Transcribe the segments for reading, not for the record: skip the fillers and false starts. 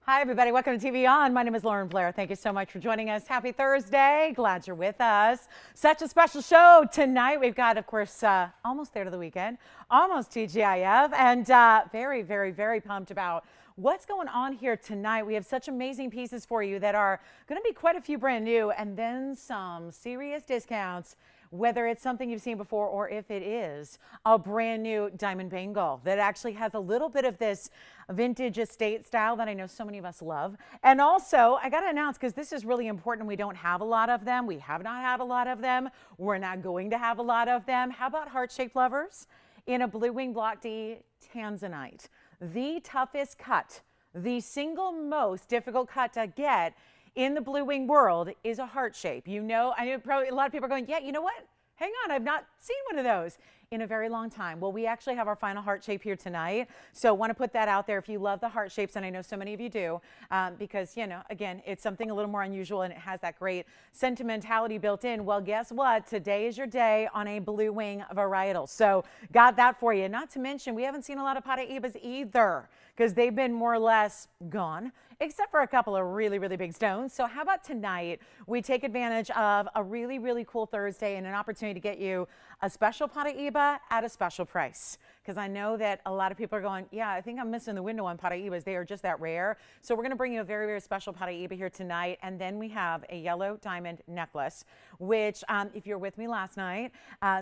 Hi, everybody. Welcome to TVON. My name is Lauren Blair. Thank you so much for joining us. Happy Thursday. Glad you're with us. Such a special show tonight. We've got, of course, almost there to the weekend, almost TGIF, and very, very, very pumped about what's going on here tonight. We have such amazing pieces for you that are going to be quite a few brand new and then some serious discounts, whether it's something you've seen before or if it is a brand new diamond bangle that actually has a little bit of this vintage estate style that I know so many of us love. And also, I got to announce, because this is really important, we don't have a lot of them. We have not had a lot of them. We're not going to have a lot of them. How about heart-shaped lovers in a blue wing block D tanzanite? The toughest cut, the single most difficult cut to get in the blue wing world is a heart shape. You know, I know probably a lot of people are going, yeah, you know what? Hang on, I've not seen one of those in a very long time. Well, we actually have our final heart shape here tonight. So want to put that out there if you love the heart shapes, and I know so many of you do, because, you know, again, it's something a little more unusual and it has that great sentimentality built in. Well, guess what? Today is your day on a blue wing varietal. So got that for you. Not to mention, we haven't seen a lot of Paraibas either, because they've been more or less gone, except for a couple of really, really big stones. So how about tonight we take advantage of a really, really cool Thursday and an opportunity to get you a special Paraiba at a special price. Because I know that a lot of people are going, yeah, I think I'm missing the window on Paraibas. They are just that rare. So we're going to bring you a very, very special Paraiba here tonight. And then we have a yellow diamond necklace, which if you're with me last night,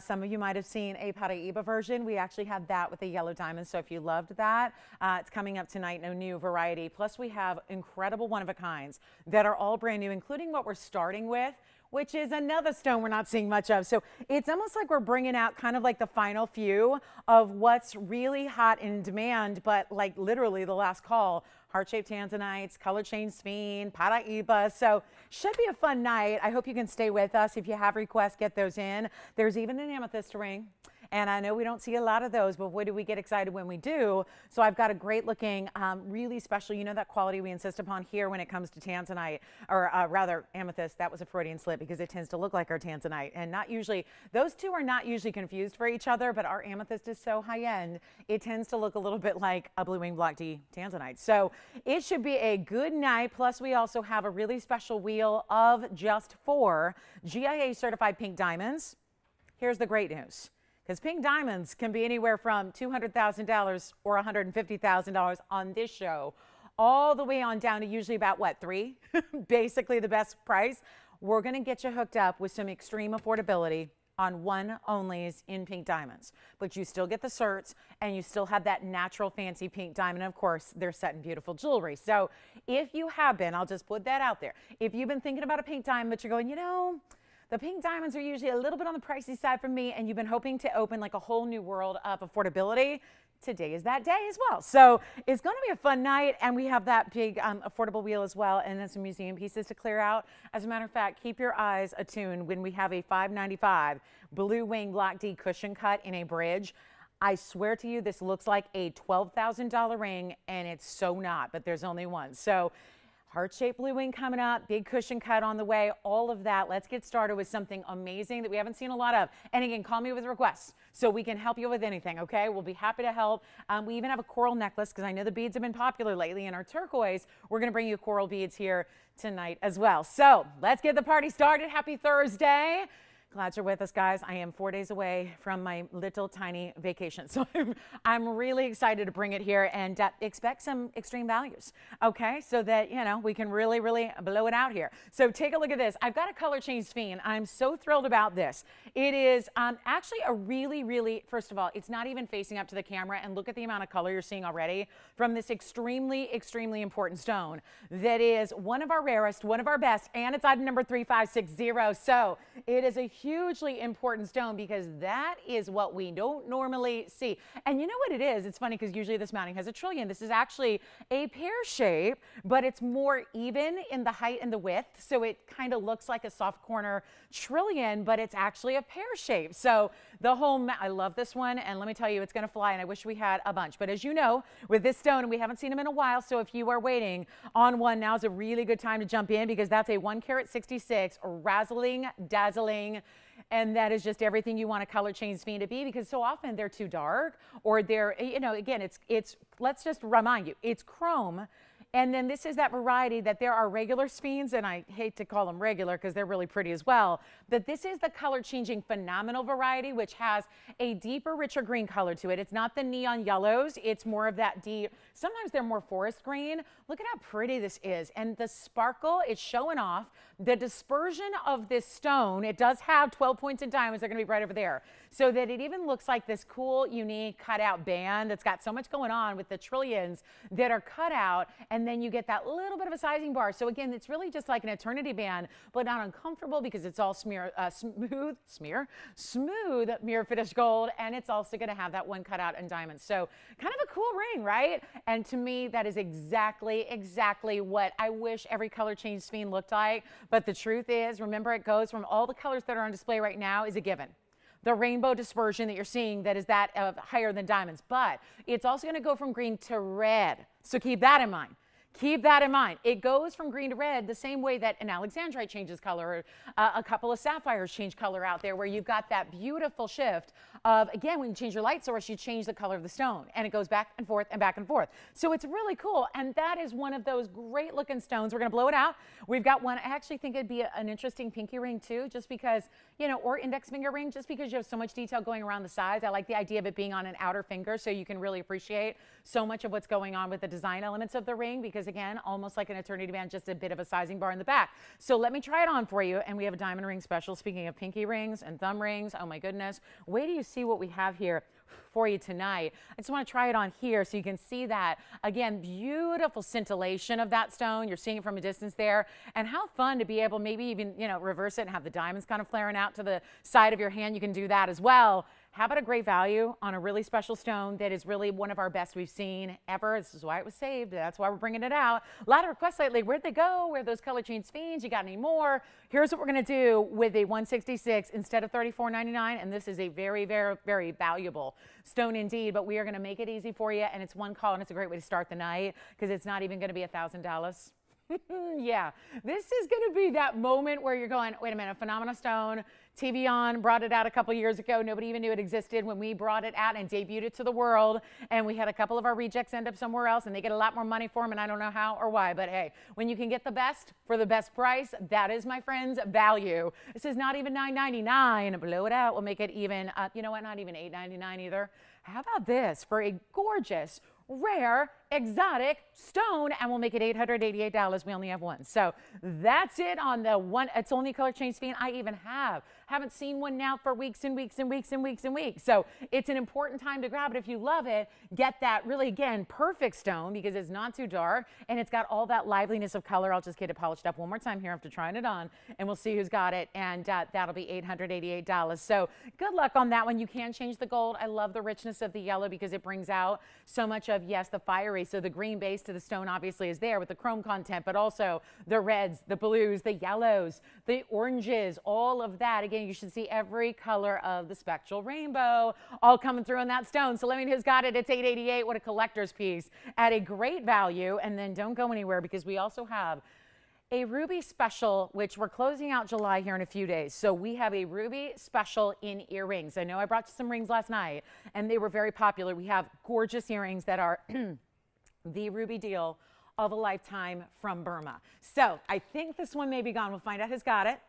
some of you might have seen a Paraiba version. We actually had that with a yellow diamond. So if you loved that, it's coming up tonight, no new variety. Plus we have incredible one-of-a-kinds that are all brand new, including what we're starting with, which is another stone we're not seeing much of. So it's almost like we're bringing out kind of like the final few of what's really hot in demand, but like literally the last call. Heart-shaped tanzanites, color change sphinx, Paraiba. So should be a fun night. I hope you can stay with us. If you have requests, get those in. There's even an amethyst ring. And I know we don't see a lot of those, but boy, do we get excited when we do. So I've got a great looking, really special, you know, that quality we insist upon here when it comes to tanzanite, or rather amethyst. That was a Freudian slip because it tends to look like our tanzanite, and not usually, those two are not usually confused for each other, but our amethyst is so high end, it tends to look a little bit like a blue wing block D tanzanite. So it should be a good night. Plus we also have a really special wheel of just 4 GIA certified pink diamonds. Here's the great news. Because pink diamonds can be anywhere from $200,000 or $150,000 on this show, all the way on down to usually about, what, 3? Basically the best price. We're going to get you hooked up with some extreme affordability on one-onlys in pink diamonds. But you still get the certs, and you still have that natural fancy pink diamond. And of course, they're set in beautiful jewelry. So if you have been, I'll just put that out there. If you've been thinking about a pink diamond, but you're going, you know, the pink diamonds are usually a little bit on the pricey side for me, and you've been hoping to open like a whole new world of affordability, today is that day as well. So it's going to be a fun night, and we have that big affordable wheel as well, and then some museum pieces to clear out. As a matter of fact, keep your eyes attuned when we have a $595 blue wing block D cushion cut in a bridge. I swear to you, this looks like a $12,000 ring, and it's so not, but there's only one. So heart-shaped blue wing coming up, big cushion cut on the way, all of that. Let's get started with something amazing that we haven't seen a lot of. And again, call me with requests so we can help you with anything, okay? We'll be happy to help. We even have a coral necklace because I know the beads have been popular lately, and our turquoise, we're going to bring you coral beads here tonight as well. So let's get the party started. Happy Thursday. Glad you're with us, guys. I am 4 days away from my little tiny vacation. So I'm really excited to bring it here, and expect some extreme values, okay? So that, you know, we can really, really blow it out here. So take a look at this. I've got a color change sphinx. I'm so thrilled about this. It is actually a really, really, first of all, it's not even facing up to the camera, and look at the amount of color you're seeing already from this extremely, extremely important stone that is one of our rarest, one of our best, and it's item number 3560. So it is a hugely important stone because that is what we don't normally see. And you know what it is? It's funny because usually this mounting has a trillion. This is actually a pear shape, but it's more even in the height and the width. So it kind of looks like a soft corner trillion, but it's actually a pear shape. So the whole, I love this one. And let me tell you, it's going to fly. And I wish we had a bunch. But as you know, with this stone, and we haven't seen them in a while. So if you are waiting on one, now's a really good time to jump in because that's a 1 carat 66, razzling, dazzling, and that is just everything you want a color change sphinx to be, because so often they're too dark, or they're, you know, again, it's let's just remind you, it's chrome And then this is that variety that there are regular sphines, and I hate to call them regular because they're really pretty as well, but this is the color changing phenomenal variety, which has a deeper, richer green color to it. It's not the neon yellows. It's more of that deep, sometimes they're more forest green. Look at how pretty this is. And the sparkle is showing off. The dispersion of this stone, it does have 12 points in diamonds. They're going to be right over there. So that it even looks like this cool, unique cutout band that's got so much going on with the trillions that are cut out. And then you get that little bit of a sizing bar. So again, it's really just like an eternity band, but not uncomfortable because it's all smooth mirror finished gold. And it's also going to have that one cut out in diamonds. So kind of a cool ring, right? And to me, that is exactly what I wish every color change sphene looked like. But the truth is, remember, it goes from all the colors that are on display right now is a given. The rainbow dispersion that you're seeing, that is that of higher than diamonds, but it's also going to go from green to red. So keep that in mind. Keep that in mind. It goes from green to red the same way that an alexandrite changes color, or a couple of sapphires change color out there, where you've got that beautiful shift of, again, when you change your light source, you change the color of the stone, and it goes back and forth and back and forth. So it's really cool, and that is one of those great looking stones. We're going to blow it out. We've got one. I actually think it'd be an interesting pinky ring too, just because, you know, or index finger ring, just because you have so much detail going around the sides. I like the idea of it being on an outer finger, so you can really appreciate so much of what's going on with the design elements of the ring, because again, almost like an eternity band, just a bit of a sizing bar in the back. So let me try it on for you. And we have a diamond ring special. Speaking of pinky rings and thumb rings, oh my goodness, wait till you see what we have here for you tonight. I just want to try it on here so you can see that. Again, beautiful scintillation of that stone. You're seeing it from a distance there. And how fun to be able, maybe even, you know, reverse it and have the diamonds kind of flaring out to the side of your hand. You can do that as well. How about a great value on a really special stone that is really one of our best we've seen ever? This is why it was saved. That's why we're bringing it out. A lot of requests lately. Where'd they go? Where are those color change sphines? You got any more? Here's what we're going to do with a 166 instead of $34.99. And this is a very, very, very valuable stone indeed. But we are going to make it easy for you. And it's one call, and it's a great way to start the night because it's not even going to be $1,000. Yeah, this is going to be that moment where you're going, wait a minute, Phenomena Stone, TVON brought it out a couple years ago. Nobody even knew it existed when we brought it out and debuted it to the world. And we had a couple of our rejects end up somewhere else, and they get a lot more money for them, and I don't know how or why. But hey, when you can get the best for the best price, that is, my friends, value. This is not even $9.99. Blow it out. We'll make it even, you know what, not even $8.99 either. How about this for a gorgeous, rare, exotic stone, and we'll make it $888. We only have one. So that's it on the one. It's only color change sphene I even haven't seen one now for weeks and weeks and weeks and weeks and weeks. So it's an important time to grab it. If you love it, get that really, again, perfect stone because it's not too dark and it's got all that liveliness of color. I'll just get it polished up one more time here after trying it on, and we'll see who's got it, and that'll be $888. So good luck on that one. You can change the gold. I love the richness of the yellow because it brings out so much of, yes, the fiery. So the green base to the stone obviously is there with the chrome content, but also the reds, the blues, the yellows, the oranges, all of that. Again, you should see every color of the spectral rainbow all coming through on that stone. So let me know who's got it. It's $888. What a collector's piece at a great value. And then don't go anywhere because we also have a ruby special, which we're closing out July here in a few days. So we have a ruby special in earrings. I know I brought you some rings last night and they were very popular. We have gorgeous earrings that are the ruby deal of a lifetime from Burma. So I think this one may be gone. We'll find out who's got it.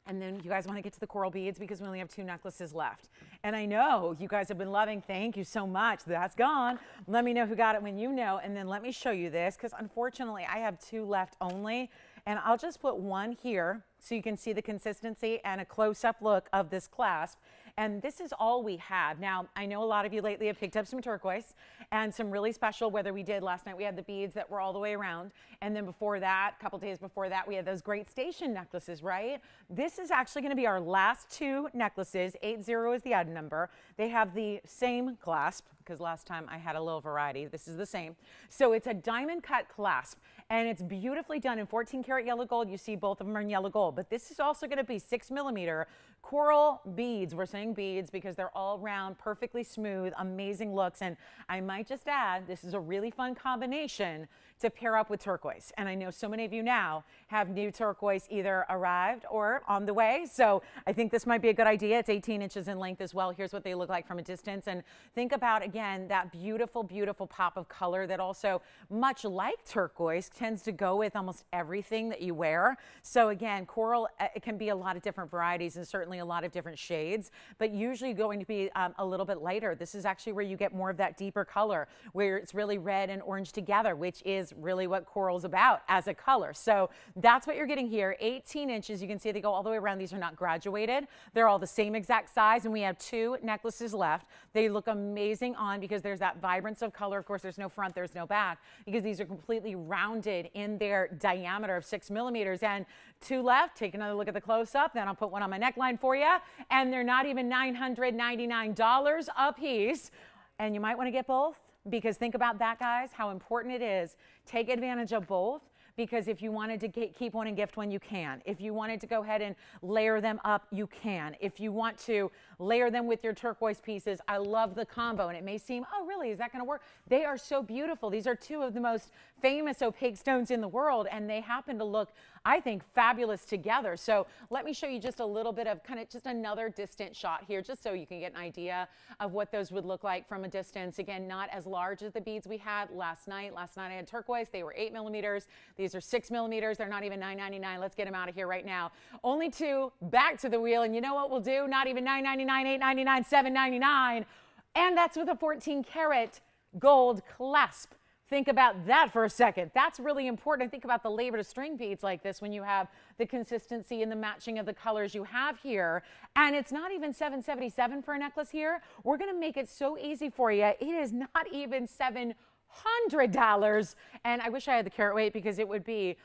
And then you guys want to get to the coral beads because we only have 2 necklaces left. And I know you guys have been loving. Thank you so much. That's gone. Let me know who got it when you know. And then let me show you this because unfortunately I have 2 left only. And I'll just put one here so you can see the consistency and a close-up look of this clasp. And this is all we have. Now, I know a lot of you lately have picked up some turquoise and some really special, whether we did last night, we had the beads that were all the way around. And then before that, a couple days before that, we had those great station necklaces, right? This is actually going to be our last 2 necklaces. 80 is the item number. They have the same clasp because last time I had a little variety. This is the same. So it's a diamond cut clasp and it's beautifully done in 14 karat yellow gold. You see both of them are in yellow gold, but this is also going to be 6mm coral beads. We're saying beads because they're all round, perfectly smooth, amazing looks. And I might just add, this is a really fun combination to pair up with turquoise. And I know so many of you now have new turquoise either arrived or on the way. So I think this might be a good idea. It's 18 inches in length as well. Here's what they look like from a distance. And think about, again, that beautiful, beautiful pop of color that also, much like turquoise, tends to go with almost everything that you wear. So again, coral, it can be a lot of different varieties and certainly a lot of different shades, but usually going to be a little bit lighter. This is actually where you get more of that deeper color, where it's really red and orange together, which is really what coral's about as a color. So that's what you're getting here. 18 inches. You can see they go all the way around. These are not graduated. They're all the same exact size, and we have 2 necklaces left. They look amazing on because there's that vibrance of color. Of course, there's no front, there's no back, because these are completely rounded in their diameter of 6 millimeters. And 2 left. Take another look at the close-up. Then I'll put one on my neckline for you. And they're not even $999 a piece. And you might want to get both, because think about that, guys, how important it is. Take advantage of both, because if you wanted to keep one and gift one, you can. If you wanted to go ahead and layer them up, you can. If you want to layer them with your turquoise pieces, I love the combo. And it may seem, oh, really, is that going to work? They are so beautiful. These are 2 of the most famous opaque stones in the world, and they happen to look, I think, fabulous together. So let me show you just a little bit of kind of just another distant shot here, just so you can get an idea of what those would look like from a distance. Again, not as large as the beads we had last night. Last night I had turquoise. They were 8 millimeters. These are 6 millimeters. They're not even $9.99. Let's get them out of here right now. Only 2. Back to the wheel. And you know what we'll do? Not even $9.99, $8.99, $7.99. And that's with a 14 karat gold clasp. Think about that for a second. That's really important. Think about the labor to string beads like this when you have the consistency and the matching of the colors you have here. And it's not even $777 for a necklace here. We're going to make it so easy for you. It is not even $700. And I wish I had the carat weight, because it would be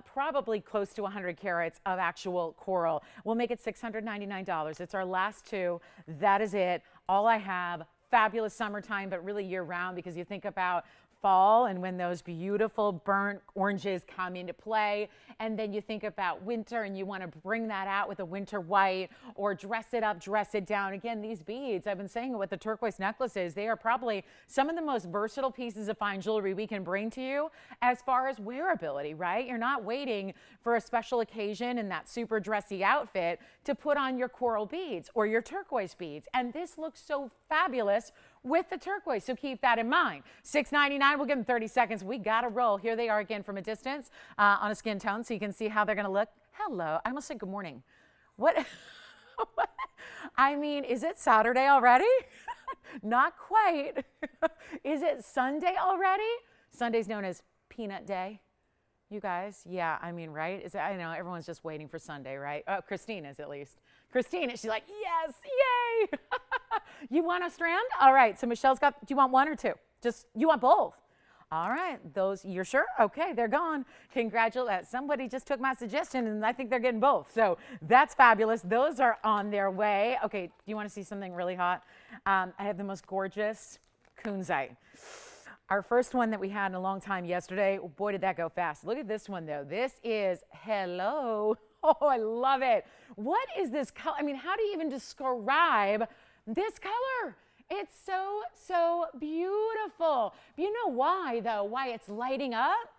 probably close to 100 carats of actual coral. We'll make it $699. It's our last 2. That is it. All I have. Fabulous summertime, but really year round, because you think about fall and when those beautiful burnt oranges come into play, and then you think about winter and you want to bring that out with a winter white, or dress it up, dress it down. Again, these beads, I've been saying it with the turquoise necklaces, they are probably some of the most versatile pieces of fine jewelry we can bring to you as far as wearability, right? You're not waiting for a special occasion in that super dressy outfit to put on your coral beads or your turquoise beads. And this looks so fabulous with the turquoise, so keep that in mind. $6.99, we'll give them 30 seconds. We got to roll. Here they are again from a distance on a skin tone, so you can see how they're going to look. Hello, I almost said good morning. What? I mean, is it Saturday already? Not quite. Is it Sunday already? Sunday's known as Peanut Day. You guys, yeah, I mean, right? I know everyone's just waiting for Sunday, right? Oh, Christine is, at least. Christine, she's like, yes, yay! You want a strand? All right, so Michelle's got, do you want 1 or 2? You want both? All right, those, you're sure? Okay, they're gone. Congratulations. Somebody just took my suggestion, and I think they're getting both. So that's fabulous. Those are on their way. Okay, do you want to see something really hot? I have the most gorgeous kunzite. Our first one that we had in a long time yesterday, boy, did that go fast. Look at this one, though. This is, hello. Oh, I love it. What is this color? I mean, how do you even describe this color? It's so, so beautiful. But you know why, though? Why it's lighting up?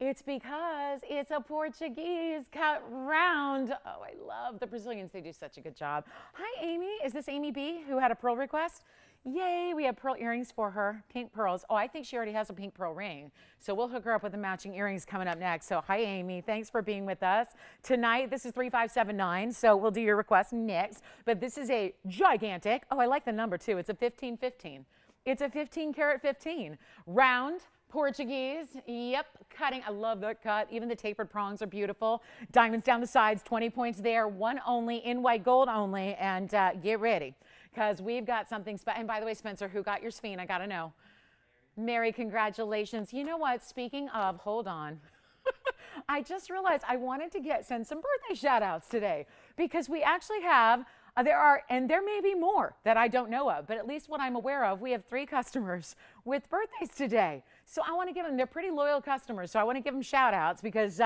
It's because it's a Portuguese cut round. Oh, I love the Brazilians. They do such a good job. Hi, Amy. Is this Amy B, who had a pearl request? Yay, we have pearl earrings for her, pink pearls. Oh, I think she already has a pink pearl ring. So we'll hook her up with the matching earrings coming up next. So hi, Amy. Thanks for being with us tonight. This is 3579, so we'll do your request next. But this is a gigantic, oh, I like the number too. It's a 1515. It's a 15 karat 15. Round, Portuguese, yep, cutting. I love that cut. Even the tapered prongs are beautiful. Diamonds down the sides, 20 points there. One only, in white gold only, and get ready, because we've got something special. And by the way, Spencer, who got your Sphene? I got to know. Mary, congratulations. You know what? Speaking of, hold on. I just realized I wanted to send some birthday shout outs today, because we actually have And there may be more that I don't know of, but at least what I'm aware of, we have 3 customers with birthdays today. So I want to give them, they're pretty loyal customers, so I want to give them shout outs because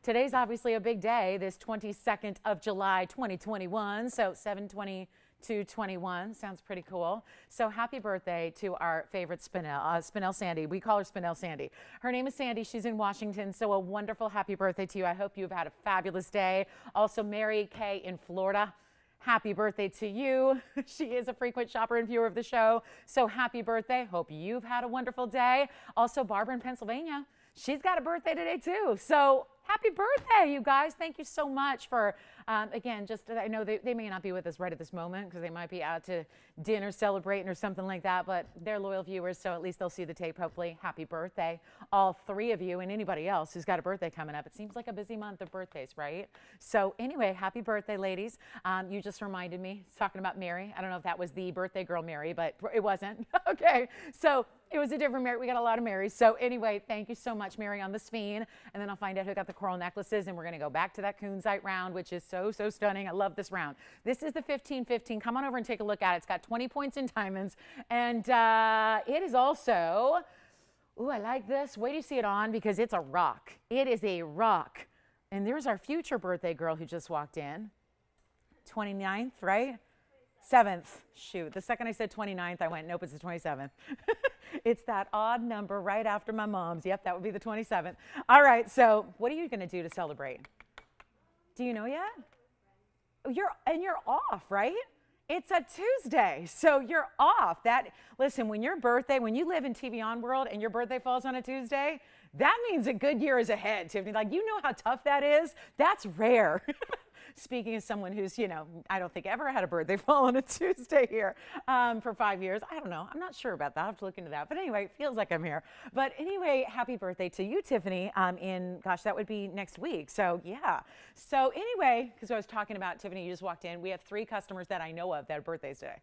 today's obviously a big day, this 22nd of July, 2021. So 7/22/21 sounds pretty cool. So happy birthday to our favorite Spinell Sandy. We call her Spinell Sandy. Her name is Sandy. She's in Washington. So a wonderful happy birthday to you. I hope you've had a fabulous day. Also, Mary Kay in Florida. Happy birthday to you. She is a frequent shopper and viewer of the show. So happy birthday. Hope you've had a wonderful day. Also, Barbara in Pennsylvania. She's got a birthday today too. So happy birthday, you guys. Thank you so much for, again, just I know they may not be with us right at this moment because they might be out to dinner celebrating or something like that, but they're loyal viewers, so at least they'll see the tape, hopefully. Happy birthday, all 3 of you and anybody else who's got a birthday coming up. It seems like a busy month of birthdays, right? So anyway, happy birthday, ladies. You just reminded me, talking about Mary. I don't know if that was the birthday girl Mary, but it wasn't. Okay, so it was a different Mary. We got a lot of Marys. So anyway, thank you so much, Mary, on the Sphene. And then I'll find out who got the coral necklaces. And we're going to go back to that Kunzite round, which is so, so stunning. I love this round. This is the 15-15. Come on over and take a look at it. It's got 20 points in diamonds. And it is also, ooh, I like this. Wait till you see it on because it's a rock. It is a rock. And there's our future birthday girl who just walked in. 29th, right? 7th. Shoot. The second I said 29th, I went, nope, it's the 27th. It's that odd number right after my mom's. Yep, that would be the 27th. All right, so what are you going to do to celebrate? Do you know yet? You're off, right? It's a Tuesday, so you're off. Listen, when you live in TVON world and your birthday falls on a Tuesday, that means a good year is ahead, Tiffany. Like, you know how tough that is? That's rare. Speaking as someone who's, I don't think ever had a birthday fall on a Tuesday here for 5 years. I don't know. I'm not sure about that. I have to look into that. But anyway, it feels like I'm here. But anyway, happy birthday to you, Tiffany, gosh, that would be next week. So, yeah. So anyway, because I was talking about Tiffany, you just walked in. We have 3 customers that I know of that have birthdays today.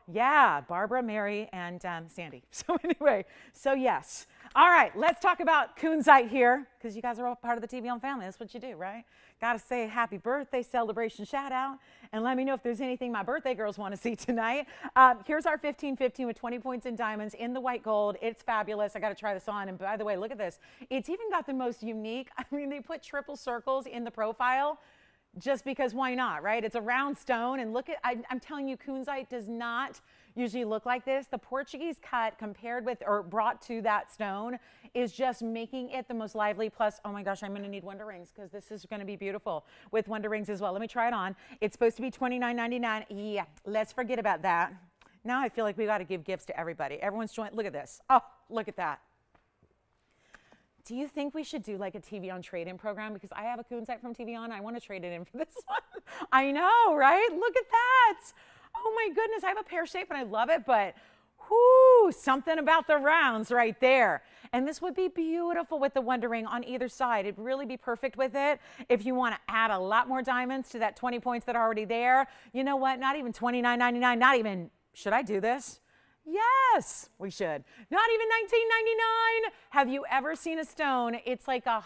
Yeah, Barbara, Mary, and Sandy. So anyway, so yes. All right, let's talk about Kunzite here, because you guys are all part of the TVON family. That's what you do, right? Got to say happy birthday celebration shout out, and let me know if there's anything my birthday girls want to see tonight. Here's our 15-15 with 20 points in diamonds in the white gold. It's fabulous. I got to try this on, and by the way, look at this. It's even got the most unique, they put triple circles in the profile. Just because why not, right? It's a round stone, and look at, I'm telling you, Kunzite does not usually look like this. The Portuguese cut compared with, or brought to that stone is just making it the most lively. Plus, oh my gosh, I'm gonna need Wonder Rings because this is gonna be beautiful with Wonder Rings as well. Let me try it on. It's supposed to be $29.99. Yeah, let's forget about that. Now I feel like we gotta give gifts to everybody. Everyone's joined, look at this. Oh, look at that. Do you think we should do like a TVON trade-in program? Because I have a Kunzite from TVON. I want to trade it in for this one. I know, right? Look at that. Oh my goodness, I have a pear shape and I love it, but whoo, something about the rounds right there. And this would be beautiful with the Wonder Ring on either side. It'd really be perfect with it. If you want to add a lot more diamonds to that 20 points that are already there, you know what? Not even $29.99, not even, should I do this? Yes, we should. Not even $19.99. Have you ever seen a stone? It's like a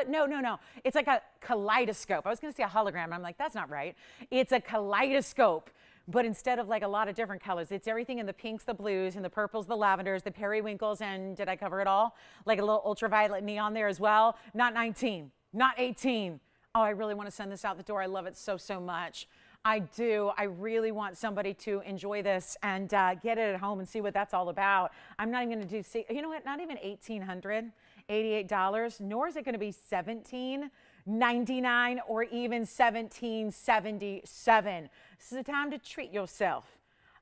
no. It's like a kaleidoscope. I was going to say a hologram, and I'm like, that's not right. It's a kaleidoscope, but instead of like a lot of different colors, it's everything in the pinks, the blues, and the purples, the lavenders, the periwinkles, and did I cover it all? Like a little ultraviolet neon there as well. Not 19, not 18. Oh, I really want to send this out the door. I love it so, so much. I do. I really want somebody to enjoy this and get it at home and see what that's all about. I'm not even going to do, you know what, not even $1,888, nor is it going to be $1,799 or even $1,777. This is a time to treat yourself.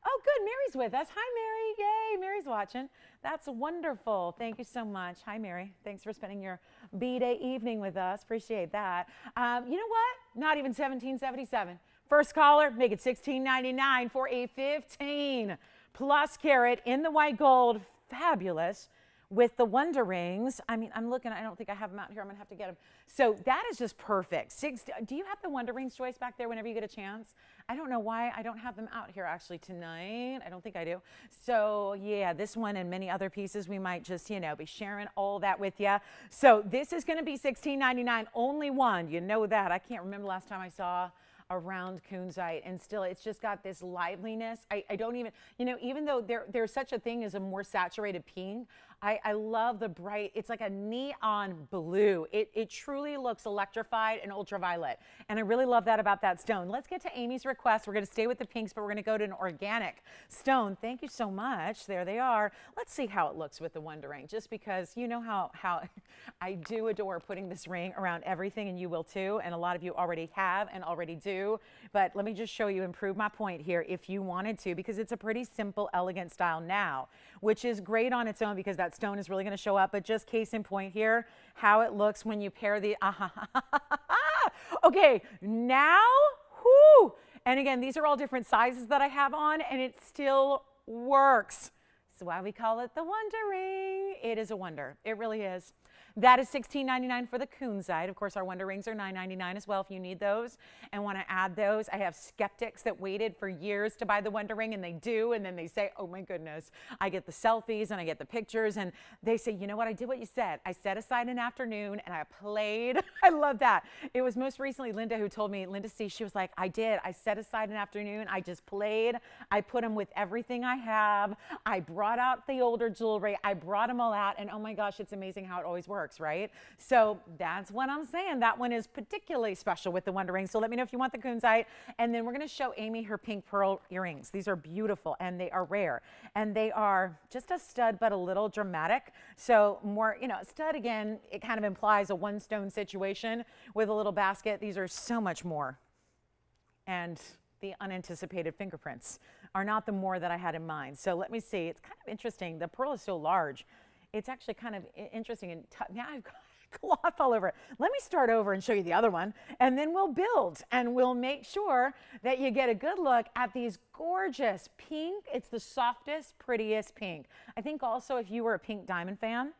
Oh, good. Mary's with us. Hi, Mary. Yay. Mary's watching. That's wonderful. Thank you so much. Hi, Mary. Thanks for spending your B-Day evening with us. Appreciate that. You know what? Not even $1,777. First caller, make it $16.99 for a 15 plus carat in the white gold. Fabulous. With the Wonder Rings. I mean, I'm looking, I don't think I have them out here. I'm going to have to get them. So that is just perfect. Do you have the Wonder Rings, Joyce, back there whenever you get a chance? I don't know why I don't have them out here actually tonight. I don't think I do. So yeah, this one and many other pieces, we might just, be sharing all that with you. So this is going to be $16.99. Only one. You know that. I can't remember the last time I saw around kunzite, and still it's just got this liveliness. I don't even, even though there's such a thing as a more saturated pink, I love the bright, it's like a neon blue. It truly looks electrified and ultraviolet. And I really love that about that stone. Let's get to Amy's request. We're going to stay with the pinks, but we're going to go to an organic stone. Thank you so much. There they are. Let's see how it looks with the Wonder Ring, just because you know how I do adore putting this ring around everything, and you will too. And a lot of you already have and already do. But let me just show you and prove my point here if you wanted to, because it's a pretty simple, elegant style now, which is great on its own because that stone is really going to show up. But just case in point here, how it looks when you pair the okay, now, whoo. And again, these are all different sizes that I have on, and it still works. That's why we call it the Wonder Ring. It is a wonder. It really is. That is $16.99 for the kunzite. Of course, our Wonder Rings are $9.99 as well if you need those and want to add those. I have skeptics that waited for years to buy the Wonder Ring, and they do, and then they say, oh my goodness. I get the selfies and I get the pictures, and they say, you know what, I did what you said. I set aside an afternoon and I played. I love that. It was most recently Linda who told me, Linda C, she was like, I did. I set aside an afternoon. I just played. I put them with everything I have. I brought out the older jewelry. I brought them all out, and oh my gosh, it's amazing how it always works, right? So that's what I'm saying. That one is particularly special with the Wonder Ring. So let me know if you want the kunzite. And then we're going to show Amy her pink pearl earrings. These are beautiful, and they are rare, and they are just a stud, but a little dramatic. So more, stud, again, it kind of implies a one stone situation with a little basket. These are so much more. And the unanticipated fingerprints are not the more that I had in mind. So let me see. It's kind of interesting. The pearl is so large. It's actually kind of interesting. And now I've got cloth all over it. Let me start over and show you the other one, and then we'll build, and we'll make sure that you get a good look at these gorgeous pink. It's the softest, prettiest pink. I think also if you were a pink diamond fan,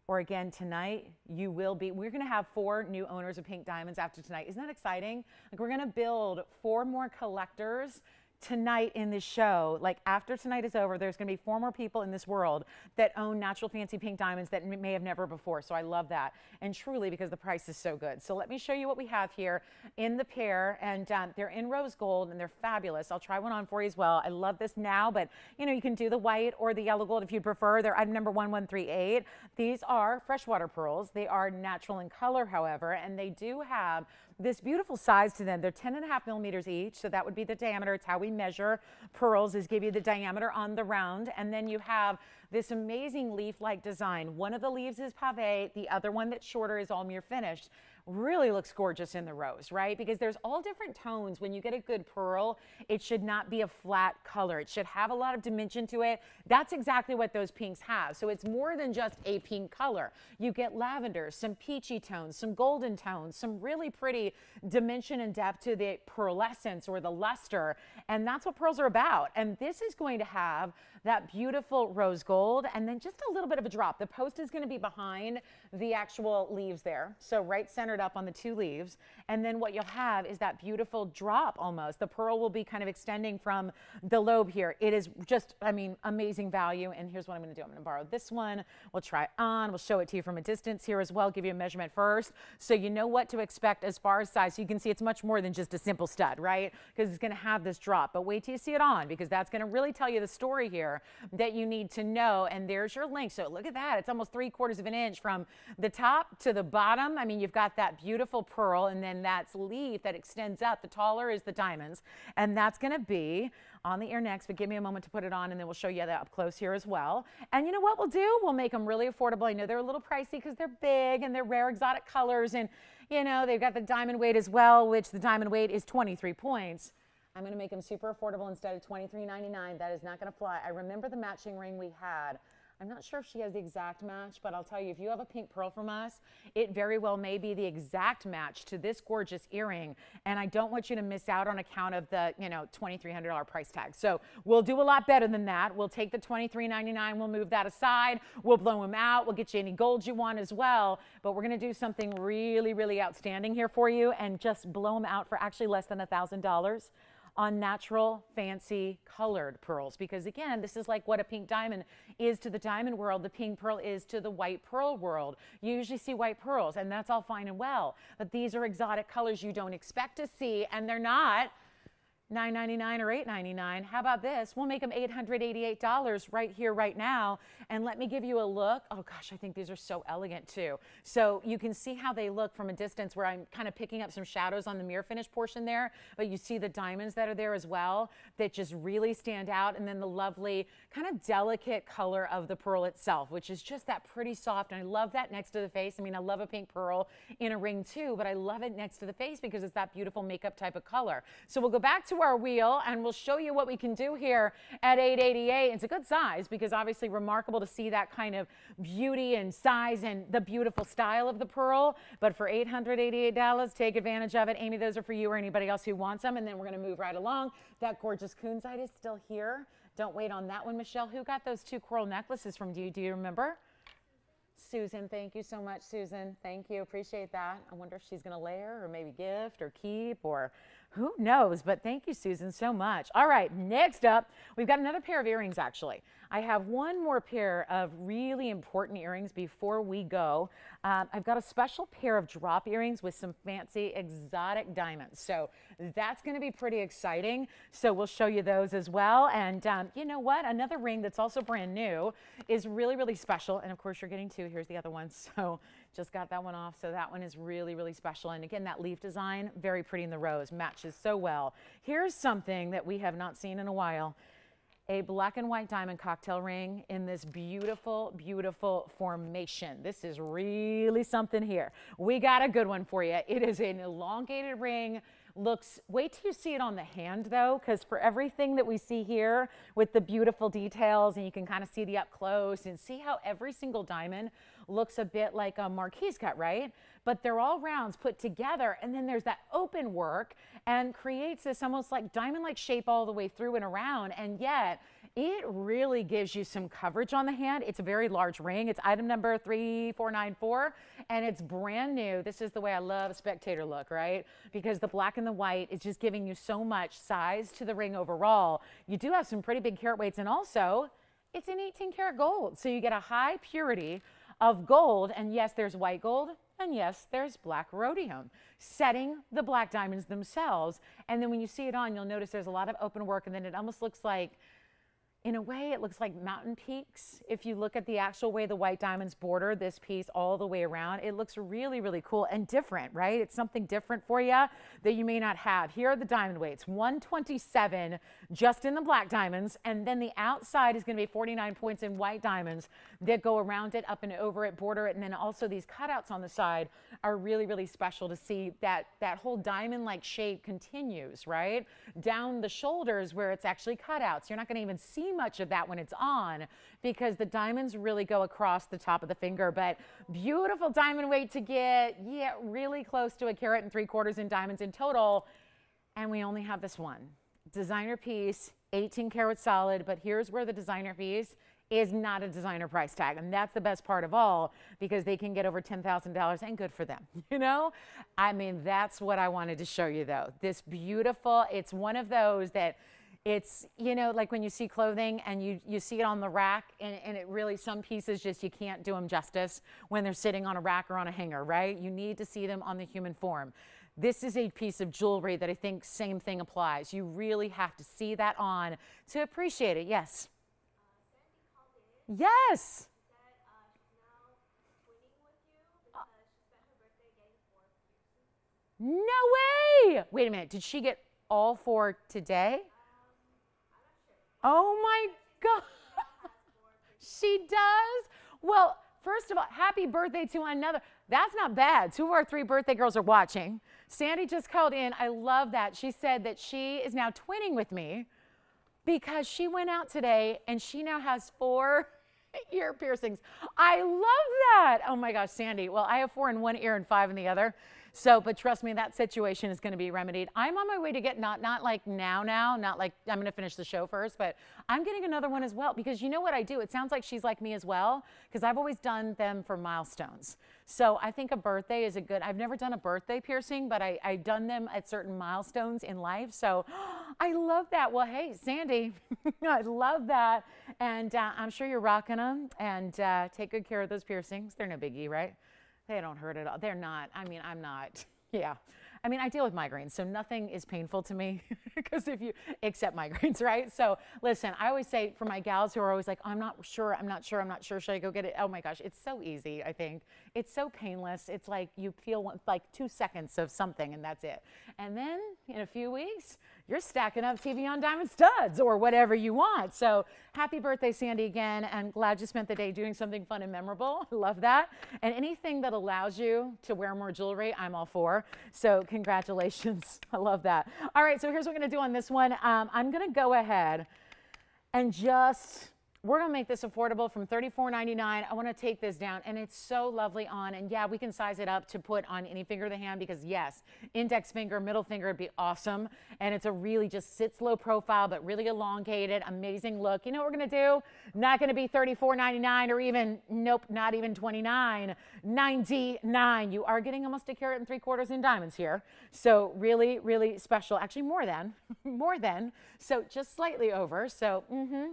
or again tonight, you will be. We're going to have 4 new owners of pink diamonds after tonight. Isn't that exciting? Like, we're going to build 4 more collectors tonight in this show. Like, after tonight is over, there's going to be 4 more people in this world that own natural fancy pink diamonds that may have never before. So I love that, and truly because the price is so good. So let me show you what we have here in the pair, and they're in rose gold, and they're fabulous. I'll try one on for you as well. I love this now, but you can do the white or the yellow gold if you prefer. They're item number 1138. These are freshwater pearls. They are natural in color, however, and they do have this beautiful size to them. They're 10.5 millimeters each, so that would be the diameter. It's how we measure pearls, is give you the diameter on the round. And then you have this amazing leaf-like design. One of the leaves is pave, the other one that's shorter is all mirror finished. Really looks gorgeous in the rose, right? Because there's all different tones. When you get a good pearl, it should not be a flat color. It should have a lot of dimension to it. That's exactly what those pinks have. So it's more than just a pink color. You get lavender, some peachy tones, some golden tones, some really pretty dimension and depth to the pearlescence or the luster. And that's what pearls are about. And this is going to have that beautiful rose gold, and then just a little bit of a drop. The post is going to be behind the actual leaves there, so right centered up on the 2 leaves. And then what you'll have is that beautiful drop almost. The pearl will be kind of extending from the lobe here. It is just, amazing value. And here's what I'm going to do. I'm going to borrow this one. We'll try it on. We'll show it to you from a distance here as well, give you a measurement first, so you know what to expect as far as size. So you can see it's much more than just a simple stud, right? Because it's going to have this drop. But wait till you see it on, because that's going to really tell you the story here that you need to know. And there's your link. So look at that. It's almost 3/4 of an inch from the top to the bottom. You've got that beautiful pearl, and then that's leaf that extends up. The taller is the diamonds, and that's going to be on the ear next. But give me a moment to put it on, and then we'll show you that up close here as well. And you know what we'll do? We'll make them really affordable. I know they're a little pricey because they're big and they're rare exotic colors, and they've got the diamond weight as well, which the diamond weight is 23 points. I'm going to make them super affordable instead of $23.99. That is not going to fly. I remember the matching ring we had. I'm not sure if she has the exact match, but I'll tell you, if you have a pink pearl from us, it very well may be the exact match to this gorgeous earring. And I don't want you to miss out on account of the, $2,300 price tag. So we'll do a lot better than that. We'll take the $23.99. We'll move that aside. We'll blow them out. We'll get you any gold you want as well. But we're going to do something really, really outstanding here for you and just blow them out for actually less than $1,000. on natural, fancy, colored pearls. Because again, this is like what a pink diamond is to the diamond world, the pink pearl is to the white pearl world. You usually see white pearls, and that's all fine and well. But these are exotic colors you don't expect to see, and they're not $9.99 or $8.99. How about this? We'll make them $888 right here, right now. And let me give you a look. Oh gosh, I think these are so elegant too. So you can see how they look from a distance where I'm kind of picking up some shadows on the mirror finish portion there, but you see the diamonds that are there as well that just really stand out. And then the lovely kind of delicate color of the pearl itself, which is just that pretty soft. And I love that next to the face. I mean, I love a pink pearl in a ring too, but I love it next to the face because it's that beautiful makeup type of color. So we'll go back to our wheel and we'll show you what we can do here at $888. It's a good size because obviously remarkable to see that kind of beauty and size and the beautiful style of the pearl. But for $888, take advantage of it. Amy, those are for you or anybody else who wants them. And then we're going to move right along. That gorgeous kunzite is still here. Don't wait on that one, Michelle. Who got those two coral necklaces from you? Do you remember? Susan, thank you so much, Susan. Thank you. Appreciate that. I wonder if she's going to layer or maybe gift or keep or who knows, but thank you, Susan, so much. All right, next up, we've got another pair of earrings, actually. I have one more pair of really important earrings before we go. I've got a special pair of drop earrings with some fancy exotic diamonds. So that's going to be pretty exciting. So we'll show you those as well. And you know what? Another ring that's also brand new is really, really special. And of course, you're getting two. Here's the other one. So just got that one off. So that one is really, really special. And again, that leaf design, very pretty in the rose, matches so well. Here's something that we have not seen in a while. A black and white diamond cocktail ring in this beautiful, beautiful formation. This is really something here. We got a good one for you. It is an elongated ring. Looks, wait till you see it on the hand though, because for everything that we see here with the beautiful details, and you can kind of see the up close and see how every single diamond looks a bit like a marquise cut, right? But they're all rounds put together, and then there's that open work and creates this almost like diamond-like shape all the way through and around, and yet it really gives you some coverage on the hand. It's a very large ring. It's item number 3494, and it's brand new. This is the way I love a spectator look, right? Because the black and the white is just giving you so much size to the ring overall. You do have some pretty big carat weights, and also it's an 18 karat gold. So you get a high purity of gold, and yes, there's white gold, and yes, there's black rhodium, setting the black diamonds themselves. And then when you see it on, you'll notice there's a lot of open work, and then it almost looks like, in a way, it looks like mountain peaks. If you look at the actual way the white diamonds border this piece all the way around, it looks really, really cool and different, right? It's something different for you that you may not have. Here are the diamond weights, 127 just in the black diamonds, and then the outside is going to be 49 points in white diamonds that go around it, up and over it, border it, and then also these cutouts on the side are really, really special to see that whole diamond-like shape continues, right? Down the shoulders where it's actually cutouts. You're not going to even see much of that when it's on because the diamonds really go across the top of the finger. But beautiful diamond weight to get, yeah, really close to 1 3/4 carats in diamonds in total. And we only have this one. Designer piece, 18 karat solid, but here's where the designer piece is not a designer price tag. And that's the best part of all, because they can get over $10,000 and good for them. You know, I mean, that's what I wanted to show you though. This beautiful, it's one of those that it's, you know, like when you see clothing and you see it on the rack and it really, some pieces just, you can't do them justice when they're sitting on a rack or on a hanger, right? You need to see them on the human form. This is a piece of jewelry that I think same thing applies. You really have to see that on to appreciate it. Yes. Yes. No way. Wait a minute. Did she get all 4 today? Oh my God. She does? Well, first of all, happy birthday to another. That's not bad. 2 of our 3 birthday girls are watching. Sandy just called in. I love that. She said that she is now twinning with me because she went out today and she now has 4 ear piercings. I love that. Oh my gosh, Sandy. Well, I have 4 in one ear and 5 in the other. So, but trust me, that situation is going to be remedied. I'm on my way to get not like now, not like I'm going to finish the show first, but I'm getting another one as well, because you know what I do? It sounds like she's like me as well, because I've always done them for milestones. So I think a birthday is a good, I've never done a birthday piercing, but I've done them at certain milestones in life. So I love that. Well, hey, Sandy, I love that. And I'm sure you're rocking them, and take good care of those piercings. They're no biggie, right? They don't hurt at all. They're not. I mean, I'm not. Yeah. I mean, I deal with migraines, so nothing is painful to me because except migraines, right? So listen, I always say for my gals who are always like, I'm not sure, should I go get it? Oh my gosh, it's so easy, I think. It's so painless. It's like you feel like 2 seconds of something and that's it. And then in a few weeks, you're stacking up TVON diamond studs or whatever you want. So happy birthday, Sandy, again. And glad you spent the day doing something fun and memorable. Love that. And anything that allows you to wear more jewelry, I'm all for. So congratulations. I love that. All right, so here's what we're going to do on this one. I'm going to go ahead and we're going to make this affordable from $34.99. I want to take this down, and it's so lovely on. And yeah, we can size it up to put on any finger of the hand, because yes, index finger, middle finger would be awesome. And it's a really just sits low profile, but really elongated, amazing look. You know what we're going to do? Not going to be $34.99 or even, nope, not even $29.99. You are getting almost 1 carat and 3/4 in diamonds here. So really, really special. Actually, more than. So just slightly over. So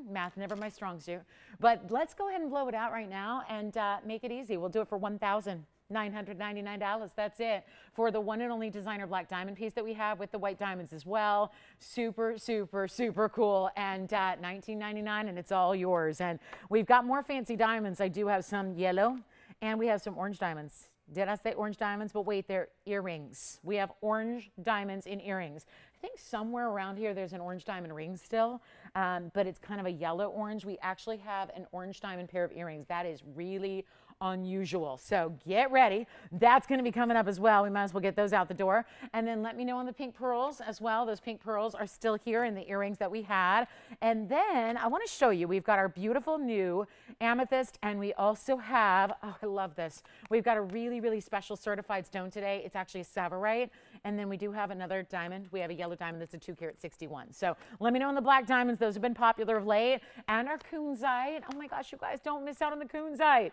math, never my strong suit. But let's go ahead and blow it out right now and make it easy. We'll do it for $1,999. That's it for the one and only designer black diamond piece that we have with the white diamonds as well. Super, super, super cool. And $19.99, and it's all yours. And we've got more fancy diamonds. I do have some yellow, and we have some orange diamonds. Did I say orange diamonds? But wait, they're earrings. We have orange diamonds in earrings. I think somewhere around here there's an orange diamond ring still, but it's kind of a yellow orange. We actually have an orange diamond pair of earrings. That is really unusual. So get ready. That's going to be coming up as well. We might as well get those out the door. And then let me know on the pink pearls as well. Those pink pearls are still here in the earrings that we had. And then I want to show you, we've got our beautiful new amethyst, and we also have, oh, I love this. We've got a really, really special certified stone today. It's actually a Savarite. And then we do have another diamond. We have a yellow diamond that's a 2 carat 61. So let me know on the black diamonds. Those have been popular of late. And our kunzite. Oh my gosh, you guys, don't miss out on the kunzite.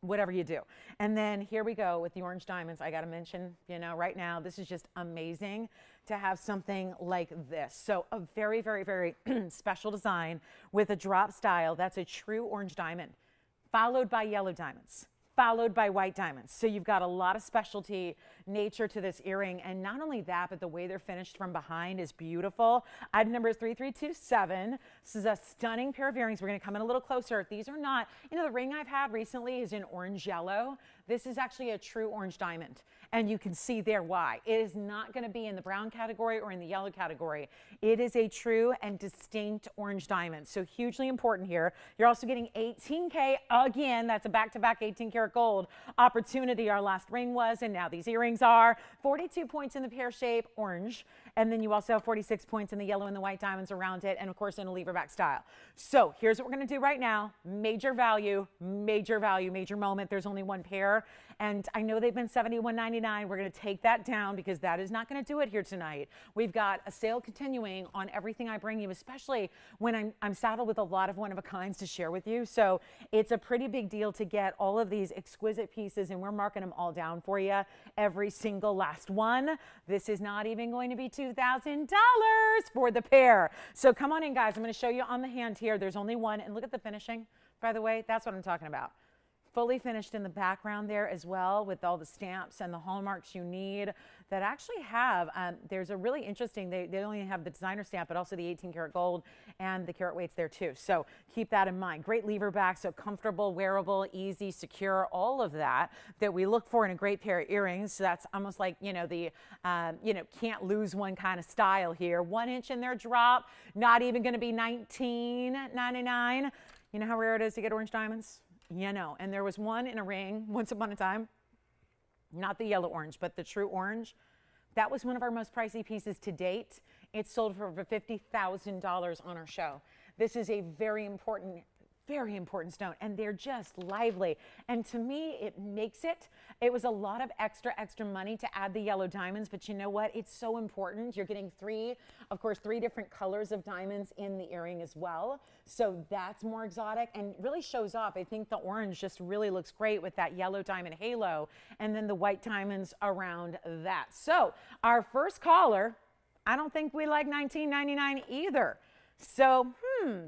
Whatever you do. And then here we go with the orange diamonds. I got to mention, you know, right now, this is just amazing to have something like this. So a very, very, very special design with a drop style. That's a true orange diamond, followed by yellow diamonds, followed by white diamonds. So you've got a lot of specialty nature to this earring. And not only that, but the way they're finished from behind is beautiful. Item number is 3327. This is a stunning pair of earrings. We're going to come in a little closer. These are not, you know, the ring I've had recently is in orange yellow. This is actually a true orange diamond. And you can see there why. It is not going to be in the brown category or in the yellow category. It is a true and distinct orange diamond. So hugely important here. You're also getting 18K again. That's a back-to-back 18 karat gold opportunity. Our last ring was, and now these earrings are 42 points in the pear shape, orange. And then you also have 46 points in the yellow and the white diamonds around it. And of course in a lever back style. So here's what we're going to do right now. Major value, major moment. There's only one pair. And I know they've been $71.99. We're going to take that down because that is not going to do it here tonight. We've got a sale continuing on everything I bring you, especially when I'm saddled with a lot of one-of-a-kinds to share with you. So it's a pretty big deal to get all of these exquisite pieces, and we're marking them all down for you. Every single last one. This is not even going to be $2,000 for the pair. So come on in, guys. I'm going to show you on the hand here. There's only one. And look at the finishing, by the way. That's what I'm talking about. Fully finished in the background there as well, with all the stamps and the hallmarks you need that actually have, there's a really interesting, they only have the designer stamp, but also the 18 karat gold and the carat weights there too. So keep that in mind. Great lever back, so comfortable, wearable, easy, secure, all of that we look for in a great pair of earrings. So that's almost like, you know, the, can't lose one kind of style here. 1 inch in their drop, not even going to be $19.99. You know how rare it is to get orange diamonds? You know, and there was one in a ring once upon a time, not the yellow orange, but the true orange. That was one of our most pricey pieces to date. It sold for over $50,000 on our show. This is a very important Very important stone, and they're just lively. And to me, it makes it. It was a lot of extra money to add the yellow diamonds, but you know what? It's so important. You're getting three different colors of diamonds in the earring as well. So that's more exotic and really shows off. I think the orange just really looks great with that yellow diamond halo and then the white diamonds around that. So our first caller, I don't think we like $19.99 either. So,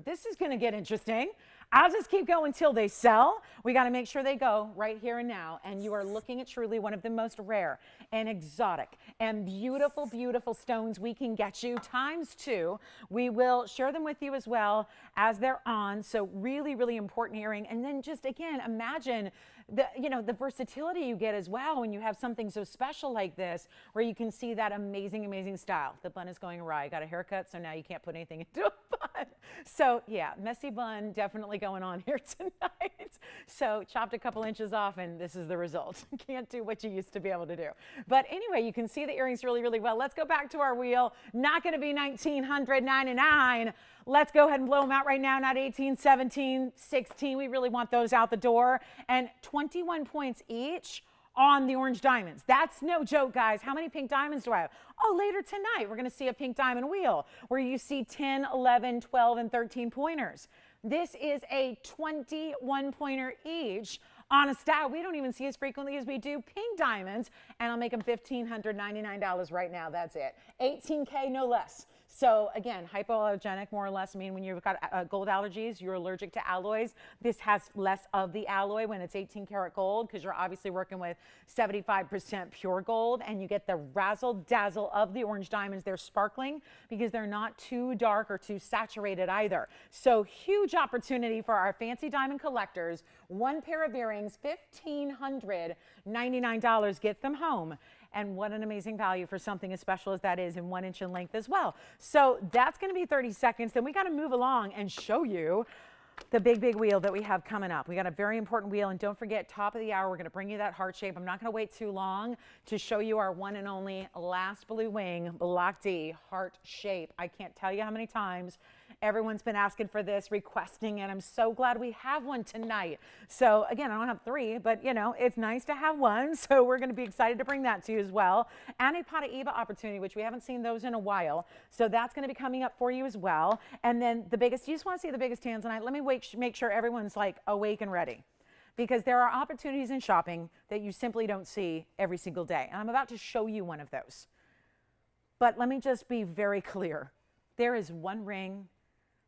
this is going to get interesting. I'll just keep going till they sell. We got to make sure they go right here and now. And you are looking at truly one of the most rare and exotic and beautiful, beautiful stones we can get you ×2. We will share them with you as well as they're on. So really, really important earring. And then just again, imagine the versatility you get as well when you have something so special like this, where you can see that amazing, amazing style. The bun is going awry. I got a haircut, so now you can't put anything into a bun. So yeah, messy bun definitely going on here tonight. So chopped a couple inches off, and this is the result. Can't do what you used to be able to do. But anyway, you can see the earrings really, really well. Let's go back to our wheel. Not going to be $1,999. Let's go ahead and blow them out right now. Not 18, 17, 16. We really want those out the door. And 21 points each on the orange diamonds. That's no joke, guys. How many pink diamonds do I have? Oh, later tonight, we're going to see a pink diamond wheel where you see 10, 11, 12, and 13 pointers. This is a 21 pointer each on a style we don't even see as frequently as we do pink diamonds, and I'll make them $1,599 right now. That's it. 18K, no less. So again, hypoallergenic, more or less. I mean, when you've got gold allergies, you're allergic to alloys. This has less of the alloy when it's 18 karat gold, because you're obviously working with 75% pure gold, and you get the razzle dazzle of the orange diamonds. They're sparkling because they're not too dark or too saturated either. So huge opportunity for our fancy diamond collectors. One pair of earrings, $1,599 gets them home. And what an amazing value for something as special as that is, in 1 inch in length as well. So that's going to be 30 seconds. Then we got to move along and show you the big, big wheel that we have coming up. We got a very important wheel. And don't forget, top of the hour, we're going to bring you that heart shape. I'm not going to wait too long to show you our one and only last blue wing, Block D heart shape. I can't tell you how many times everyone's been asking for this, requesting it. I'm so glad we have one tonight. So again, I don't have 3, but it's nice to have one. So we're going to be excited to bring that to you as well. And a Paraíba opportunity, which we haven't seen those in a while. So that's going to be coming up for you as well. And then the biggest, you just want to see the biggest tanzanite. Let me make sure everyone's like awake and ready, because there are opportunities in shopping that you simply don't see every single day. And I'm about to show you one of those. But let me just be very clear. There is one ring,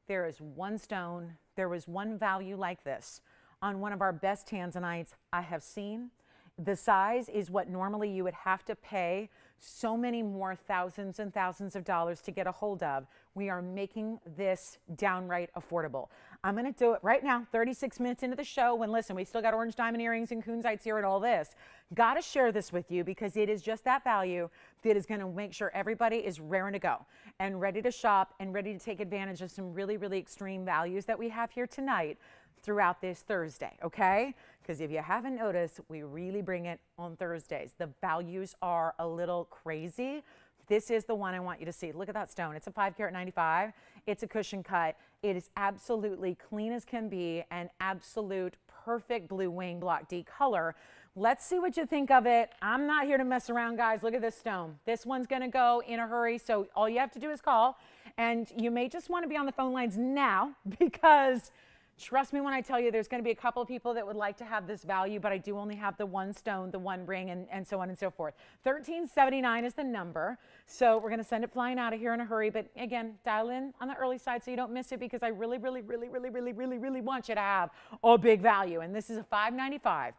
there is one stone, there was one value like this on one of our best tanzanites I have seen. The size is what normally you would have to pay so many more thousands and thousands of dollars to get a hold of. We are making this downright affordable. I'm going to do it right now, 36 minutes into the show, when, listen, we still got orange diamond earrings and kunzites here and all this. Got to share this with you because it is just that value that is going to make sure everybody is raring to go and ready to shop and ready to take advantage of some really, really extreme values that we have here tonight throughout this Thursday, okay? Because if you haven't noticed, we really bring it on Thursdays. The values are a little crazy. This is the one I want you to see. Look at that stone. It's a 5 carat 95. It's a cushion cut. It is absolutely clean as can be, an absolute perfect blue wing Block D color. Let's see what you think of it. I'm not here to mess around, guys. Look at this stone. This one's going to go in a hurry, so all you have to do is call. And you may just want to be on the phone lines now, because trust me when I tell you, there's going to be a couple of people that would like to have this value, but I do only have the one stone, the one ring, and so on and so forth. $1,379 is the number. So we're going to send it flying out of here in a hurry. But again, dial in on the early side so you don't miss it, because I really, really, really, really, really, really, really want you to have a big value. And this is a $595.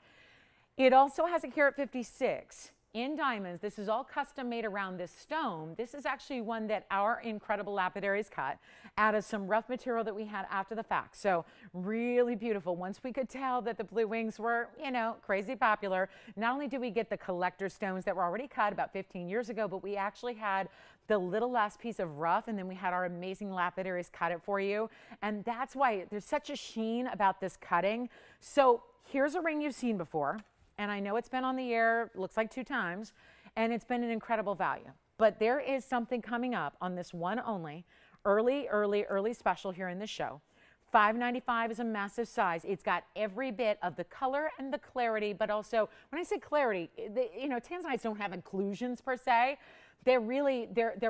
It also has a carat 56 in diamonds. This is all custom made around this stone. This is actually one that our incredible lapidaries cut out of some rough material that we had after the fact. So really beautiful. Once we could tell that the blue wings were, crazy popular, not only did we get the collector stones that were already cut about 15 years ago, but we actually had the little last piece of rough, and then we had our amazing lapidaries cut it for you. And that's why there's such a sheen about this cutting. So here's a ring you've seen before. And I know it's been on the air, looks like 2 times, and it's been an incredible value. But there is something coming up on this one only, early special here in this show $5.95 is a massive size. It's got every bit of the color and the clarity, but also, when I say clarity, tanzanites don't have inclusions per se. They're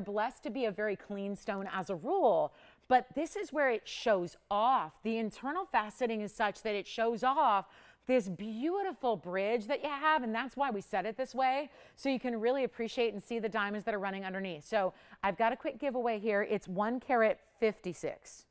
blessed to be a very clean stone as a rule, but this is where it shows off. The internal faceting is such that it shows off this beautiful bridge that you have, and that's why we set it this way, so you can really appreciate and see the diamonds that are running underneath. So I've got a quick giveaway here. It's 1 carat 56.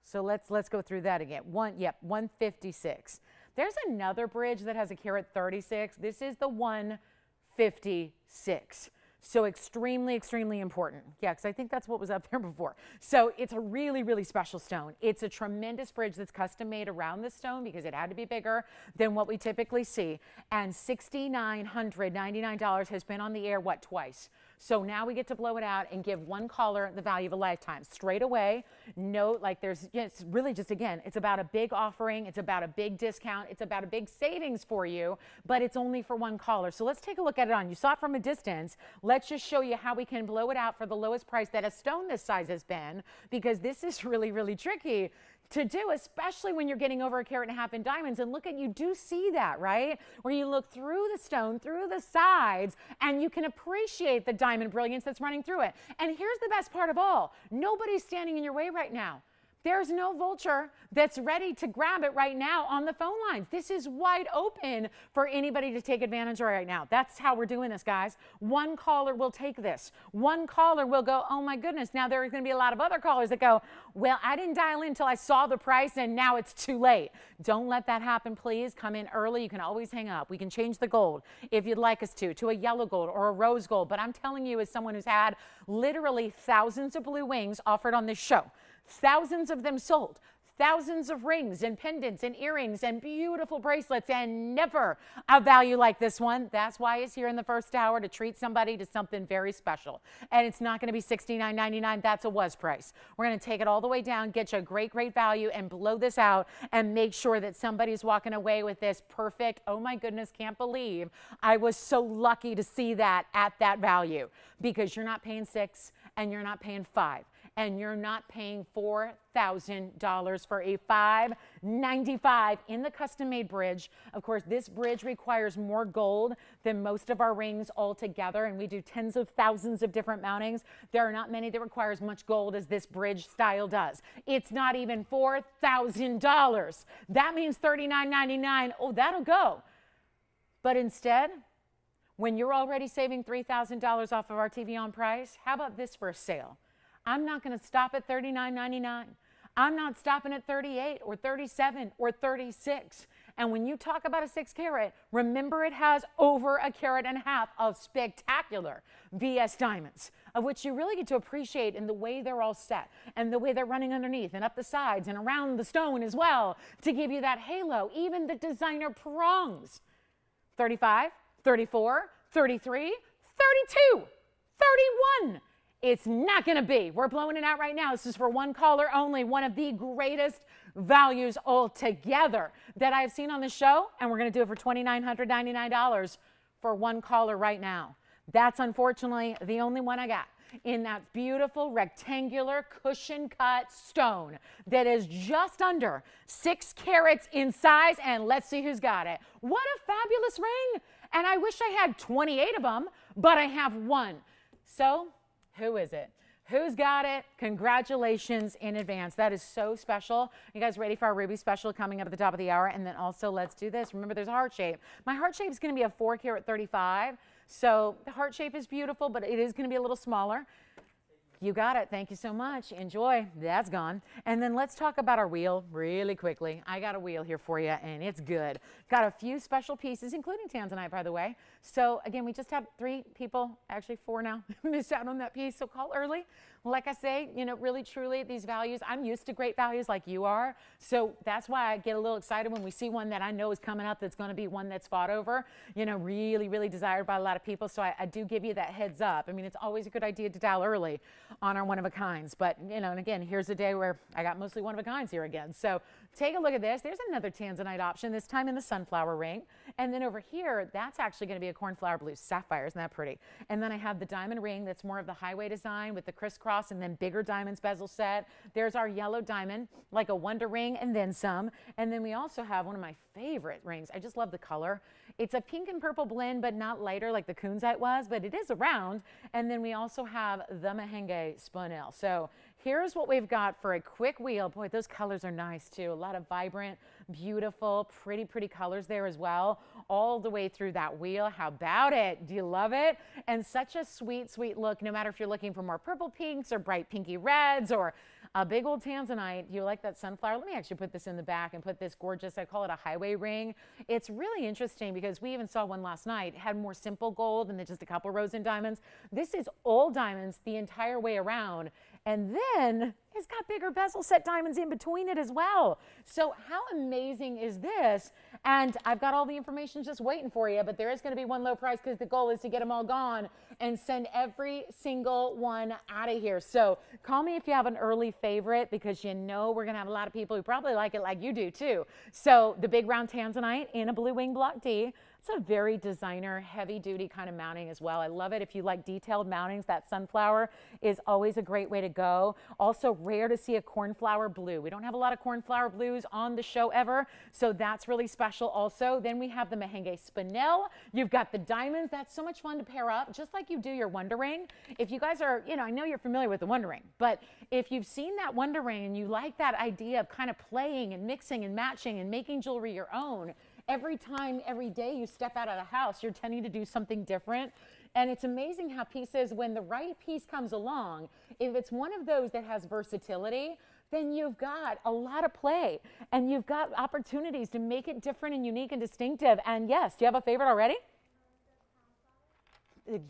So let's go through that again. 156. There's another bridge that has a carat 36. This is the 156. So extremely, extremely important. Yeah, because I think that's what was up there before. So it's a really, really special stone. It's a tremendous bridge that's custom made around this stone because it had to be bigger than what we typically see. And $6,999 has been on the air, twice? So now we get to blow it out and give one caller the value of a lifetime. Straight away, note, it's really just, again, it's about a big offering. It's about a big discount. It's about a big savings for you, but it's only for one caller. So let's take a look at it on. You saw it from a distance. Let's just show you how we can blow it out for the lowest price that a stone this size has been, because this is really, really tricky to do, especially when you're getting over 1.5 carats in diamonds. And look, you do see that, right? Where you look through the stone, through the sides, and you can appreciate the diamond brilliance that's running through it. And here's the best part of all. Nobody's standing in your way right now. There's no vulture that's ready to grab it right now on the phone lines. This is wide open for anybody to take advantage of right now. That's how we're doing this, guys. One caller will take this. One caller will go, oh my goodness. Now there's going to be a lot of other callers that go, well, I didn't dial in until I saw the price and now it's too late. Don't let that happen, please. Come in early. You can always hang up. We can change the gold if you'd like us to a yellow gold or a rose gold. But I'm telling you, as someone who's had literally thousands of blue wings offered on this show, thousands of them sold, thousands of rings and pendants and earrings and beautiful bracelets, and never a value like this one. That's why it's here in the first hour, to treat somebody to something very special. And it's not going to be $69.99. That's a was price. We're going to take it all the way down, get you a great, great value, and blow this out and make sure that somebody's walking away with this perfect, oh my goodness, can't believe I was so lucky to see that at that value, because you're not paying $6 and you're not paying $5. And you're not paying $4,000 for a $595 in the custom-made bridge. Of course, this bridge requires more gold than most of our rings altogether, and we do tens of thousands of different mountings. There are not many that require as much gold as this bridge style does. It's not even $4,000. That means $39.99. Oh, that'll go. But instead, when you're already saving $3,000 off of our TVON price, how about this for a sale? I'm not going to stop at $39.99. I'm not stopping at 38 or 37 or 36. And when you talk about a 6 carat, remember it has over 1.5 carats of spectacular VS diamonds, of which you really get to appreciate in the way they're all set and the way they're running underneath and up the sides and around the stone as well, to give you that halo. Even the designer prongs. 35, 34, 33, 32, 31. It's not going to be. We're blowing it out right now. This is for one caller only. One of the greatest values altogether that I've seen on the show. And we're going to do it for $2,999 for one caller right now. That's unfortunately the only one I got in that beautiful rectangular cushion cut stone that is just under 6 carats in size. And let's see who's got it. What a fabulous ring. And I wish I had 28 of them, but I have one. So who is it? Who's got it? Congratulations in advance. That is so special. You guys ready for our Ruby special coming up at the top of the hour? And then also, let's do this. Remember, there's a heart shape. My heart shape is going to be a 4 carat 35. So the heart shape is beautiful, but it is going to be a little smaller. You got it. Thank you so much. Enjoy. That's gone. And then let's talk about our wheel really quickly. I got a wheel here for you, and it's good. Got a few special pieces, including tanzanite, by the way. So again, we just have 3 people, actually 4 now, missed out on that piece. So call early. Like I say, really, truly, these values, I'm used to great values like you are. So that's why I get a little excited when we see one that I know is coming up that's going to be one that's fought over, really, really desired by a lot of people. So I do give you that heads up. I mean, it's always a good idea to dial early on our one-of-a-kinds. But, and again, here's a day where I got mostly one-of-a-kinds here again. So Take a look at this. There's another tanzanite option, this time in the sunflower ring. And then over here, that's actually going to be a cornflower blue sapphire. Isn't that pretty? And then I have the diamond ring that's more of the highway design with the crisscross and then bigger diamonds bezel set. There's our yellow diamond, like a wonder ring and then some. And then we also have one of my favorite rings. I just love the color. It's a pink and purple blend, but not lighter like the kunzite was, but it is a round. And then we also have the Mahenge Spinel. So here's what we've got for a quick wheel. Boy, those colors are nice too. A lot of vibrant, beautiful, pretty colors there as well, all the way through that wheel. How about it? Do you love it? And such a sweet look, no matter if you're looking for more purple pinks or bright pinky reds or a big old tanzanite. You like that sunflower? Let me actually put this in the back and put this gorgeous, I call it a highway ring. It's really interesting because we even saw one last night. It had more simple gold and then just a couple rows in diamonds. This is all diamonds the entire way around. And then it's got bigger bezel set diamonds in between it as well. So how amazing is this? And I've got all the information just waiting for you, but there is going to be one low price because the goal is to get them all gone and send every single one out of here. So call me if you have an early favorite, because you know we're going to have a lot of people who probably like it like you do too. So the big round tanzanite in a blue wing block D. It's a very designer, heavy-duty kind of mounting as well. I love it. If you like detailed mountings, that sunflower is always a great way to go. Also rare to see a cornflower blue. We don't have a lot of cornflower blues on the show ever, so that's really special also. Then we have the Mahenge Spinel. You've got the diamonds. That's so much fun to pair up, just like you do your Wonder Ring. If you guys are, I know you're familiar with the Wonder Ring, but if you've seen that Wonder Ring and you like that idea of kind of playing and mixing and matching and making jewelry your own, every time, every day you step out of the house, you're tending to do something different. And it's amazing how pieces, when the right piece comes along, if it's one of those that has versatility, then you've got a lot of play and you've got opportunities to make it different and unique and distinctive. And yes, do you have a favorite already?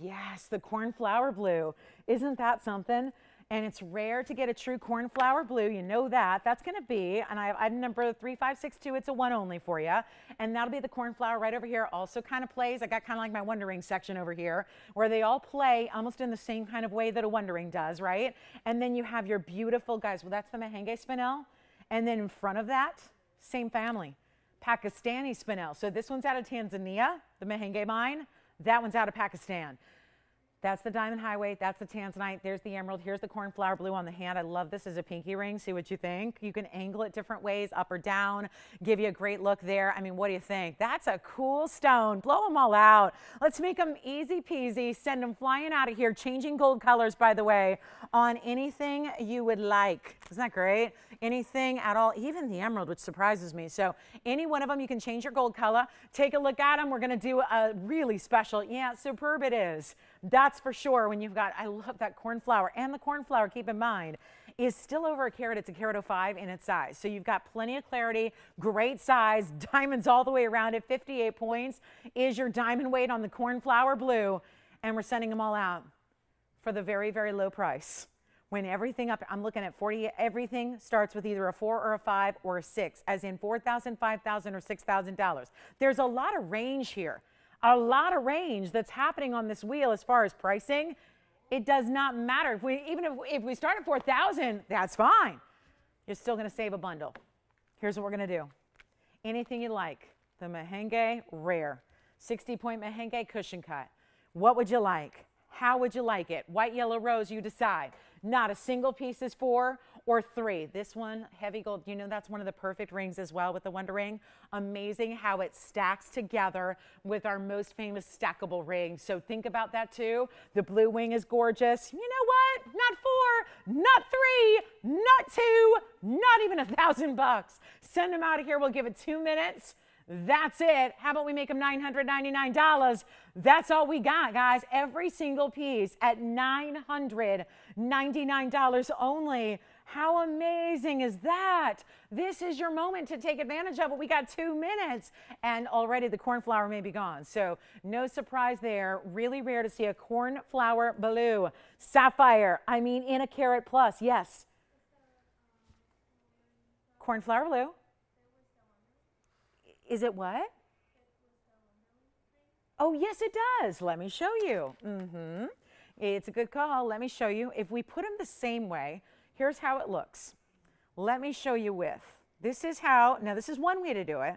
Yes, the cornflower blue. Isn't that something? And it's rare to get a true cornflower blue. You know that. That's going to be, and I number 3562. It's a one only for you. And that'll be the cornflower right over here. Also kind of plays. I got kind of like my Wonder Ring section over here, where they all play almost in the same kind of way that a Wonder Ring does, right? And then you have your beautiful, guys, well, that's the Mahenge Spinel. And then in front of that, same family, Pakistani Spinel. So this one's out of Tanzania, the Mahenge mine. That one's out of Pakistan. That's the diamond highway. That's the tanzanite. There's the emerald. Here's the cornflower blue on the hand. I love this as a pinky ring. See what you think. You can angle it different ways, up or down, give you a great look there. I mean, what do you think? That's a cool stone. Blow them all out. Let's make them easy peasy. Send them flying out of here. Changing gold colors, by the way, on anything you would like. Isn't that great? Anything at all, even the emerald, which surprises me. So any one of them, you can change your gold color. Take a look at them. We're going to do a really special, yeah, superb it is. That's for sure. When you've got, I love that cornflower, and the cornflower, keep in mind, is still over a carat. It's a carat 05 in its size. So you've got plenty of clarity, great size, diamonds all the way around it. 58 points is your diamond weight on the cornflower blue. And we're sending them all out for the very, very low price. When everything up, I'm looking at 40, everything starts with either a 4 or a 5 or a 6, as in $4,000, $5,000, or $6,000. There's a lot of range here. A lot of range that's happening on this wheel as far as pricing. It does not matter. Even if we start at 4,000, that's fine. You're still going to save a bundle. Here's what we're going to do. Anything you like. The Mahenge Rare. 60-point Mahenge cushion cut. What would you like? How would you like it? White, yellow, rose, you decide. Not a single piece is 4 or 3. This one, heavy gold, you know that's one of the perfect rings as well with the Wonder Ring. Amazing how it stacks together with our most famous stackable ring. So think about that too. The blue wing is gorgeous. You know what? Not 4, not 3, not 2, not even $1,000. Send them out of here. We'll give it 2 minutes. That's it. How about we make them $999? That's all we got, guys. Every single piece at $999 only. How amazing is that? This is your moment to take advantage of it. We got 2 minutes and already the cornflower may be gone. So no surprise there. Really rare to see a cornflower blue sapphire. I mean, in a carat plus. Yes. Cornflower blue. Is it what? Oh, yes, it does. Let me show you. It's a good call. Let me show you. If we put them the same way, here's how it looks. Let me show you with This is how, now this is one way to do it.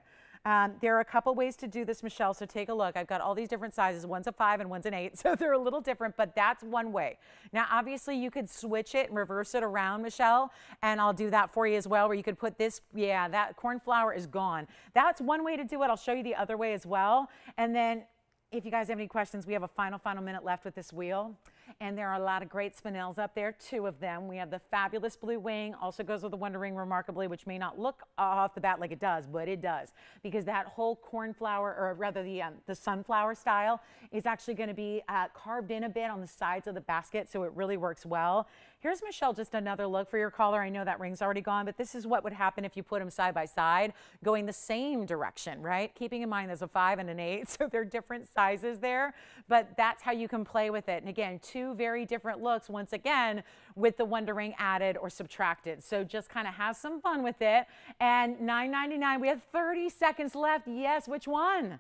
There are a couple ways to do this, Michelle, so take a look. I've got all these different sizes. One's a 5 and one's an 8, so they're a little different, but that's one way. Now, obviously, you could switch it and reverse it around, Michelle, and I'll do that for you as well, where you could put this, yeah, that cornflower is gone. That's one way to do it. I'll show you the other way as well. And then if you guys have any questions, we have a final minute left with this wheel. And there are a lot of great spinels up there, 2 of them. We have the fabulous blue wing, also goes with the Wonder Ring remarkably, which may not look off the bat like it does, but it does. Because that whole cornflower, or rather the sunflower style, is actually going to be carved in a bit on the sides of the basket, so it really works well. Here's, Michelle, just another look for your caller. I know that ring's already gone, but this is what would happen if you put them side by side, going the same direction, right? Keeping in mind there's a 5 and an 8, so they're different sizes there, but that's how you can play with it. And again, 2 very different looks, once again, with the Wonder Ring added or subtracted. So just kind of have some fun with it. And $9.99, we have 30 seconds left. Yes, which one?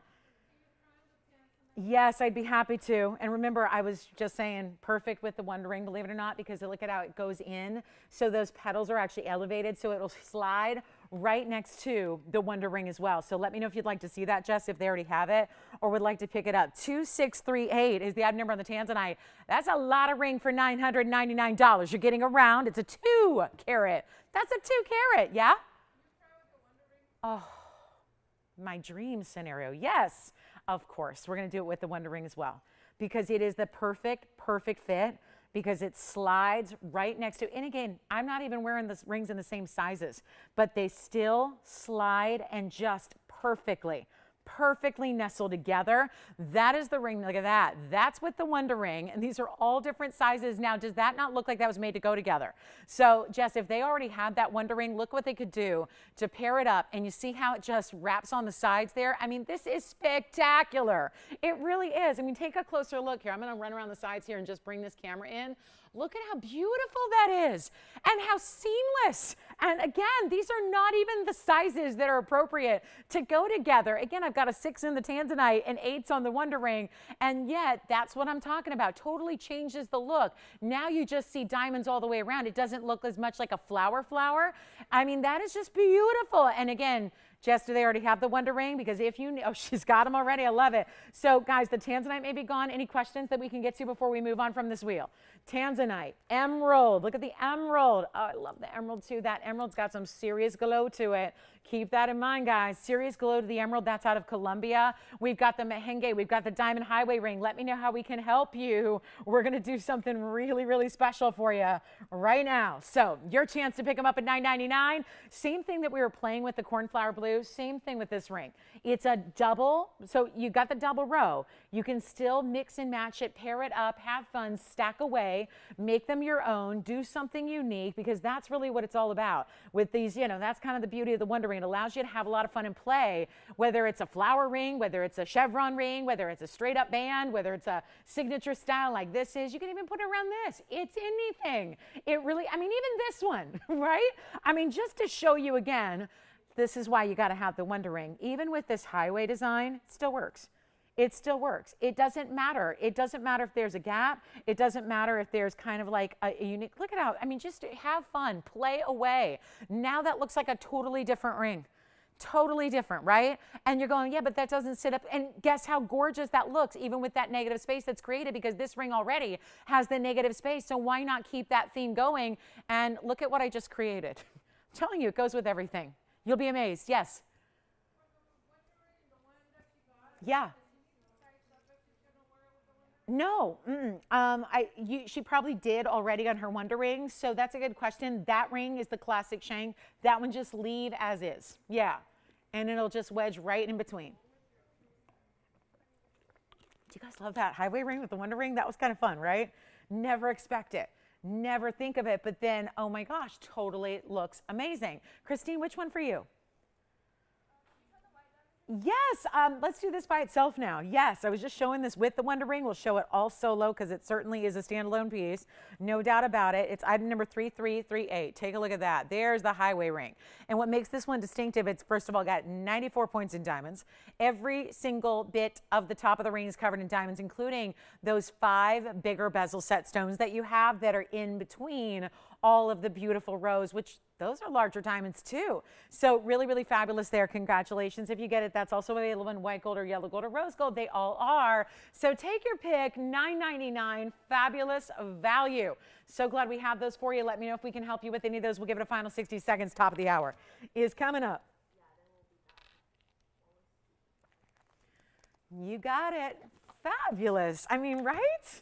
Yes, I'd be happy to. And remember, I was just saying perfect with the Wonder Ring, believe it or not, because look at how it goes in. So those petals are actually elevated, so it'll slide right next to the Wonder Ring as well. So let me know if you'd like to see that, Jess, if they already have it or would like to pick it up. 2638 is the item number on the Tanzanite. That's a lot of ring for $999. You're getting around. It's a 2 carat. That's a 2 carat, yeah? Oh, my dream scenario. Yes, of course. We're going to do it with the Wonder Ring as well, because it is the perfect fit, because it slides right next to, and again, I'm not even wearing the rings in the same sizes, but they still slide and just perfectly nestled together. That is the ring. Look at that. That's with the Wonder Ring, and these are all different sizes. Now, does that not look like that was made to go together? So, Jess, if they already had that Wonder Ring, look what they could do to pair it up, and you see how it just wraps on the sides there? I mean, this is spectacular. It really is. I mean, take a closer look here. I'm going to run around the sides here and just bring this camera in. Look at how beautiful that is and how seamless. And again, these are not even the sizes that are appropriate to go together. Again, I've got a 6 in the Tanzanite and 8s on the Wonder Ring, and yet that's what I'm talking about. Totally changes the look. Now you just see diamonds all the way around. It doesn't look as much like a flower. I mean, that is just beautiful. And again, Jess, do they already have the Wonder Ring? Because if you know, she's got them already. I love it. So, guys, the Tanzanite may be gone. Any questions that we can get to before we move on from this wheel? Tanzanite, emerald. Look at the emerald. Oh, I love the emerald, too. That emerald's got some serious glow to it. Keep that in mind, guys. Serious glow to the emerald. That's out of Colombia. We've got the Mahenge. We've got the Diamond Highway ring. Let me know how we can help you. We're going to do something really special for you right now. So, your chance to pick them up at $9.99. Same thing that we were playing with the cornflower blue. Same thing with this ring. It's a double, so you got the double row. You can still mix and match it, pair it up, have fun, stack away, make them your own, do something unique, because that's really what it's all about. With these, you know, that's kind of the beauty of the Wonder Ring. It allows you to have a lot of fun and play, whether it's a flower ring, whether it's a chevron ring, whether it's a straight up band, whether it's a signature style like this is. You can even put it around this. It's anything. It really, I mean, even this one, right? I mean, just to show you again, this is why you got to have the Wonder Ring. Even with this highway design, it still works. It still works. It doesn't matter. It doesn't matter if there's a gap. It doesn't matter if there's kind of like a unique, look at how, I mean, just have fun, play away. Now that looks like a totally different ring. Totally different, right? And you're going, yeah, but that doesn't sit up. And guess how gorgeous that looks, even with that negative space that's created, because this ring already has the negative space. So why not keep that theme going? And look at what I just created. I'm telling you, it goes with everything. You'll be amazed. Yes. Yeah. No. She probably did already on her Wonder Ring. So that's a good question. That ring is the classic shank. That one just leave as is. Yeah. And it'll just wedge right in between. Do you guys love that highway ring with the Wonder Ring? That was kind of fun, right? Never expect it. Never think of it, but then, oh my gosh, totally looks amazing. Christine, which one for you? Yes, let's do this by itself now. Yes, I was just showing this with the Wonder Ring. We'll show it all solo because it certainly is a standalone piece. No doubt about it. It's item number 3338. Take a look at that. There's the highway ring. And what makes this one distinctive, it's first of all got 94 points in diamonds. Every single bit of the top of the ring is covered in diamonds, including those 5 bigger bezel set stones that you have that are in between all of the beautiful rows, which Those are larger diamonds too. So really, really fabulous there. Congratulations if you get it. That's also available in white gold or yellow gold or rose gold. They all are. So take your pick, $9.99, fabulous value. So glad we have those for you. Let me know if we can help you with any of those. We'll give it a final 60 seconds. Top of the hour is coming up. You got it. Fabulous. I mean, right?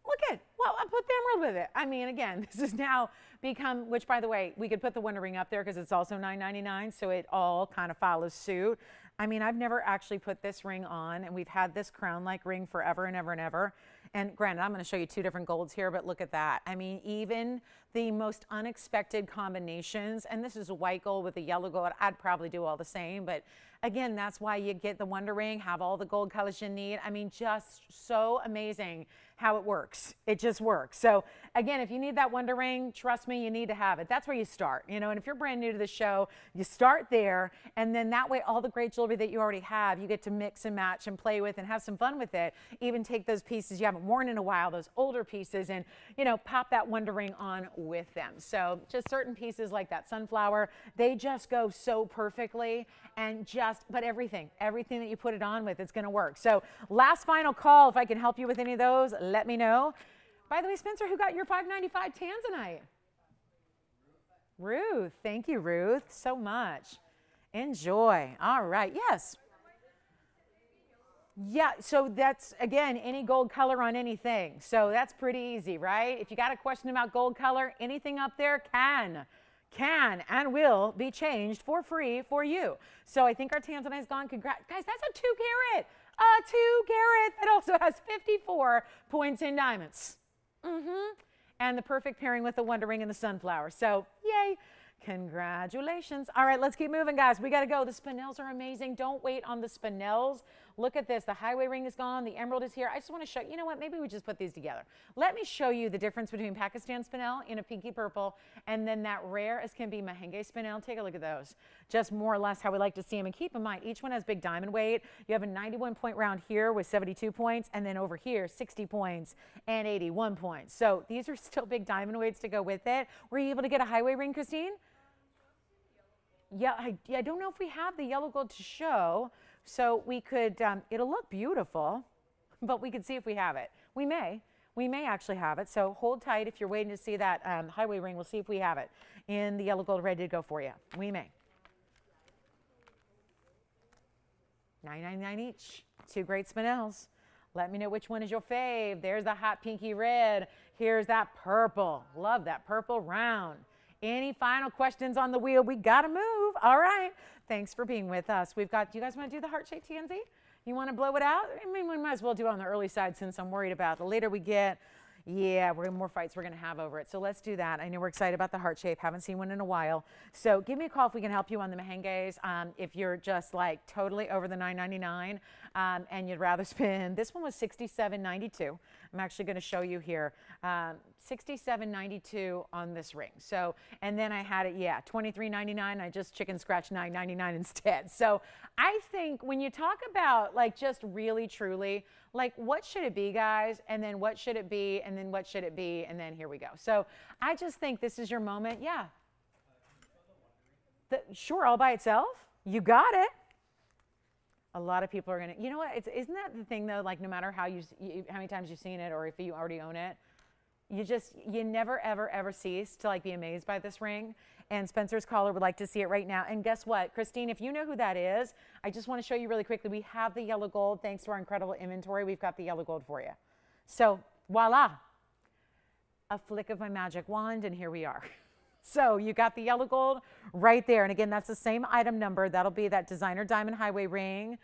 Look at, well, I put the emerald with it. I mean, again, this has now become, which by the way, we could put the Wonder Ring up there because it's also $9.99, so it all kind of follows suit. I mean, I've never actually put this ring on, and we've had this crown-like ring forever and ever and ever. And granted, I'm going to show you two different golds here, but look at that. I mean, even the most unexpected combinations, and this is a white gold with a yellow gold. I'd probably do all the same, but again, that's why you get the Wonder Ring, have all the gold colors you need. I mean, just so amazing how it works. It just works. So again, if you need that Wonder Ring, trust me, you need to have it. That's where you start, you know, and if you're brand new to the show, you start there, and then that way all the great jewelry that you already have, you get to mix and match and play with and have some fun with it. Even take those pieces you haven't worn in a while, those older pieces, and, you know, pop that Wonder Ring on with them. So just certain pieces like that sunflower, they just go so perfectly, and just, but everything that you put it on with, it's going to work. So last final call, if I can help you with any of those, let me know. By the way, Spencer, who got your $5.95 Tanzanite? Ruth. Thank you, Ruth, so much. Enjoy. All right. Yes. Yeah, so that's, again, any gold color on anything. So that's pretty easy, right? If you got a question about gold color, anything up there can and will be changed for free for you. So I think our Tanzanite is gone. Congrats. Guys, that's a 2 carat. A 2 carat that also has 54 points in diamonds. And the perfect pairing with the Wonder Ring and the sunflower. So yay. Congratulations. All right, let's keep moving, guys. We got to go. The spinels are amazing. Don't wait on the spinels. Look at this. The highway ring is gone. The emerald is here. I just want to show you know what? Maybe we just put these together. Let me show you the difference between Pakistan spinel in a pinky purple and then that rare as can be Mahenge spinel. Take a look at those. Just more or less how we like to see them. And keep in mind, each one has big diamond weight. You have a 91-point round here with 72 points, and then over here, 60 points and 81 points. So these are still big diamond weights to go with it. Were you able to get a highway ring, Christine? Yeah, I don't know if we have the yellow gold to show, so we could, it'll look beautiful, but we could see if we have it. We may actually have it, so hold tight if you're waiting to see that highway ring. We'll see if we have it in the yellow gold ready to go for you. We may. $9.99 each, 2 great spinels. Let me know which one is your fave. There's the hot pinky red. Here's that purple. Love that purple round. Any final questions on the wheel? We got to move. All right. Thanks for being with us. We've got, do you guys want to do the heart-shaped TNZ? You want to blow it out? I mean, we might as well do it on the early side since I'm worried about the later we get. Yeah, we're more fights we're going to have over it. So let's do that. I know we're excited about the heart shape. Haven't seen one in a while. So give me a call if we can help you on the Mahenges. If you're just like totally over the $9.99 and you'd rather spend, this one was $67.92. I'm actually going to show you here. $67.92 on this ring. So, and then I had it, yeah, $23.99. I just chicken scratch $9.99 instead. So I think when you talk about like just really truly, like what should it be, guys? And then what should it be? And then what should it be? And then here we go. So I just think this is your moment. Yeah. Sure, all by itself. You got it. A lot of people are going to, you know what? Isn't that the thing though? Like no matter how how many times you've seen it or if you already own it, you never, ever, ever cease to like be amazed by this ring. And Spencer's caller would like to see it right now. And guess what, Christine, if you know who that is, I just want to show you really quickly. We have the yellow gold. Thanks to our incredible inventory, we've got the yellow gold for you. So voila, a flick of my magic wand, and here we are. So you got the yellow gold right there. And again, that's the same item number. That'll be that designer diamond highway ring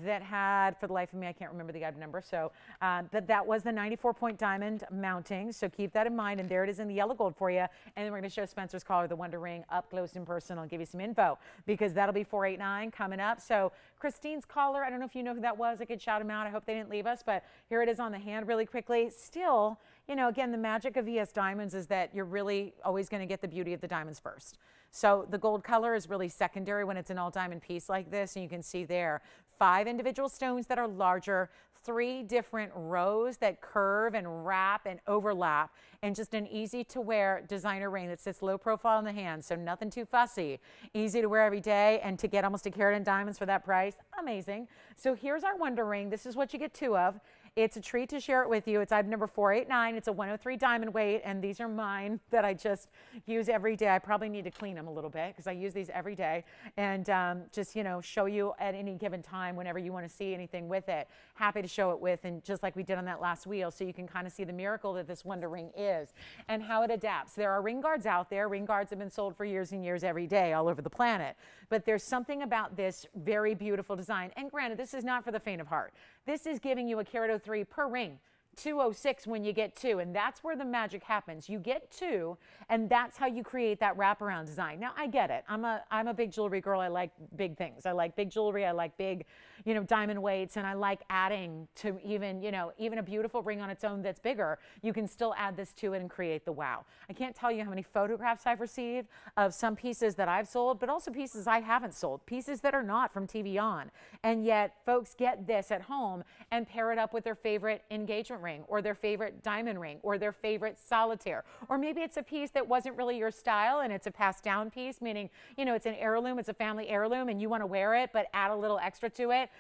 that had, for the life of me, I can't remember the item number. So that was the 94-point diamond mounting. So keep that in mind. And there it is in the yellow gold for you. And then we're going to show Spencer's caller the Wonder Ring up close in person. I'll give you some info because that'll be 489 coming up. So Christine's caller, I don't know if you know who that was. I could shout him out. I hope they didn't leave us. But here it is on the hand really quickly. Still, you know, again, the magic of VS Diamonds is that you're really always going to get the beauty of the diamonds first. So the gold color is really secondary when it's an all diamond piece like this. And you can see there, 5 individual stones that are larger, 3 different rows that curve and wrap and overlap, and just an easy to wear designer ring that sits low profile in the hand, so nothing too fussy, easy to wear every day, and to get almost a carat in diamonds for that price, amazing. So here's our Wonder Ring. This is what you get 2 of. It's a treat to share it with you. It's item number 489. It's a 103 diamond weight, and these are mine that I just use every day. I probably need to clean them a little bit because I use these every day, and just, you know, show you at any given time whenever you want to see anything with it. Happy to show it with, and just like we did on that last wheel, so you can kind of see the miracle that this Wonder Ring is and how it adapts. There are ring guards out there. Ring guards have been sold for years and years every day all over the planet, but there's something about this very beautiful design. And granted, this is not for the faint of heart. This is giving you a carat 03 per ring. 206 when you get 2, and that's where the magic happens. You get 2, and that's how you create that wraparound design. Now I get it. I'm a big jewelry girl. I like big things. I like big jewelry. I like big, you know, diamond weights, and I like adding to even, you know, even a beautiful ring on its own that's bigger. You can still add this to it and create the wow. I can't tell you how many photographs I've received of some pieces that I've sold, but also pieces I haven't sold, pieces that are not from TVON, and yet folks get this at home and pair it up with their favorite engagement ring, or their favorite diamond ring, or their favorite solitaire. Or maybe it's a piece that wasn't really your style and it's a passed down piece, meaning, you know, it's an heirloom, it's a family heirloom, and you want to wear it but add a little extra to it.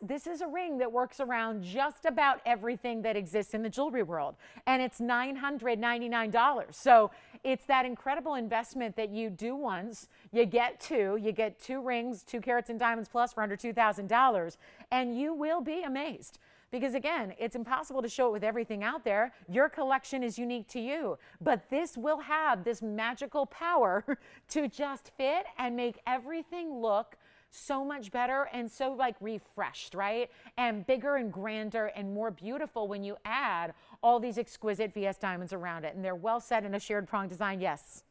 This is a ring that works around just about everything that exists in the jewelry world, and it's $999. So it's that incredible investment that you do once, you get 2 rings, 2 carats in diamonds plus for under $2,000, and you will be amazed. Because again, it's impossible to show it with everything out there. Your collection is unique to you, but this will have this magical power to just fit and make everything look so much better and so like refreshed, right? And bigger and grander and more beautiful when you add all these exquisite VS diamonds around it. And they're well set in a shared prong design. Yes.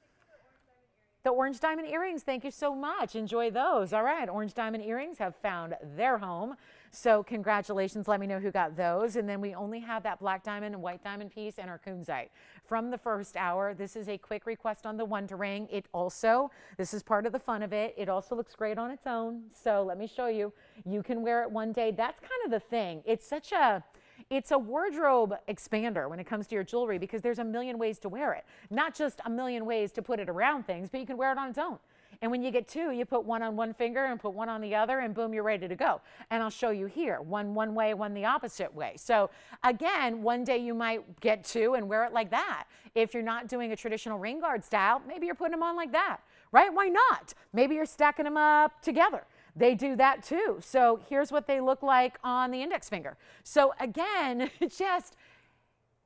The orange diamond earrings, thank you so much. Enjoy those. All right, orange diamond earrings have found their home. So congratulations, let me know who got those. And then we only have that black diamond and white diamond piece and our kunzite. From the first hour, this is a quick request on the Wonder Ring. It also, this is part of the fun of it, it also looks great on its own. So let me show you. You can wear it one day. That's kind of the thing. It's a wardrobe expander when it comes to your jewelry, because there's a million ways to wear it. Not just a million ways to put it around things, but you can wear it on its own. And when you get 2, you put one on one finger and put one on the other, and boom, you're ready to go. And I'll show you here, one way, one the opposite way. So again, one day you might get 2 and wear it like that. If you're not doing a traditional ring guard style, maybe you're putting them on like that, right? Why not? Maybe you're stacking them up together. They do that too. So here's what they look like on the index finger. So again, just,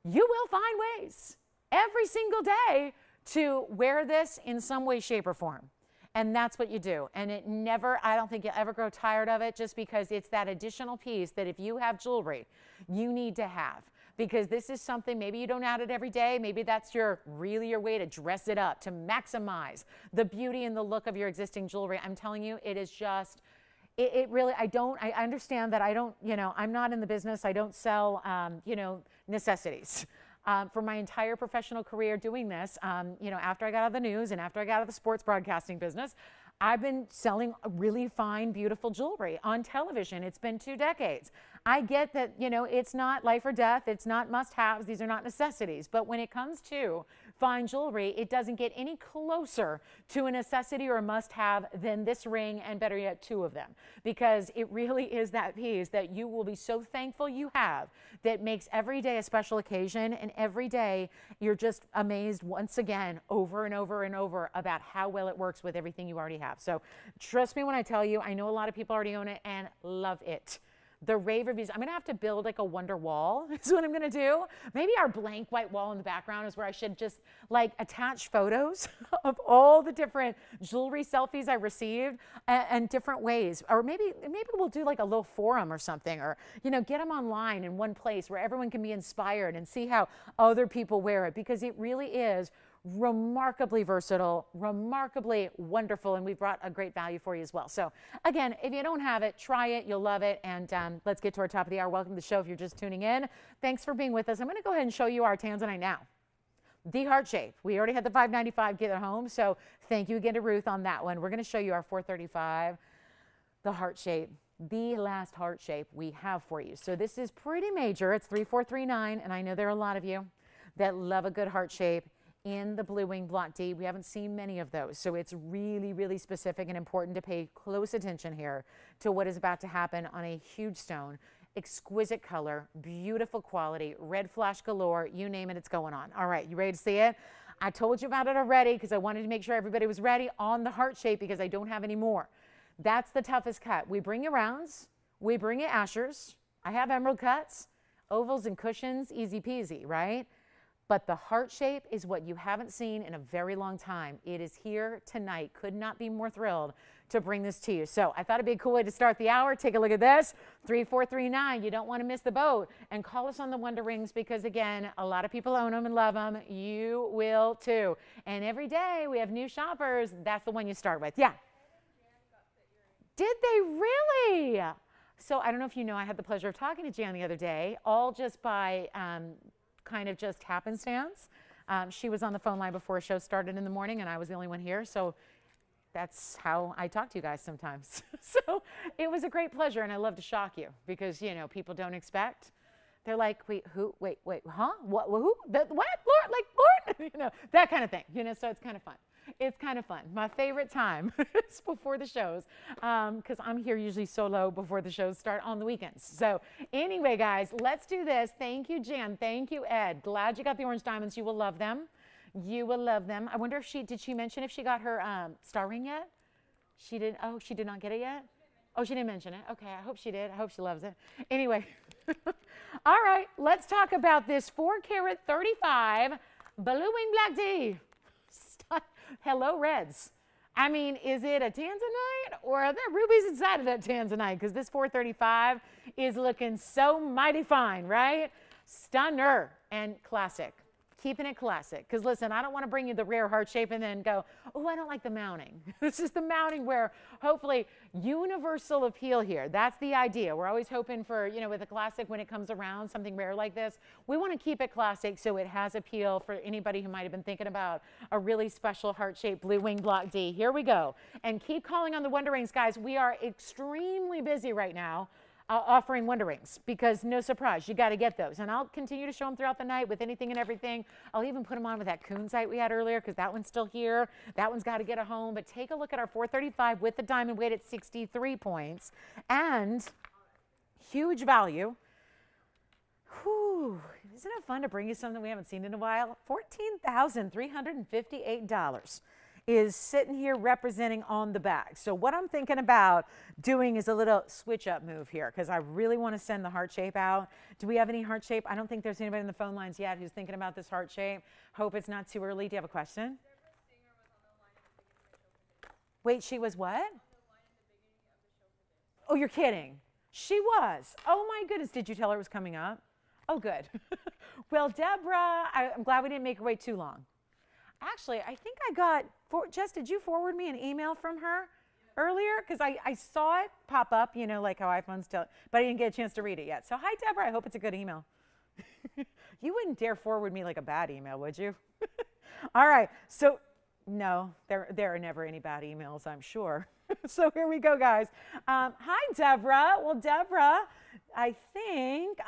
you will find ways every single day to wear this in some way, shape, or form. And that's what you do. And it never, I don't think you'll ever grow tired of it, just because it's that additional piece that if you have jewelry, you need to have. Because this is something, maybe you don't add it every day, maybe that's really your way to dress it up, to maximize the beauty and the look of your existing jewelry. I'm telling you, it is just, it really, I understand that I don't, you know, I'm not in the business, I don't sell, you know, necessities. For my entire professional career doing this, you know, after I got out of the news and after I got out of the sports broadcasting business, I've been selling really fine, beautiful jewelry on television. It's been 2 decades. I get that, you know, it's not life or death. It's not must-haves. These are not necessities. But when it comes to fine jewelry, it doesn't get any closer to a necessity or a must-have than this ring, and better yet, 2 of them. Because it really is that piece that you will be so thankful you have, that makes every day a special occasion, and every day you're just amazed once again over and over and over about how well it works with everything you already have. So trust me when I tell you, I know a lot of people already own it and love it. The rave reviews, I'm gonna have to build like a wonder wall is what I'm gonna do. Maybe our blank white wall in the background is where I should just like attach photos of all the different jewelry selfies I received and different ways. Or maybe we'll do like a little forum or something, or, you know, get them online in one place where everyone can be inspired and see how other people wear it, because it really is remarkably versatile, remarkably wonderful, and we've brought a great value for you as well. So again, if you don't have it, try it, you'll love it. And let's get to our top of the hour. Welcome to the show if you're just tuning in. Thanks for being with us. I'm going to go ahead and show you our tanzanite now. The heart shape. We already had the $595 get it home, so thank you again to Ruth on that one. We're going to show you our $435, the heart shape. the last heart shape we have for you. So this is pretty major. It's 3439, and I know there are a lot of you that love a good heart shape in the Blue Wing Block D. We haven't seen many of those, so it's really, really specific and important to pay close attention here to what is about to happen on a huge stone. Exquisite color, beautiful quality, red flash galore, you name it, it's going on. All right, you ready to see it? I told you about it already because I wanted to make sure everybody was ready on the heart shape because I don't have any more. That's the toughest cut. We bring you rounds, we bring you ashers. I have emerald cuts, ovals and cushions, easy peasy, right? But the heart shape is what you haven't seen in a very long time. It is here tonight. Could not be more thrilled to bring this to you. So I thought it'd be a cool way to start the hour. Take a look at this, 3439. You don't want to miss the boat. And call us on the Wonder Rings because, again, a lot of people own them and love them. You will too. And every day we have new shoppers. That's the one you start with. Yeah. Did they really? So I don't know if you know, I had the pleasure of talking to Jan the other day, all just by kind of just happenstance. She was on the phone line before a show started in the morning, and I was the only one here. So that's how I talk to you guys sometimes. So it was a great pleasure, and I love to shock you because, you know, people don't expect. They're like, wait, who? Wait, huh? What? Who? What? Lord? Like, Lord? You know, that kind of thing. You know, so it's kind of fun. It's kind of fun. My favorite time is before the shows because I'm here usually solo before the shows start on the weekends. So anyway, guys, let's do this. Thank you, Jan. Thank you, Ed. Glad you got the orange diamonds. You will love them. You will love them. I wonder if did she mention if she got her star ring yet? She did. Oh, she did not get it yet? Oh, she didn't mention it. Okay, I hope she did. I hope she loves it. Anyway, all right, let's talk about this 4 carat 35 Blue Wing Black D. Hello, Reds. I mean, is it a tanzanite or are there rubies inside of that tanzanite? Because this 435 is looking so mighty fine, right? Stunner and classic. Keeping it classic. Because listen, I don't want to bring you the rare heart shape and then go, oh, I don't like the mounting. This is the mounting where hopefully universal appeal here. That's the idea. We're always hoping for, you know, with a classic when it comes around, something rare like this, we want to keep it classic so it has appeal for anybody who might have been thinking about a really special heart-shaped Blue Wing Block D. Here we go. And keep calling on the Wonder Rings, guys. We are extremely busy right now. Offering Wonder Rings because no surprise, you got to get those. And I'll continue to show them throughout the night with anything and everything. I'll even put them on with that kunzite we had earlier because that one's still here. That one's got to get a home. But take a look at our 435 with the diamond weight at 63 points and huge value. Whew. Isn't it fun to bring you something we haven't seen in a while? $14,358. Is sitting here representing on the bag. So what I'm thinking about doing is a little switch up move here because I really want to send the heart shape out. Do we have any heart shape? I don't think there's anybody in the phone lines yet who's thinking about this heart shape. Hope it's not too early. Do you have a question? Wait, she was what? Oh, you're kidding. She was. Oh my goodness. Did you tell her it was coming up? Oh, good. Well, Deborah, I'm glad we didn't make her wait too long. Actually, I think I got, Jess, did you forward me an email from her earlier? Because I saw it pop up, you know, like how iPhones tell, but I didn't get a chance to read it yet. So hi, Deborah. I hope it's a good email. You wouldn't dare forward me like a bad email, would you? All right. So no, there are never any bad emails, I'm sure. So here we go, guys. Hi, Deborah. Well, Deborah, I think,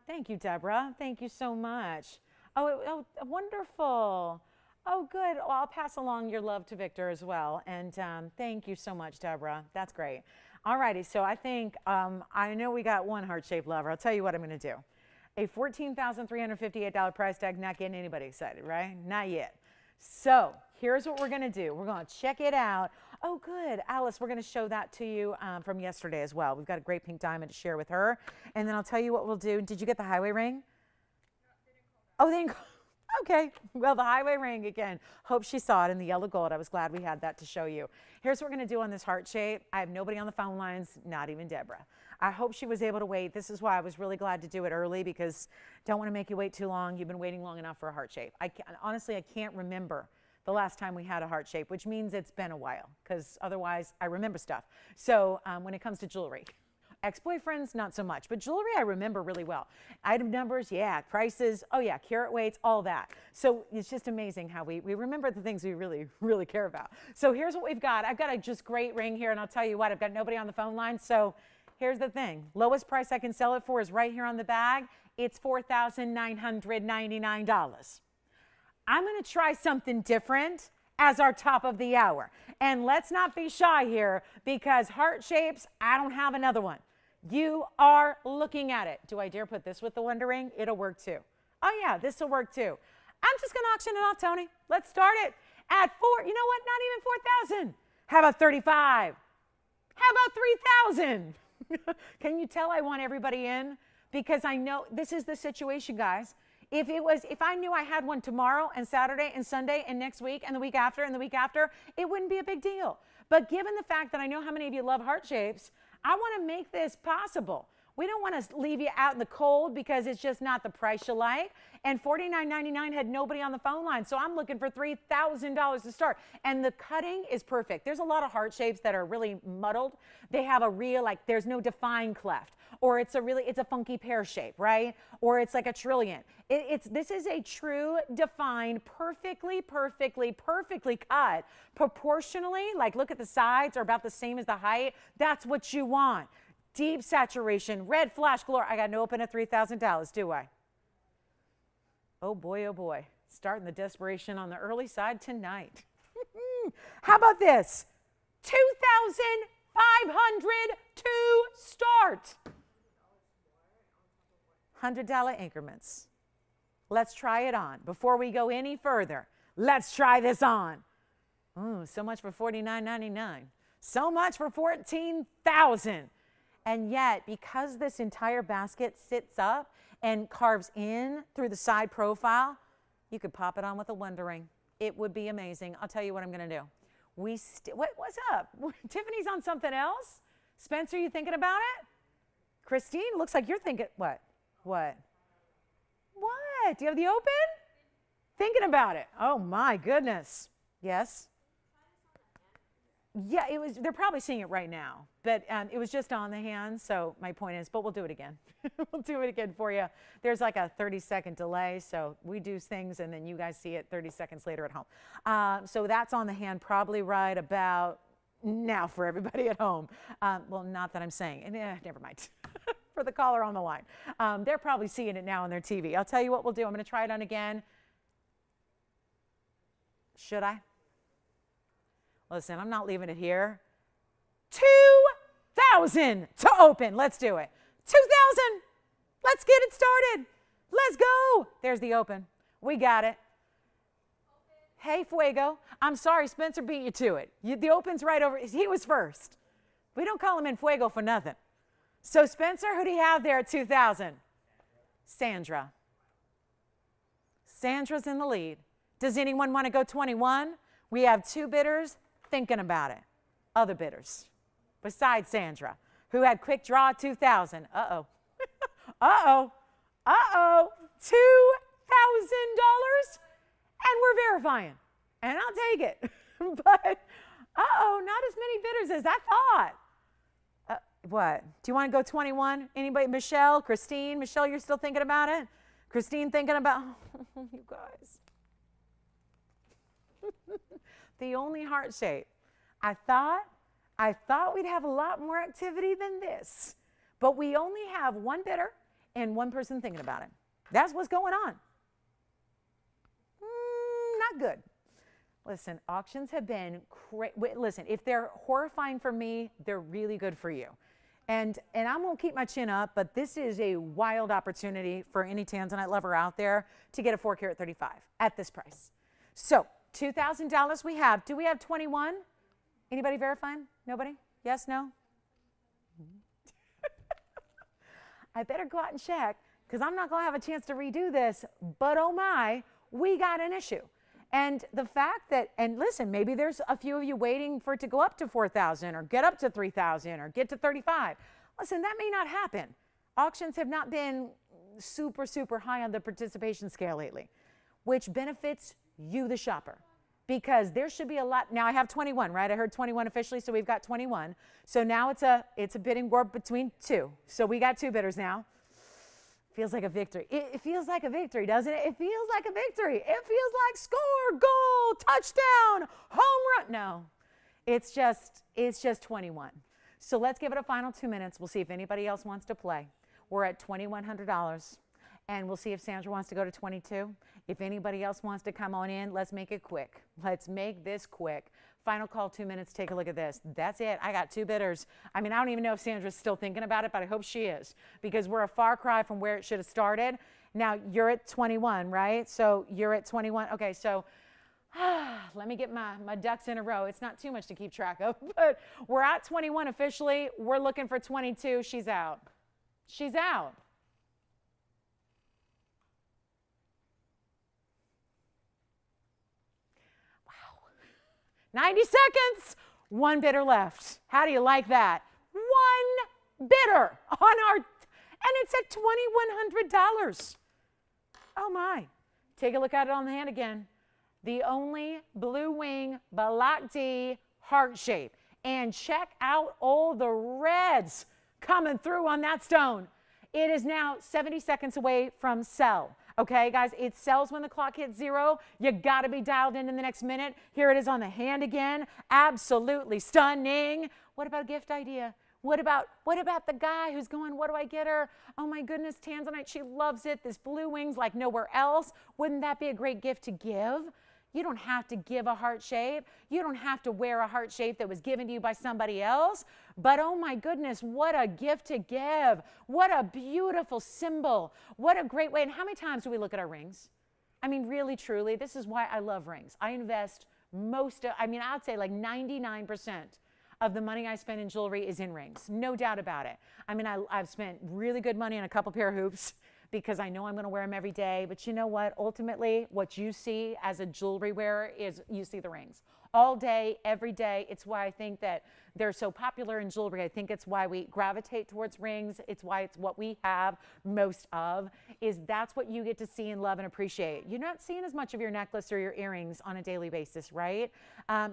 thank you, Deborah. Thank you so much. Oh, wonderful. Oh, good. Well, I'll pass along your love to Victor as well. And thank you so much, Deborah. That's great. All righty. So I think I know we got one heart-shaped lover. I'll tell you what I'm going to do. A $14,358 price tag, not getting anybody excited, right? Not yet. So here's what we're going to do. We're going to check it out. Oh, good. Alice, we're going to show that to you from yesterday as well. We've got a great pink diamond to share with her. And then I'll tell you what we'll do. Did you get the highway ring? Oh, they didn't call. Okay, well, the highway ring again. Hope she saw it in the yellow gold. I was glad we had that to show you. Here's what we're going to do on this heart shape. I have nobody on the phone lines, not even Deborah. I hope she was able to wait. This is why I was really glad to do it early because don't want to make you wait too long. You've been waiting long enough for a heart shape. Honestly, I can't remember the last time we had a heart shape, which means it's been a while because otherwise I remember stuff. So when it comes to jewelry. Ex-boyfriends, not so much. But jewelry, I remember really well. Item numbers, yeah. Prices, oh yeah. Carat weights, all that. So it's just amazing how we remember the things we really, really care about. So here's what we've got. I've got a just great ring here, and I'll tell you what, I've got nobody on the phone line. So here's the thing. Lowest price I can sell it for is right here on the bag. It's $4,999. I'm going to try something different as our top of the hour. And let's not be shy here, because heart shapes, I don't have another one. You are looking at it. Do I dare put this with the Wonder Ring? It'll work too. Oh yeah, this will work too. I'm just going to auction it off, Tony. Let's start it at you know what? Not even 4,000. How about 35? How about 3,000? Can you tell I want everybody in? Because I know this is the situation, guys. If I knew I had one tomorrow and Saturday and Sunday and next week and the week after and the week after, it wouldn't be a big deal. But given the fact that I know how many of you love heart shapes, I want to make this possible. We don't want to leave you out in the cold because it's just not the price you like. And $49.99 had nobody on the phone line. So I'm looking for $3,000 to start. And the cutting is perfect. There's a lot of heart shapes that are really muddled. They have a real, like, there's no defined cleft. Or it's a funky pear shape, right? Or it's like a trillion. This is a true, defined, perfectly cut, proportionally, like look at the sides are about the same as the height. That's what you want. Deep saturation, red flash galore. I got no open at $3,000, do I? Oh boy, starting the desperation on the early side tonight. How about this? $2,500 to start. $100 increments. Let's try it on. Before we go any further, let's try this on. Ooh, so much for $49.99. So much for $14,000. And yet, because this entire basket sits up and carves in through the side profile, you could pop it on with a Wonder Ring. It would be amazing. I'll tell you what I'm going to do. What's up? Tiffany's on something else? Spencer, you thinking about it? Christine, looks like you're thinking, what? What? Do you have the open? Thinking about it. Oh my goodness. Yes. Yeah, they're probably seeing it right now, but it was just on the hand. So my point is, but we'll do it again. We'll do it again for you. There's like a 30-second delay. So we do things and then you guys see it 30 seconds later at home. So that's on the hand probably right about now for everybody at home. Well, not that I'm saying, never mind. For the caller on the line. They're probably seeing it now on their TV. I'll tell you what we'll do. I'm going to try it on again. Should I? Listen, I'm not leaving it here. 2,000 to open. Let's do it. 2,000. Let's get it started. Let's go. There's the open. We got it. Hey, Fuego. I'm sorry, Spencer beat you to it. The open's right over. He was first. We don't call him in Fuego for nothing. So Spencer, who do you have there at 2,000? Sandra. Sandra's in the lead. Does anyone want to go 21? We have two bidders thinking about it. Other bidders besides Sandra, who had quick draw 2,000. Uh-oh. Uh-oh. Uh-oh. $2,000? And we're verifying. And I'll take it. But, uh-oh, not as many bidders as I thought. What? Do you want to go 21? Anybody? Michelle, Christine? Michelle, you're still thinking about it? Christine thinking about, you guys. The only heart shape. I thought we'd have a lot more activity than this. But we only have one bidder and one person thinking about it. That's what's going on. Not good. Listen, auctions have been listen, if they're horrifying for me, they're really good for you. And I won't keep my chin up, but this is a wild opportunity for any Tanzanite lover out there to get a 4 carat 35 at this price. So $2,000 we have. Do we have 21? Anybody verifying? Nobody? Yes, no? I better go out and check because I'm not going to have a chance to redo this. But oh my, we got an issue. And the fact that, and listen, maybe there's a few of you waiting for it to go up to 4,000 or get up to 3,000 or get to 35. Listen, that may not happen. Auctions have not been super, super high on the participation scale lately, which benefits you, the shopper, because there should be a lot. Now I have 21, right? I heard 21 officially, so we've got 21. So now it's a bidding war between two. So we got two bidders now. Feels like a victory. It feels like a victory, doesn't it? It feels like a victory. It feels like score, goal, touchdown, home run. No, it's just 21. So let's give it a final 2 minutes. We'll see if anybody else wants to play. We're at $2,100. And we'll see if Sandra wants to go to 22. If anybody else wants to come on in, let's make it quick. Let's make this quick. Final call, 2 minutes. Take a look at this. That's it. I got two bidders. I mean, I don't even know if Sandra's still thinking about it, but I hope she is, because we're a far cry from where it should have started. Now, you're at 21, right? So you're at 21. Okay, so let me get my ducks in a row. It's not too much to keep track of, but we're at 21 officially. We're looking for 22. She's out. She's out. 90 seconds, one bidder left. How do you like that? One bidder on our, and it's at $2,100. Oh my. Take a look at it on the hand again. The only blue wing Balakti heart shape. And check out all the reds coming through on that stone. It is now 70 seconds away from sell. Okay, guys, it sells when the clock hits 0. You got to be dialed in the next minute. Here it is on the hand again. Absolutely stunning. What about a gift idea? What about the guy who's going, what do I get her? Oh my goodness, Tanzanite, she loves it. This blue wings like nowhere else. Wouldn't that be a great gift to give? You don't have to give a heart shape. You don't have to wear a heart shape that was given to you by somebody else. But oh my goodness, what a gift to give. What a beautiful symbol. What a great way. And how many times do we look at our rings? I mean, really, truly, this is why I love rings. I invest I'd say like 99% of the money I spend in jewelry is in rings. No doubt about it. I mean, I've spent really good money on a couple pair of hoops, because I know I'm going to wear them every day. But you know what? Ultimately, what you see as a jewelry wearer is you see the rings. All day, every day. It's why I think that they're so popular in jewelry. I think it's why we gravitate towards rings. It's why it's what we have most of, is that's what you get to see and love and appreciate. You're not seeing as much of your necklace or your earrings on a daily basis, right?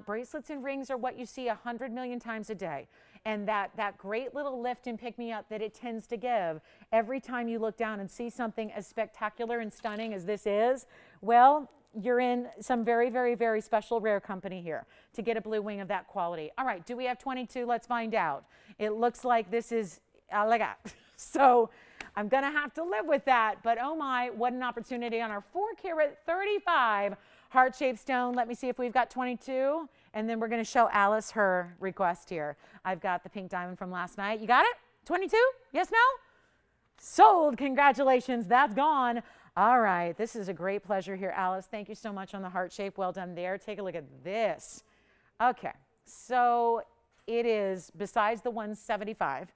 Bracelets and rings are what you see 100 million times a day. And that great little lift and pick-me-up that it tends to give every time you look down and see something as spectacular and stunning as this is, well, you're in some very, very, very special, rare company here to get a blue wing of that quality. All right, do we have 22? Let's find out. It looks like this is elegant. So I'm going to have to live with that. But oh my, what an opportunity on our 4-carat 35 heart-shaped stone. Let me see if we've got 22. And then we're going to show Alice her request here. I've got the pink diamond from last night. You got it? 22? Yes, no? Sold. Congratulations. That's gone. All right. This is a great pleasure here, Alice. Thank you so much on the heart shape. Well done there. Take a look at this. Okay. So it is, besides the 175,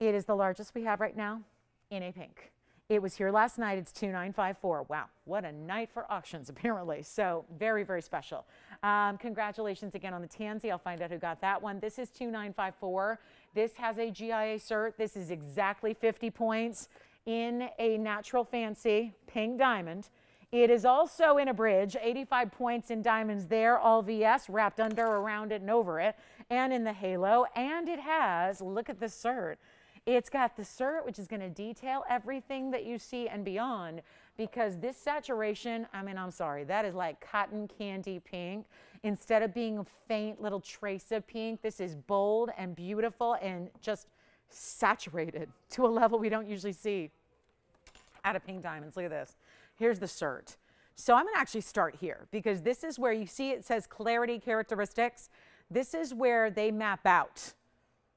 it is the largest we have right now in a pink. It was here last night. It's 2954. Wow, what a night for auctions, apparently. So very, very special. Congratulations again on the tansy. I'll find out who got that one. This is 2954. This has a GIA cert. This is exactly 50 points in a natural fancy pink diamond. It is also in a bridge, 85 points in diamonds there, all VS, wrapped under, around it, and over it, and in the halo. And it has, look at the cert. It's got the cert, which is going to detail everything that you see and beyond, because this saturation, I mean, I'm sorry, that is like cotton candy pink. Instead of being a faint little trace of pink, this is bold and beautiful and just saturated to a level we don't usually see out of pink diamonds. Look at this. Here's the cert. So I'm going to actually start here, because this is where you see it says clarity characteristics. This is where they map out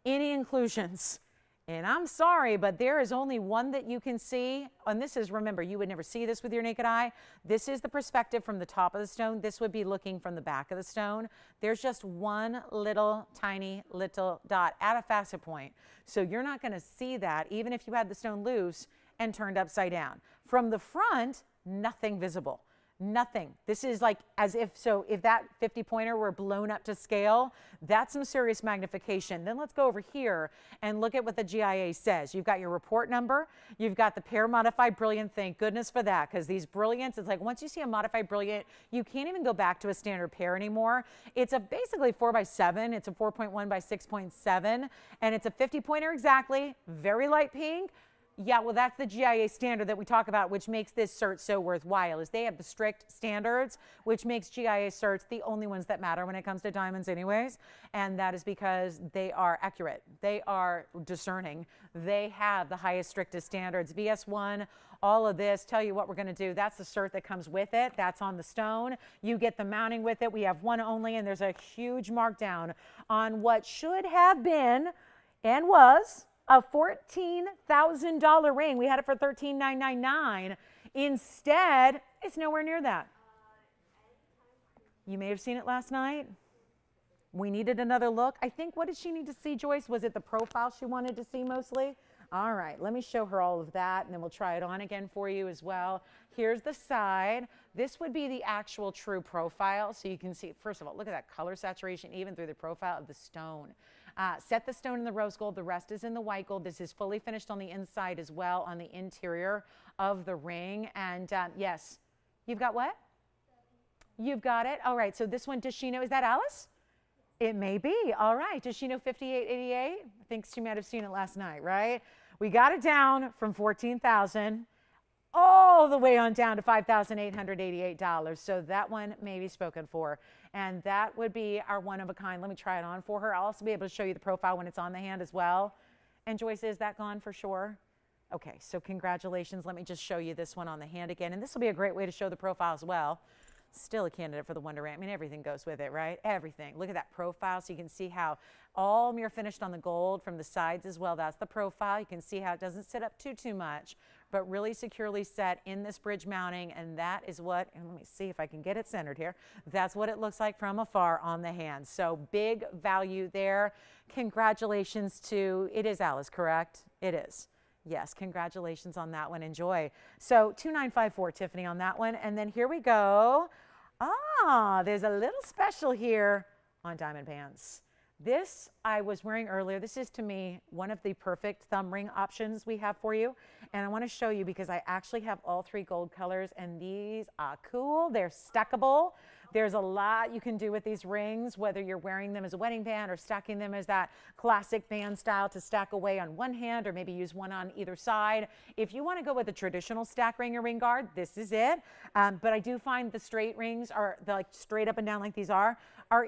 any inclusions. And I'm sorry, but there is only one that you can see. And this is, remember, you would never see this with your naked eye. This is the perspective from the top of the stone. This would be looking from the back of the stone. There's just one little tiny little dot at a facet point. So you're not going to see that even if you had the stone loose and turned upside down. From the front, nothing visible. Nothing. This is like as if, so if that 50 pointer were blown up to scale, that's some serious magnification. Then let's go over here and look at what the GIA says. You've got your report number. You've got the pair modified brilliant. Thank goodness for that, because these brilliants, it's like once you see a modified brilliant, you can't even go back to a standard pair anymore. It's a basically 4x7. It's a 4.1 by 6.7, and it's a 50 pointer exactly. Very light pink. Yeah, well, that's the GIA standard that we talk about, which makes this cert so worthwhile, is they have the strict standards, which makes GIA certs the only ones that matter when it comes to diamonds anyways. And that is because they are accurate. They are discerning. They have the highest, strictest standards. VS1, all of this, tell you what we're going to do. That's the cert that comes with it. That's on the stone. You get the mounting with it. We have one only, and there's a huge markdown on what should have been and was a $14,000 ring. We had it for $13,999. Instead, it's nowhere near that. You may have seen it last night. We needed another look. I think, what did she need to see, Joyce? Was it the profile she wanted to see mostly? All right, let me show her all of that, and then we'll try it on again for you as well. Here's the side. This would be the actual true profile. So you can see, first of all, look at that color saturation even through the profile of the stone. Set the stone in the rose gold. The rest is in the white gold. This is fully finished on the inside as well, on the interior of the ring. And yes, you've got what? You've got it. All right, so this one, does she know? Is that Alice? It may be. All right. Does she know 5888? I think she might have seen it last night, right? We got it down from $14,000 all the way on down to $5,888. So that one may be spoken for. And that would be our one of a kind. Let me try it on for her. I'll also be able to show you the profile when it's on the hand as well. And Joyce, is that gone for sure? Okay, so congratulations. Let me just show you this one on the hand again. And this will be a great way to show the profile as well. Still a candidate for the Wonder Ring. I mean, everything goes with it, right? Everything. Look at that profile. So you can see how all mirror finished on the gold from the sides as well. That's the profile. You can see how it doesn't sit up too much, but really securely set in this bridge mounting. And that is what, and let me see if I can get it centered here. That's what it looks like from afar on the hand. So big value there. Congratulations to, it is Alice, correct? It is. Yes, congratulations on that one. Enjoy. So 2954, Tiffany, on that one. And then here we go. There's a little special here on diamond bands. This I was wearing earlier. This is, to me, one of the perfect thumb ring options we have for you. And I want to show you because I actually have all three gold colors, and these are cool. They're stackable. There's a lot you can do with these rings, whether you're wearing them as a wedding band or stacking them as that classic band style to stack away on one hand, or maybe use one on either side. If you want to go with a traditional stack ring or ring guard, this is it. But I do find the straight rings, are like straight up and down like these are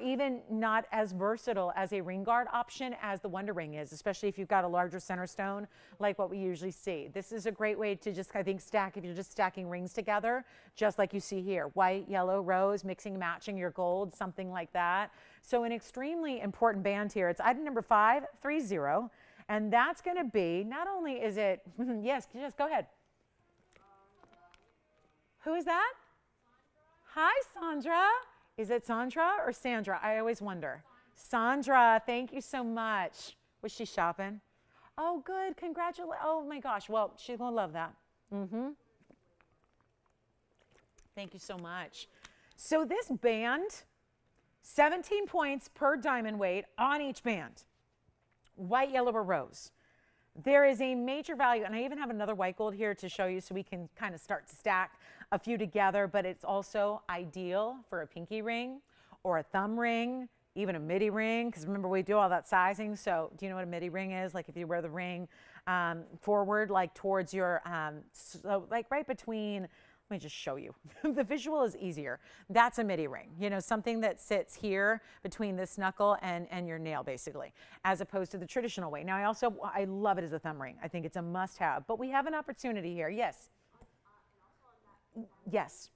even not as versatile as a ring guard option as the Wonder Ring is, especially if you've got a larger center stone like what we usually see. This is a great way to just, I think, stack if you're just stacking rings together, just like you see here, white, yellow, rose, mixing, matching your gold, something like that. So an extremely important band here. It's item number 530, and that's going to be, not only is it, yes, go ahead. Who is that? Hi, Sandra. Is it Sandra or Sandra? I always wonder. Sandra, thank you so much. Was she shopping? Oh, good. Congratulations. Oh, my gosh. Well, she's going to love that. Thank you so much. So this band, 17 points per diamond weight on each band. White, yellow, or rose. There is a major value, and I even have another white gold here to show you so we can kind of start to stack a few together, but it's also ideal for a pinky ring or a thumb ring, even a midi ring, because remember we do all that sizing. So do you know what a midi ring is? Like if you wear the ring forward, like towards your, so like right between, let me just show you. The visual is easier. That's a midi ring, you know, something that sits here between this knuckle and your nail, basically, as opposed to the traditional way. Now, I love it as a thumb ring. I think it's a must-have. But we have an opportunity here. Yes. Yes.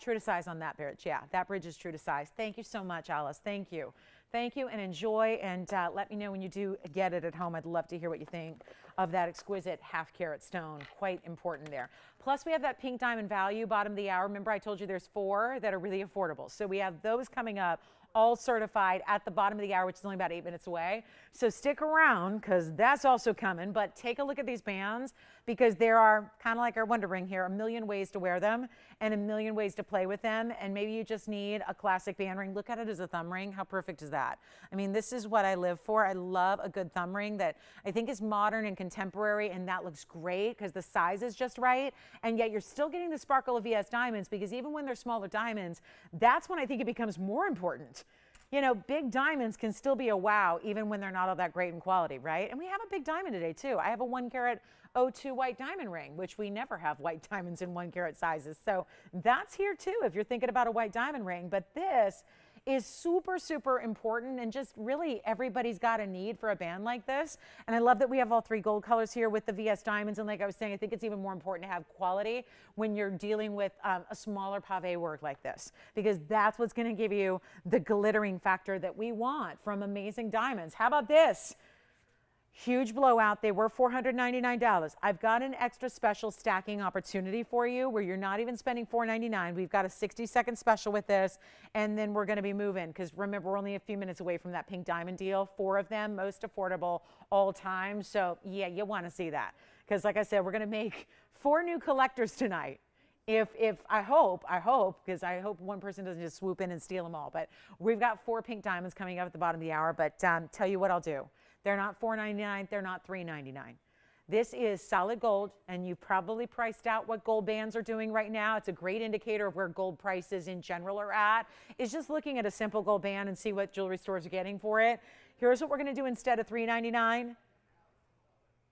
True to size on that bridge. Yeah, that bridge is true to size. Thank you so much, Alice. Thank you. Thank you, and enjoy, and let me know when you do get it at home. I'd love to hear what you think of that exquisite half-carat stone. Quite important there. Plus, we have that pink diamond value, bottom of the hour. Remember, I told you there's 4 that are really affordable. So we have those coming up, all certified at the bottom of the hour, which is only about 8 minutes away. So stick around, because that's also coming. But take a look at these bands, because there are, kind of like our Wonder Ring here, a million ways to wear them and a million ways to play with them. And maybe you just need a classic band ring. Look at it as a thumb ring. How perfect is that? I mean, this is what I live for. I love a good thumb ring that I think is modern and contemporary, and that looks great because the size is just right. And yet you're still getting the sparkle of VS diamonds, because even when they're smaller diamonds, that's when I think it becomes more important. you know, big diamonds can still be a wow even when they're not all that great in quality, right? And we have a big diamond today too. I have a 1 carat O2 white diamond ring, which we never have white diamonds in 1 carat sizes. So that's here too if you're thinking about a white diamond ring. But this is super, super important, and just really everybody's got a need for a band like this. And I love that we have all 3 gold colors here with the VS diamonds. And like I was saying, I think it's even more important to have quality when you're dealing with a smaller pave work like this, because that's what's going to give you the glittering factor that we want from amazing diamonds. How about this? Huge blowout. They were $499. I've got an extra special stacking opportunity for you where you're not even spending $499. We've got a 60-second special with this, and then we're going to be moving, because remember, we're only a few minutes away from that pink diamond deal. 4 of them, most affordable all time. So yeah, you want to see that, because like I said, we're going to make 4 new collectors tonight. If I hope, because I hope one person doesn't just swoop in and steal them all. But we've got 4 pink diamonds coming up at the bottom of the hour. But tell you what I'll do. They're not $499. They're not $399. This is solid gold, and you probably priced out what gold bands are doing right now. It's a great indicator of where gold prices in general are at. Is just looking at a simple gold band and see what jewelry stores are getting for it. Here's what we're going to do instead of $399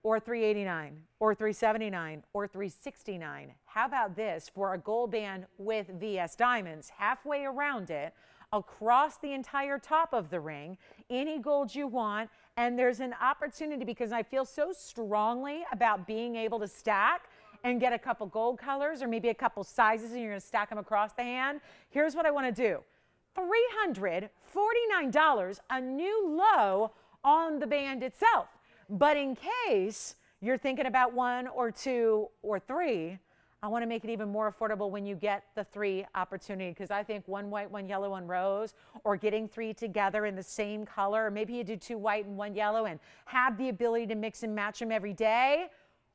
or $389 or $379 or $369. How about this for a gold band with VS diamonds halfway around it, across the entire top of the ring, any gold you want. And there's an opportunity, because I feel so strongly about being able to stack and get a couple gold colors or maybe a couple sizes, and you're going to stack them across the hand. Here's what I want to do. $349, a new low on the band itself. But in case you're thinking about 1 or 2 or 3, I want to make it even more affordable when you get the 3 opportunity, because I think 1 white, 1 yellow, 1 rose, or getting 3 together in the same color, or maybe you do 2 white and 1 yellow and have the ability to mix and match them every day.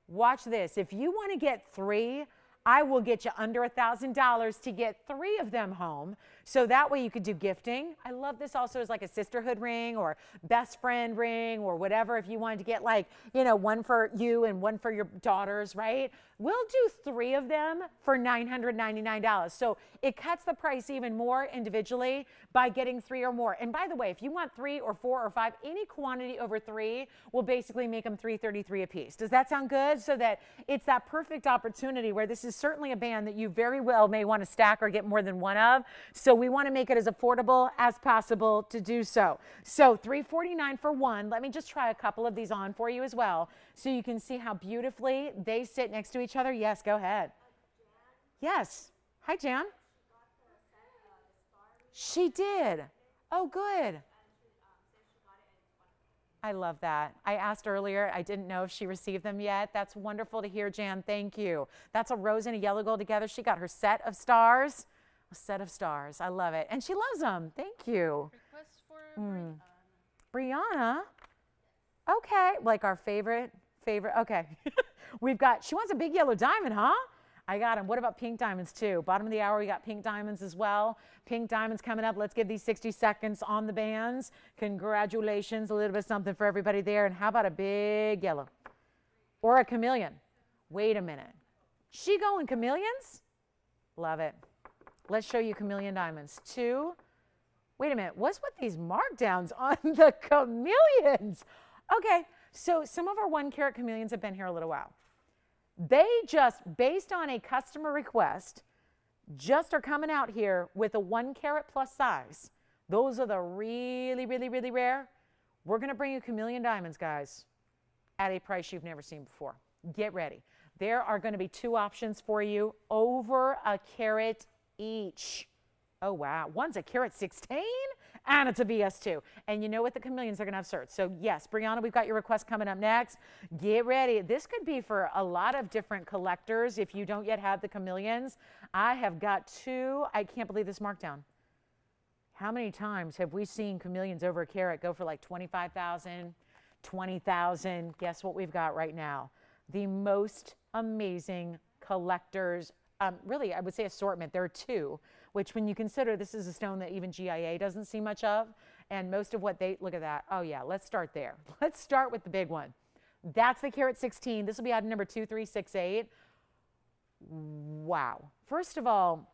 Watch this. If you want to get 3, I will get you under $1,000 to get 3 of them home. So that way you could do gifting. I love this also as like a sisterhood ring or best friend ring or whatever. If you wanted to get like, you know, 1 for you and 1 for your daughters, right? We'll do 3 of them for $999. So it cuts the price even more individually by getting 3 or more. And by the way, if you want 3 or 4 or 5, any quantity over 3 will basically make them $333 a piece. Does that sound good? So that it's that perfect opportunity where this is certainly a band that you very well may want to stack or get more than 1 of. So we want to make it as affordable as possible to do so. So $349 for 1. Let me just try a couple of these on for you as well, so you can see how beautifully they sit next to each other. Yes, go ahead. Yes. Hi, Jan. She did. Oh, good. I love that. I asked earlier, I didn't know if she received them yet. That's wonderful to hear, Jan. Thank you. That's a rose and a yellow gold together. She got her set of stars. A set of stars. I love it. And she loves them. Thank you. Request for Brianna. Okay. Like our favorite. Okay. We've got, she wants a big yellow diamond, huh? I got them. What about pink diamonds too? Bottom of the hour, we got pink diamonds as well. Pink diamonds coming up. Let's give these 60 seconds on the bands. Congratulations. A little bit of something for everybody there. And how about a big yellow? Or a chameleon? Wait a minute. She going chameleons? Love it. Let's show you chameleon diamonds. 2. Wait a minute. What's with these markdowns on the chameleons? Okay. So some of our 1 carat chameleons have been here a little while. They just, based on a customer request, just are coming out here with a 1 carat plus size. Those are the really, really, really rare. We're going to bring you chameleon diamonds, guys, at a price you've never seen before. Get ready. There are going to be 2 options for you, over a carat each. Oh, wow. One's a carat 16 and it's a VS2. And you know what? The chameleons are going to have certs. So yes, Brianna, we've got your request coming up next. Get ready. This could be for a lot of different collectors. If you don't yet have the chameleons, I have got 2. I can't believe this markdown. How many times have we seen chameleons over a carat go for like 25,000, 20,000? Guess what we've got right now? The most amazing collectors, really, I would say assortment. There are 2, which when you consider this is a stone that even GIA doesn't see much of, and most of what they, look at that. Oh yeah, let's start there. Let's start with the big one. That's the carat 16. This will be item number 2368. Wow. First of all,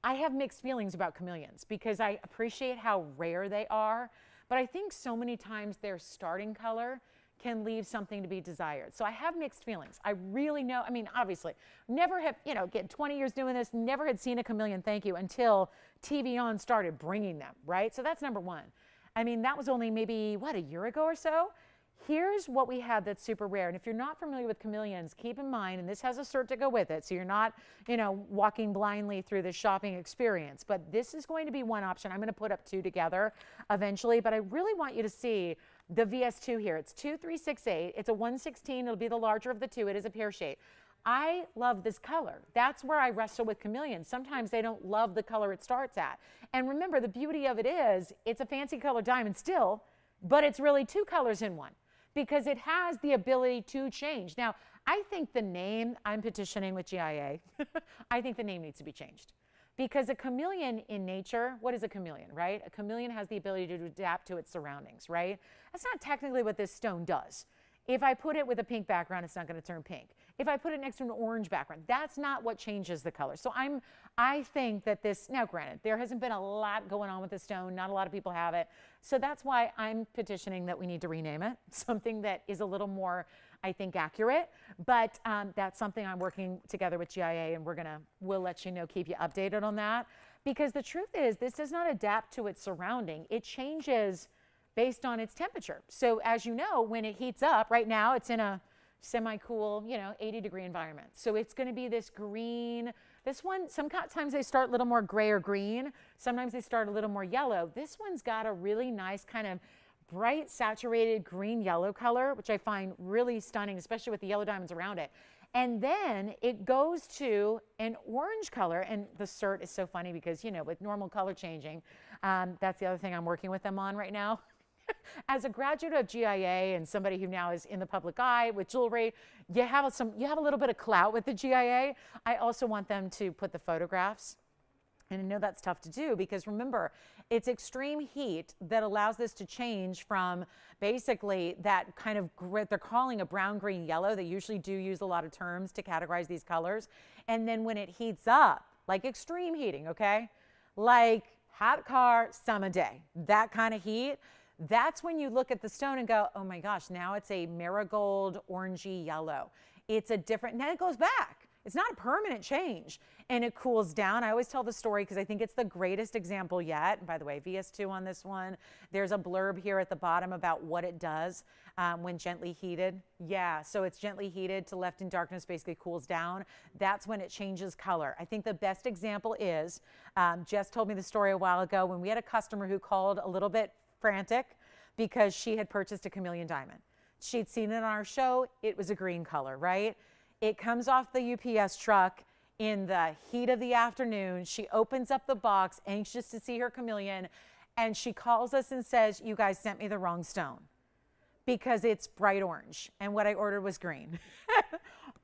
I have mixed feelings about chameleons because I appreciate how rare they are, but I think so many times their starting color can leave something to be desired. So I have mixed feelings. I really know, I mean, obviously, never have, you know, again, 20 years doing this, never had seen a chameleon, thank you, until TVON started bringing them, right? So that's number one. I mean, that was only maybe, what, a year ago or so? Here's what we had that's super rare. And if you're not familiar with chameleons, keep in mind, and this has a cert to go with it, so you're not, you know, walking blindly through the shopping experience, but this is going to be one option. I'm going to put up two together eventually, but I really want you to see the VS2 here. It's 2368. It's a 116. It'll be the larger of the two. It is a pear shade. I love this color. That's where I wrestle with chameleons. Sometimes they don't love the color it starts at. And remember, the beauty of it is it's a fancy color diamond still, but it's really two colors in one because it has the ability to change. Now, I think the name, I'm petitioning with GIA, I think the name needs to be changed. Because a chameleon in nature, what is a chameleon, right? A chameleon has the ability to adapt to its surroundings, right? That's not technically what this stone does. If I put it with a pink background, it's not going to turn pink. If I put it next to an orange background, that's not what changes the color. So I think that this, now granted, there hasn't been a lot going on with the stone. Not a lot of people have it. So that's why I'm petitioning that we need to rename it, something that is a little more, I think, accurate. But that's something I'm working together with GIA, and we'll let you know, keep you updated on that. Because the truth is, this does not adapt to its surrounding. It changes based on its temperature. So as you know, when it heats up, right now it's in a semi-cool, 80-degree environment. So it's going to be this green. This one, sometimes they start a little more gray or green. Sometimes they start a little more yellow. This one's got a really nice kind of bright, saturated green-yellow color, which I find really stunning, especially with the yellow diamonds around it. And then it goes to an orange color, and the cert is so funny because, with normal color changing, that's the other thing I'm working with them on right now. As a graduate of GIA and somebody who now is in the public eye with jewelry, you have a little bit of clout with the GIA. I also want them to put the photographs. And I know that's tough to do because remember, it's extreme heat that allows this to change from basically that kind of grit, they're calling a brown, green, yellow. They usually do use a lot of terms to categorize these colors. And then when it heats up, like extreme heating, okay? Like hot car, summer day, that kind of heat, that's when you look at the stone and go, oh my gosh, now it's a marigold, orangey yellow. It's a different, and then it goes back. It's not a permanent change and it cools down. I always tell the story because I think it's the greatest example yet. And by the way, VS2 on this one, there's a blurb here at the bottom about what it does when gently heated. Yeah, so it's gently heated to left in darkness, basically cools down. That's when it changes color. I think the best example is, Jess told me the story a while ago when we had a customer who called a little bit frantic because she had purchased a chameleon diamond. She'd seen it on our show. It was a green color, right? It comes off the UPS truck in the heat of the afternoon. She opens up the box, anxious to see her chameleon, and she calls us and says, you guys sent me the wrong stone because it's bright orange, and what I ordered was green.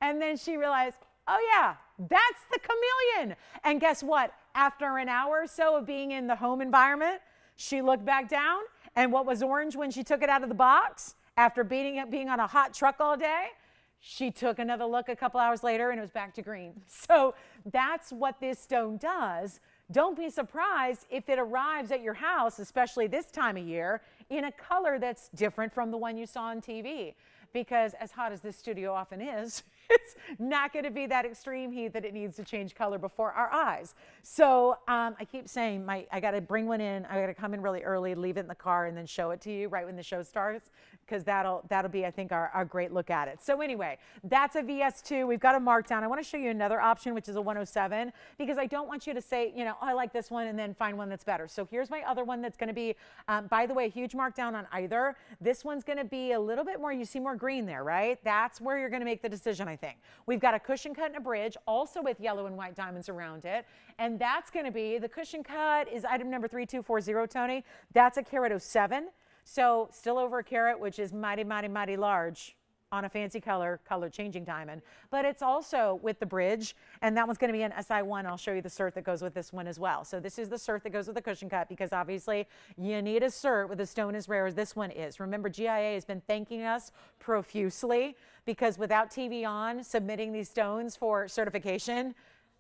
And then she realized, oh yeah, that's the chameleon. And guess what? After an hour or so of being in the home environment, she looked back down, and what was orange when she took it out of the box after being on a hot truck all day, she took another look a couple hours later and it was back to green. So that's what this stone does. Don't be surprised if it arrives at your house, especially this time of year, in a color that's different from the one you saw on TV. Because as hot as this studio often is, it's not going to be that extreme heat that it needs to change color before our eyes. So I keep saying, I got to bring one in. I got to come in really early, leave it in the car, and then show it to you right when the show starts, because that'll be, I think, our great look at it. So anyway, that's a VS2. We've got a markdown. I want to show you another option, which is a 107, because I don't want you to say, oh, I like this one, and then find one that's better. So here's my other one that's going to be, by the way, huge markdown on either. This one's going to be a little bit more, you see more green there, right? That's where you're going to make the decision, I think. We've got a cushion cut and a bridge, also with yellow and white diamonds around it. And that's going to be, the cushion cut is item number 3240, Tony. That's a carat 07. So still over a carat, which is mighty, mighty, mighty large on a fancy color changing diamond. But it's also with the bridge, and that one's going to be an SI1. I'll show you the cert that goes with this one as well. So this is the cert that goes with the cushion cut, because obviously you need a cert with a stone as rare as this one is. Remember, GIA has been thanking us profusely because without TVON submitting these stones for certification,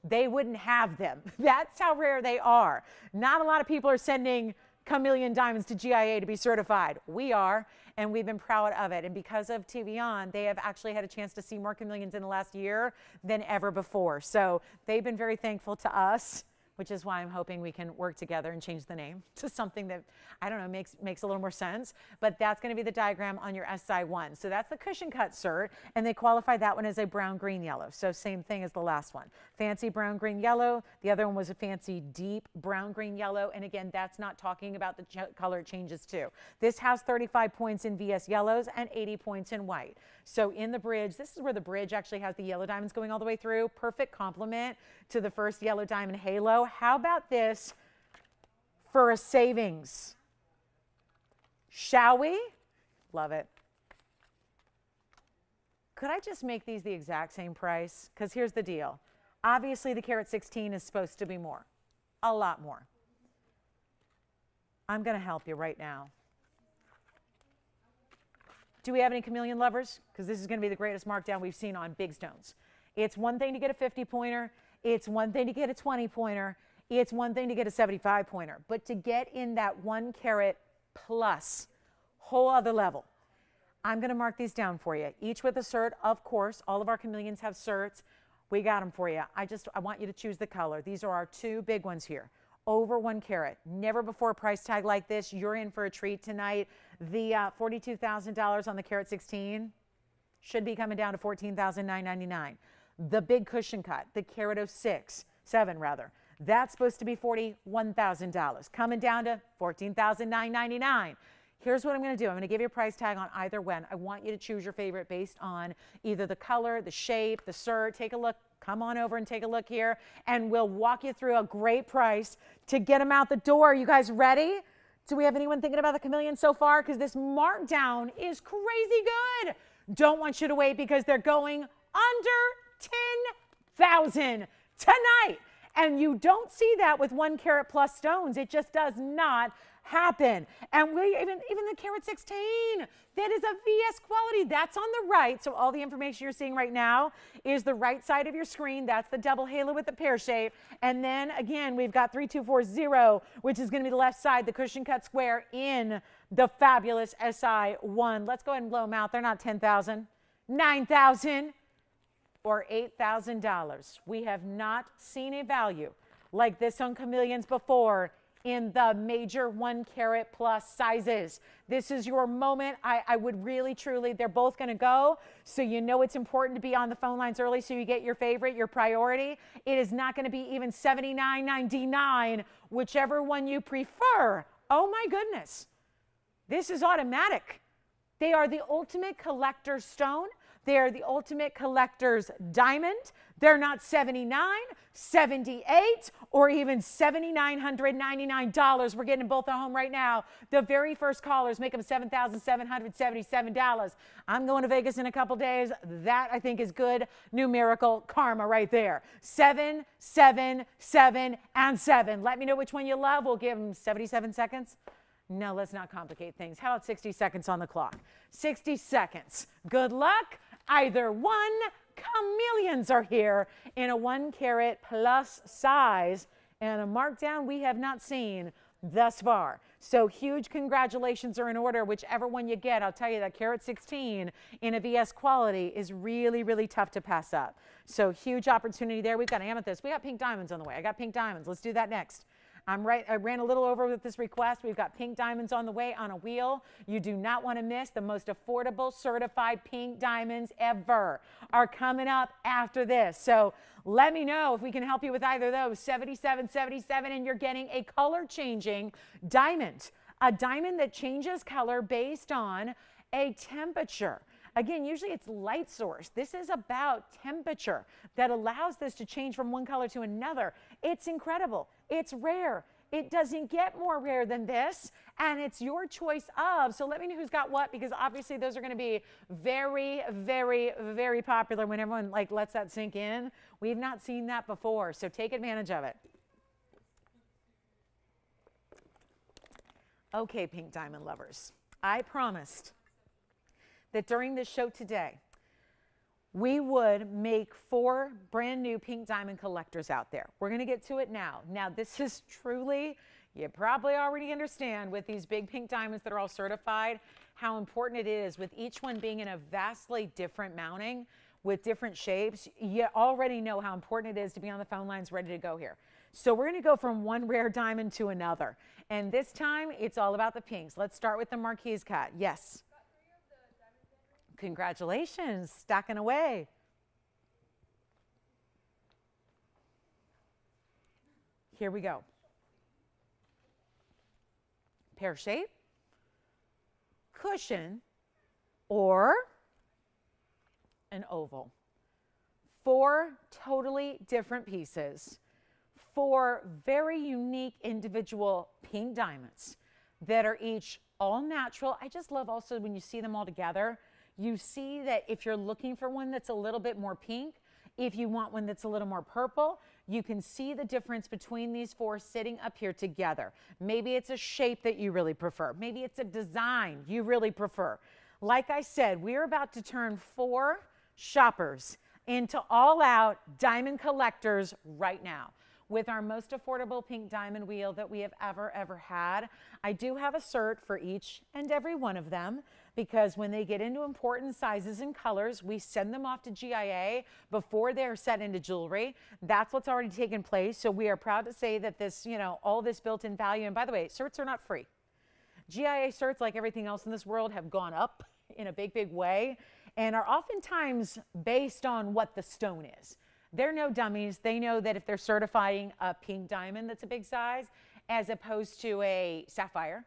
they wouldn't have them. That's how rare they are. Not a lot of people are sending chameleon diamonds to GIA to be certified. We are, and we've been proud of it. And because of TVON, they have actually had a chance to see more chameleons in the last year than ever before. So they've been very thankful to us, which is why I'm hoping we can work together and change the name to something that, I don't know, makes a little more sense. But that's going to be the diagram on your SI1. So that's the cushion cut cert, and they qualify that one as a brown, green, yellow. So same thing as the last one. Fancy brown, green, yellow. The other one was a fancy deep brown, green, yellow. And again, that's not talking about the color changes too. This has 35 points in VS yellows and 80 points in white. So in the bridge, this is where the bridge actually has the yellow diamonds going all the way through. Perfect complement to the first yellow diamond halo. How about this for a savings? Shall we? Love it. Could I just make these the exact same price? Because here's the deal. Obviously, the carat 16 is supposed to be more, a lot more. I'm going to help you right now. Do we have any chameleon lovers? Because this is going to be the greatest markdown we've seen on big stones. It's one thing to get a 50-pointer. It's one thing to get a 20-pointer. It's one thing to get a 75-pointer. But to get in that 1 carat plus, whole other level. I'm going to mark these down for you, each with a cert. Of course, all of our chameleons have certs. We got them for you. I want you to choose the color. These are our two big ones here. Over 1 carat. Never before a price tag like this. You're in for a treat tonight. The $42,000 on the carat 16 should be coming down to $14,999. The big cushion cut, the carat 7 rather. That's supposed to be $41,000. Coming down to $14,999. Here's what I'm going to do. I'm going to give you a price tag on either one. I want you to choose your favorite based on either the color, the shape, the cert. Take a look. Come on over and take a look here, and we'll walk you through a great price to get them out the door. You guys ready? Do we have anyone thinking about the chameleon so far? Because this markdown is crazy good. Don't want you to wait because they're going under 10,000 tonight. And you don't see that with 1 carat plus stones. It just does not happen. And even the carat 16, that is a VS quality. That's on the right. So all the information you're seeing right now is the right side of your screen. That's the double halo with the pear shape. And then again, we've got 3240, which is going to be the left side, the cushion cut square in the fabulous SI1. Let's go ahead and blow them out. They're not 10,000, 9,000, or $8,000. We have not seen a value like this on chameleons before in the major 1 carat plus sizes. This is your moment. I would really, truly, they're both going to go. So you know it's important to be on the phone lines early so you get your favorite, your priority. It is not going to be even $79.99, whichever one you prefer. Oh my goodness. This is automatic. They are the ultimate collector's stone. They are the ultimate collector's diamond. They're not $79, $78, or even $7,999. We're getting both at home right now. The very first callers make them $7,777. I'm going to Vegas in a couple days. That, I think, is good numerical karma right there. 7, 7, 7, and 7. Let me know which one you love. We'll give them 77 seconds. No, let's not complicate things. How about 60 seconds on the clock? 60 seconds. Good luck. Either one. Chameleons are here in a 1 carat plus size and a markdown we have not seen thus far. So huge congratulations are in order. Whichever one you get, I'll tell you that carat 16 in a VS quality is really, really tough to pass up. So huge opportunity there. We've got amethyst. We got pink diamonds on the way. I got pink diamonds. Let's do that next. I ran a little over with this request. We've got pink diamonds on the way on a wheel. You do not want to miss the most affordable certified pink diamonds ever are coming up after this. So let me know if we can help you with either of those. 7777, and you're getting a color changing diamond. A diamond that changes color based on a temperature. Again, usually it's light source. This is about temperature that allows this to change from one color to another. It's incredible. It's rare. It doesn't get more rare than this, and it's your choice of. So let me know who's got what, because obviously those are going to be very, very, very popular when everyone lets that sink in. We've not seen that before, so take advantage of it. Okay, pink diamond lovers, I promised that during this show today, we would make 4 brand new pink diamond collectors out there. We're going to get to it now. Now, this is truly, you probably already understand with these big pink diamonds that are all certified, how important it is with each one being in a vastly different mounting with different shapes. You already know how important it is to be on the phone lines ready to go here. So we're going to go from one rare diamond to another. And this time, it's all about the pinks. Let's start with the Marquise cut. Yes. Congratulations, stacking away. Here we go. Pear shape, cushion, or an oval. 4 totally different pieces. 4 very unique individual pink diamonds that are each all natural. I just love also when you see them all together, you see that if you're looking for one that's a little bit more pink, if you want one that's a little more purple, you can see the difference between these 4 sitting up here together. Maybe it's a shape that you really prefer. Maybe it's a design you really prefer. Like I said, we're about to turn 4 shoppers into all-out diamond collectors right now with our most affordable pink diamond wheel that we have ever had. I do have a cert for each and every one of them because when they get into important sizes and colors, we send them off to GIA before they're set into jewelry. That's what's already taken place. So we are proud to say that this, all this built-in value, and by the way, certs are not free. GIA certs, like everything else in this world, have gone up in a big way and are oftentimes based on what the stone is. They're no dummies. They know that if they're certifying a pink diamond that's a big size as opposed to a sapphire,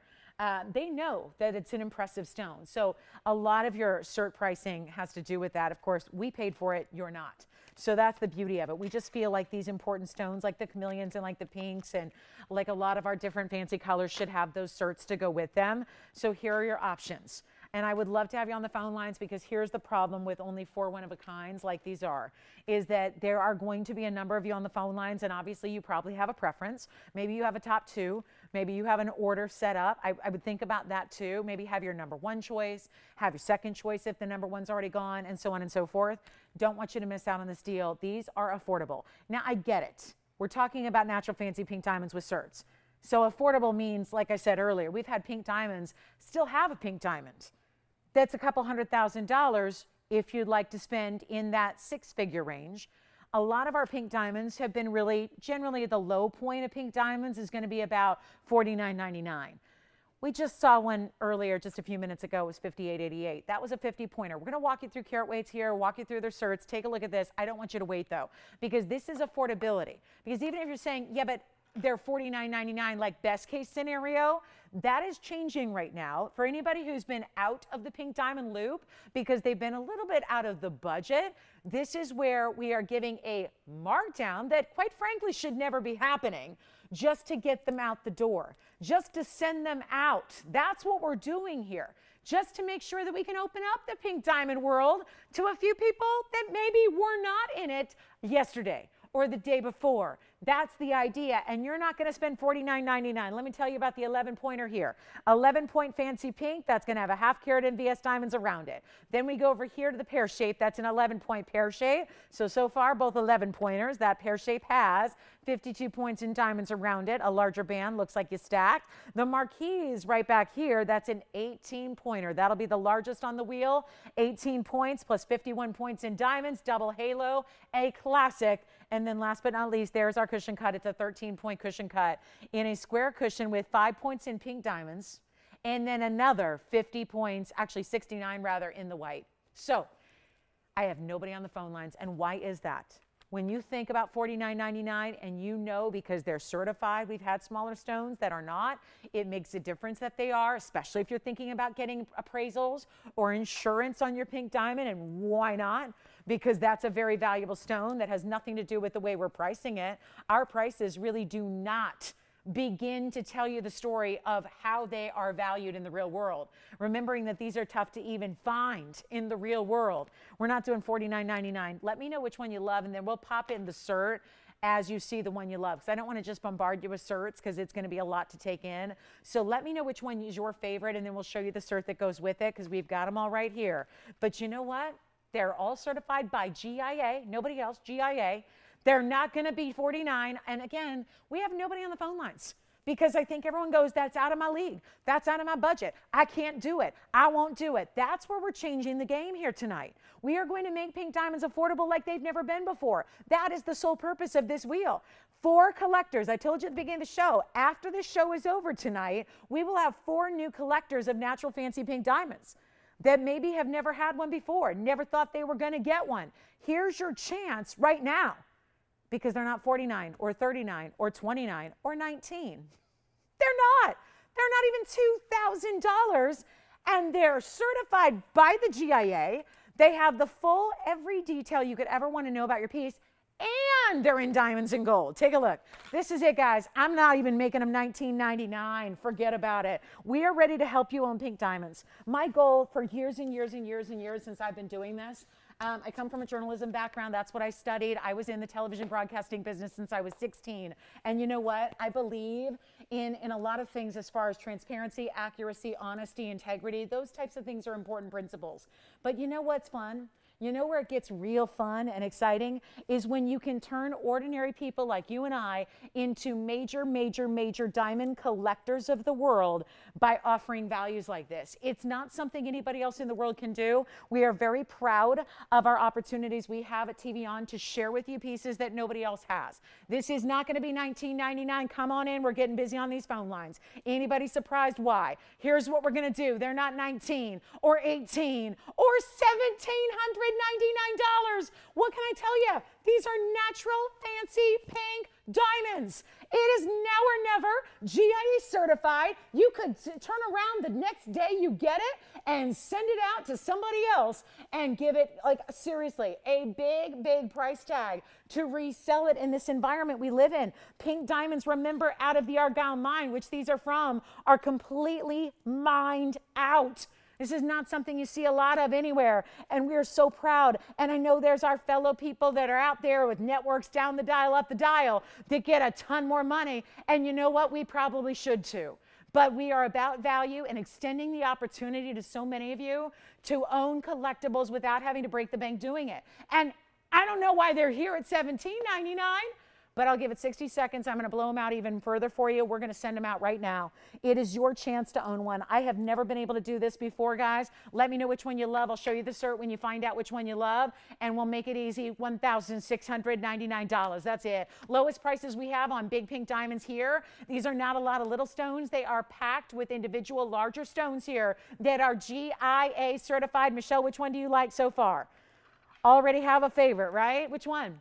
they know that it's an impressive stone. So a lot of your cert pricing has to do with that. Of course, we paid for it, you're not. So that's the beauty of it. We just feel like these important stones like the chameleons and like the pinks and like a lot of our different fancy colors should have those certs to go with them. So here are your options. And I would love to have you on the phone lines because here's the problem with only 4 one-of-a-kinds like these are, is that there are going to be a number of you on the phone lines, and obviously you probably have a preference. Maybe you have a top 2. Maybe you have an order set up. I would think about that too. Maybe have your number 1 choice, have your second choice if the number 1's already gone, and so on and so forth. Don't want you to miss out on this deal. These are affordable. Now, I get it. We're talking about natural fancy pink diamonds with certs. So affordable means, like I said earlier, we've had pink diamonds still have a pink diamond. That's a couple $100,000 if you'd like to spend in that 6-figure range. A lot of our pink diamonds have been really, generally the low point of pink diamonds is going to be about $49.99. We just saw one earlier just a few minutes ago. It was $58.88. That was a 50-pointer. We're going to walk you through carat weights here, walk you through their certs. Take a look at this. I don't want you to wait though, because this is affordability. Because even if you're saying, yeah, but they're $49.99 like best case scenario, that is changing right now for anybody who's been out of the pink diamond loop because they've been a little bit out of the budget. This is where we are giving a markdown that quite frankly should never be happening just to get them out the door, just to send them out. That's what we're doing here, just to make sure that we can open up the pink diamond world to a few people that maybe were not in it yesterday or the day before. That's the idea. And you're not going to spend $49.99. Let me tell you about the 11-pointer here. 11-point fancy pink. That's going to have a half-carat NVS diamonds around it. Then we go over here to the pear shape. That's an 11-point pear shape. So far, both 11-pointers. That pear shape has 52 points in diamonds around it. A larger band. Looks like you stacked. The Marquise right back here, that's an 18-pointer. That'll be the largest on the wheel. 18 points plus 51 points in diamonds. Double halo. A classic. And then last but not least, there's our cushion cut. It's a 13-point cushion cut in a square cushion with 5 points in pink diamonds and then another 50 points, actually 69 rather, in the white. So I have nobody on the phone lines. And why is that? When you think about $49.99 and you know because they're certified, we've had smaller stones that are not, it makes a difference that they are, especially if you're thinking about getting appraisals or insurance on your pink diamond, and why not? Because that's a very valuable stone that has nothing to do with the way we're pricing it. Our prices really do not begin to tell you the story of how they are valued in the real world. Remembering that these are tough to even find in the real world. We're not doing $49.99. Let me know which one you love, and then we'll pop in the cert as you see the one you love. Because I don't want to just bombard you with certs because it's going to be a lot to take in. So let me know which one is your favorite, and then we'll show you the cert that goes with it because we've got them all right here. But you know what? They're all certified by GIA, nobody else, GIA. They're not going to be $49. And again, we have nobody on the phone lines because I think everyone goes, that's out of my league. That's out of my budget. I can't do it. I won't do it. That's where we're changing the game here tonight. We are going to make pink diamonds affordable like they've never been before. That is the sole purpose of this wheel. For collectors, I told you at the beginning of the show, after the show is over tonight, we will have 4 new collectors of natural fancy pink diamonds that maybe have never had one before, never thought they were going to get one. Here's your chance right now, because they're not 49 or 39 or 29 or 19. They're not. They're not even $2,000, and they're certified by the GIA. They have the full every detail you could ever want to know about your piece, and they're in diamonds and gold. Take a look. This is it, guys. I'm not even making them $19.99. Forget about it. We are ready to help you own pink diamonds. My goal for years and years and years and years since I've been doing this, I come from a journalism background. That's what I studied. I was in the television broadcasting business since I was 16. And you know what? I believe in a lot of things as far as transparency, accuracy, honesty, integrity. Those types of things are important principles. But you know what's fun? You know where it gets real fun and exciting is when you can turn ordinary people like you and I into major, major, major diamond collectors of the world by offering values like this. It's not something anybody else in the world can do. We are very proud of our opportunities we have at TVON to share with you pieces that nobody else has. This is not going to be $19.99. Come on in. We're getting busy on these phone lines. Anybody surprised why? Here's what we're going to do. They're not 19 or 18 or $1,799. What can I tell you? These are natural, fancy, pink diamonds. It is now or never, GIA certified. You could turn around the next day you get it and send it out to somebody else and give it, like, seriously, a big, big price tag to resell it in this environment we live in. Pink diamonds, remember, out of the Argyle mine, which these are from, are completely mined out. This is not something you see a lot of anywhere, and we are so proud. And I know there's our fellow people that are out there with networks down the dial, up the dial, that get a ton more money, and you know what? We probably should too. But we are about value and extending the opportunity to so many of you to own collectibles without having to break the bank doing it. And I don't know why they're here at $17.99. But I'll give it 60 seconds. I'm going to blow them out even further for you. We're going to send them out right now. It is your chance to own one. I have never been able to do this before, guys. Let me know which one you love. I'll show you the cert when you find out which one you love, and we'll make it easy. $1,699. That's it. Lowest prices we have on big pink diamonds here. These are not a lot of little stones. They are packed with individual larger stones here that are GIA certified. Michelle, which one do you like so far? Already have a favorite, right? Which one?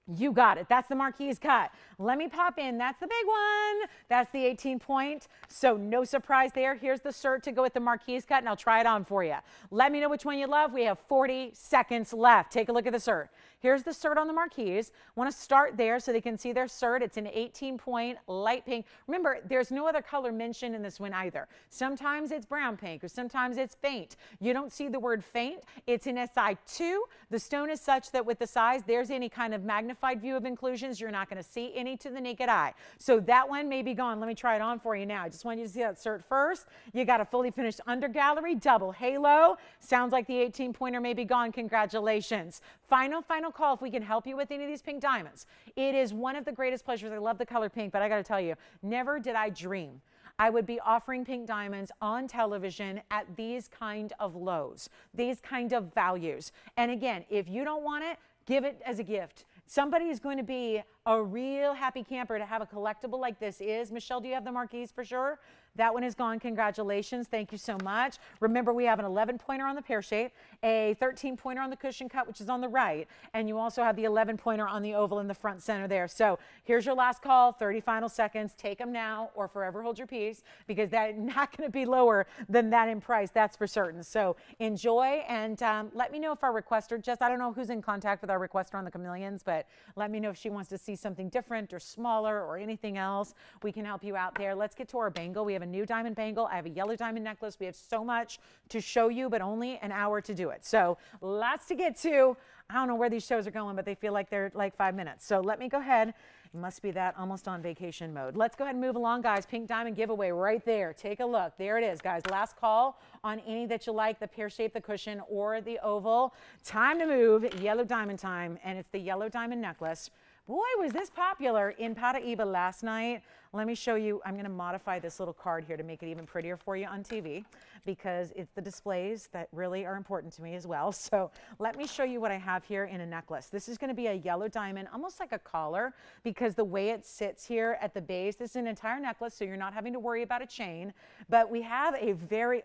You got it. That's the Marquise cut. Let me pop in. That's the big one. That's the 18 point. So no surprise there. Here's the cert to go with the Marquise cut, and I'll try it on for you. Let me know which one you love. We have 40 seconds left. Take a look at the cert. Here's the cert on the Marquise. Want to start there so they can see their cert. It's an 18 point light pink. Remember, there's no other color mentioned in this one either. Sometimes it's brown pink or sometimes it's faint. You don't see the word faint. It's an SI2. The stone is such that with the size, there's any kind of magnified view of inclusions. You're not going to see any to the naked eye. So that one may be gone. Let me try it on for you now. I just want you to see that cert first. You got a fully finished under gallery, double halo. Sounds like the 18 pointer may be gone. Congratulations. Final call if we can help you with any of these pink diamonds. It is one of the greatest pleasures. I love the color pink, but I got to tell you, never did I dream I would be offering pink diamonds on television at these kind of lows, these kind of values. And again, if you don't want it, give it as a gift. Somebody is going to be a real happy camper to have a collectible like this is. Michelle, do you have the Marquise for sure? That one is gone. Congratulations. Thank you so much. Remember, we have an 11 pointer on the pear shape, a 13 pointer on the cushion cut, which is on the right, and you also have the 11 pointer on the oval in the front center there. So here's your last call, 30 final seconds. Take them now or forever hold your peace, because that's not going to be lower than that in price. That's for certain. So enjoy, and let me know if our requester, I don't know who's in contact with our requester on the Chameleons, but let me know if she wants to see something different or smaller or anything else. We can help you out there. Let's get to our bangle. We have a new diamond bangle. I have a yellow diamond necklace. We have so much to show you, but only an hour to do it. So lots to get to. I don't know where these shows are going, but they feel like they're like 5 minutes. So let me go ahead, Must be that almost on vacation mode. Let's go ahead and move along, guys. Pink diamond giveaway right there. Take a look. There it is, guys. Last call on any that you like, the pear shape, the cushion, or the oval. Time to move. Yellow diamond time, and it's the yellow diamond necklace. Boy, was this popular in Paraíba last night. Let me show you. I'm going to modify this little card here to make it even prettier for you on TV because it's the displays that really are important to me as well. So let me show you what I have here in a necklace. This is going to be a yellow diamond, almost like a collar, because the way it sits here at the base, this is an entire necklace, so you're not having to worry about a chain. But we have a very,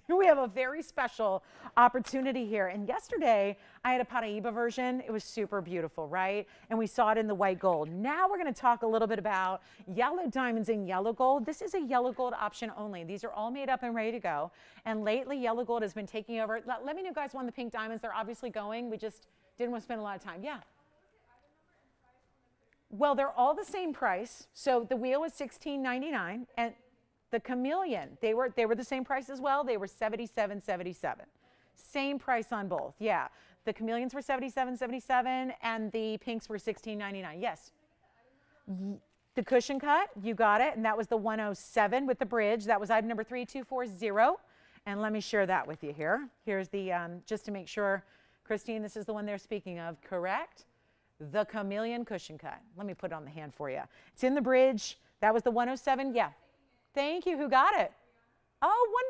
we have a very special opportunity here. And yesterday, I had a Paraíba version. It was super beautiful, right? And we saw it in the white gold. Now we're going to talk a little bit about yellow diamonds in yellow gold. This is a yellow gold option only. These are all made up and ready to go. And lately, yellow gold has been taking over. Let me know, guys, on the pink diamonds. They're obviously going. We just didn't want to spend a lot of time. Yeah. Well, they're all the same price. So the wheel is $16.99, and the chameleon, they were the same price as well. They were $77.77. Same price on both. Yeah. The chameleons were $77.77, and the pinks were $16.99. Yes. The cushion cut, you got it, and that was the 107 with the bridge. That was item number 3240. And let me share that with you here. Here's the, just to make sure, Christine, this is the one they're speaking of, correct? The chameleon cushion cut. Let me put it on the hand for you. It's in the bridge. That was the 107. Yeah. Thank you. Who got it? Oh,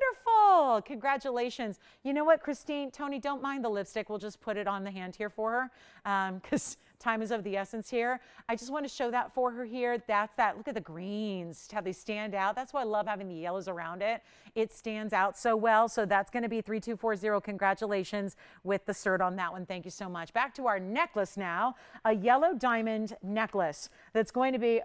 wonderful. Congratulations. You know what, Christine, Tony, don't mind the lipstick. We'll just put it on the hand here for her because time is of the essence here. I just want to show that for her here. That's that. Look at the greens, how they stand out. That's why I love having the yellows around it. It stands out so well. So that's going to be 3240. Congratulations with the cert on that one. Thank you so much. Back to our necklace now. A yellow diamond necklace that's going to be,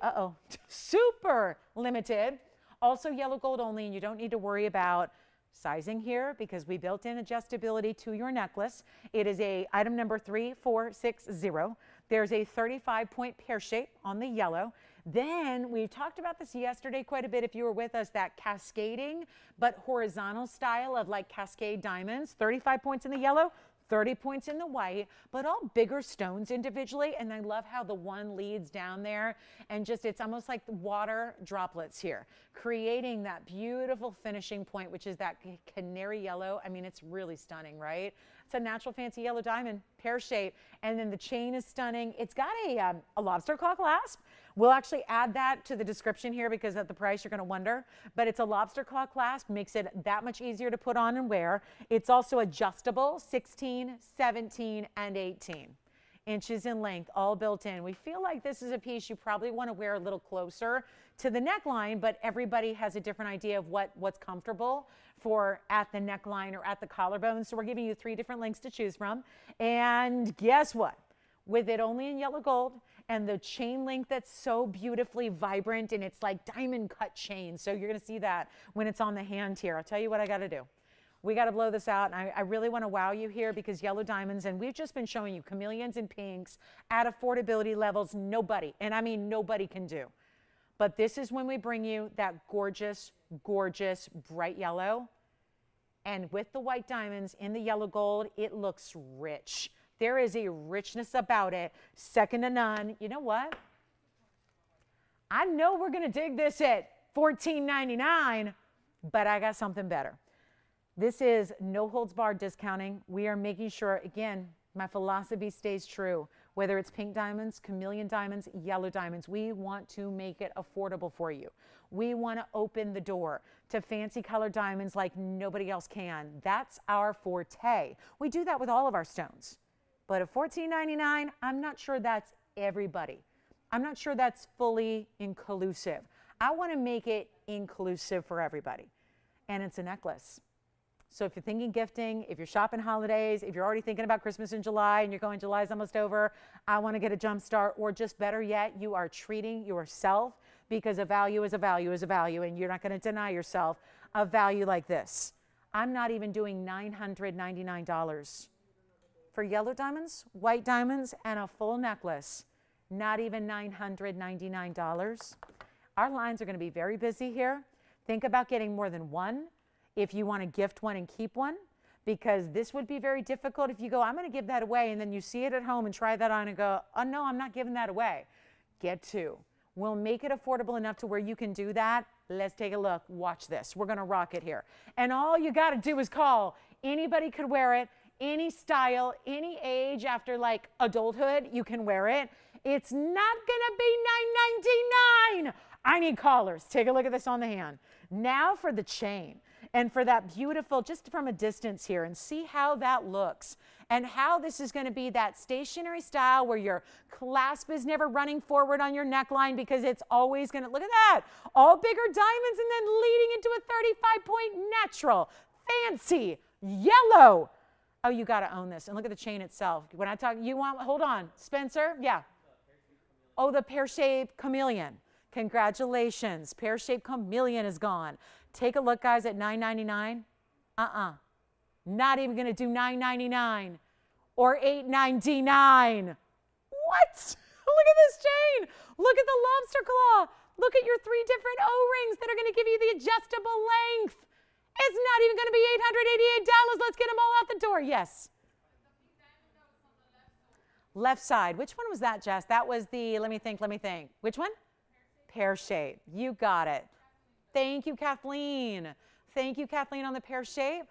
super limited. Also yellow gold only, and you don't need to worry about sizing here because we built in adjustability to your necklace. It is a item number 3460. There's a 35-point pear shape on the yellow. Then we talked about this yesterday quite a bit if you were with us, that cascading but horizontal style of like cascade diamonds. 35 points in the yellow, 30 points in the white, but all bigger stones individually. And I love how the one leads down there and just, it's almost like water droplets here, creating that beautiful finishing point, which is that canary yellow. I mean, it's really stunning, right? It's a natural fancy yellow diamond, pear shape. And then the chain is stunning. It's got a lobster claw clasp. We'll actually add that to the description here because at the price you're going to wonder, but it's a lobster claw clasp, makes it that much easier to put on and wear. It's also adjustable, 16, 17, and 18 inches in length, all built in. We feel like this is a piece you probably want to wear a little closer to the neckline, but everybody has a different idea of what's comfortable for at the neckline or at the collarbone. So we're giving you 3 different lengths to choose from. And guess what? With it only in yellow gold and the chain link that's so beautifully vibrant, and it's like diamond cut chain. So you're going to see that when it's on the hand here. I'll tell you what I got to do. We got to blow this out, and I really want to wow you here because yellow diamonds, and we've just been showing you chameleons and pinks at affordability levels nobody, and I mean nobody can do. But this is when we bring you that gorgeous, gorgeous bright yellow. And with the white diamonds in the yellow gold, it looks rich. There is a richness about it, second to none. You know what? I know we're going to dig this at $14.99, but I got something better. This is no holds barred discounting. We are making sure, again, my philosophy stays true. Whether it's pink diamonds, chameleon diamonds, yellow diamonds, we want to make it affordable for you. We want to open the door to fancy colored diamonds like nobody else can. That's our forte. We do that with all of our stones. But at $14.99, I'm not sure that's everybody. I'm not sure that's fully inclusive. I want to make it inclusive for everybody. And it's a necklace. So if you're thinking gifting, if you're shopping holidays, if you're already thinking about Christmas in July and you're going, July's almost over, I want to get a jump start, or just better yet, you are treating yourself because a value is a value is a value, and you're not going to deny yourself a value like this. I'm not even doing $999 for yellow diamonds, white diamonds, and a full necklace. Not even $999. Our lines are going to be very busy here. Think about getting more than one if you want to gift one and keep one, because this would be very difficult if you go, I'm going to give that away, and then you see it at home and try that on and go, oh no, I'm not giving that away. get two. We'll make it affordable enough to where you can do that. Let's take a look. Watch this. We're going to rock it here. And all you got to do is call. Anybody could wear it, any style, any age after like adulthood, you can wear it. It's not going to be $9.99. I need callers. Take a look at this on the hand. Now for the chain and for that beautiful, just from a distance here, and see how that looks and how this is going to be that stationary style where your clasp is never running forward on your neckline because it's always going to, look at that, all bigger diamonds and then leading into a 35-point natural, fancy, yellow. Oh, you got to own this. And look at the chain itself. When I talk, you want, hold on, Spencer? Yeah. Oh, the pear-shaped chameleon. Congratulations. Pear-shaped chameleon is gone. Take a look, guys, at $9.99. Not even going to do $9.99 or $8.99. What? Look at this chain. Look at the lobster claw. Look at your 3 different O-rings that are going to give you the adjustable length. It's not even going to be $888. Let's get them all out the door. Yes. Left side. Which one was that, Jess? That was the, let me think. Which one? Pear shape. You got it. Thank you, Kathleen. Thank you, Kathleen, on the pear shape.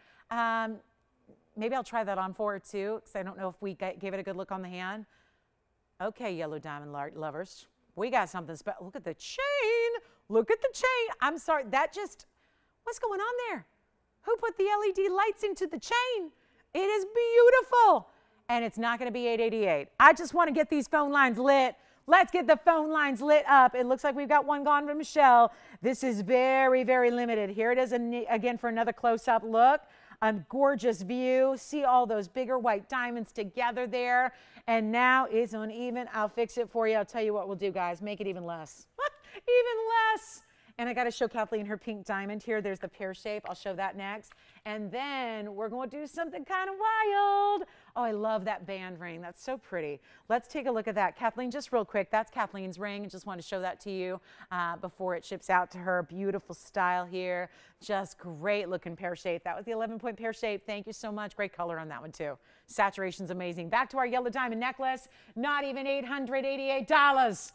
Maybe I'll try that on for her too, because I don't know if we gave it a good look on the hand. Okay, yellow diamond lovers. We got something special. Look at the chain. Look at the chain. I'm sorry. That just, what's going on there? Who put the LED lights into the chain? It is beautiful. And it's not going to be $888. I just want to get these phone lines lit. Let's get the phone lines lit up. It looks like we've got one gone from Michelle. This is very, very limited. Here it is again for another close-up look. A gorgeous view. See all those bigger white diamonds together there. And now it's uneven. I'll fix it for you. I'll tell you what we'll do, guys. Make it even less. Even less. And I got to show Kathleen her pink diamond here. There's the pear shape. I'll show that next. And then we're going to do something kind of wild. Oh, I love that band ring. That's so pretty. Let's take a look at that. Kathleen, just real quick, that's Kathleen's ring. Just want to show that to you before it ships out to her. Beautiful style here. Just great looking pear shape. That was the 11-point pear shape. Thank you so much. Great color on that one too. Saturation's amazing. Back to our yellow diamond necklace. Not even $888.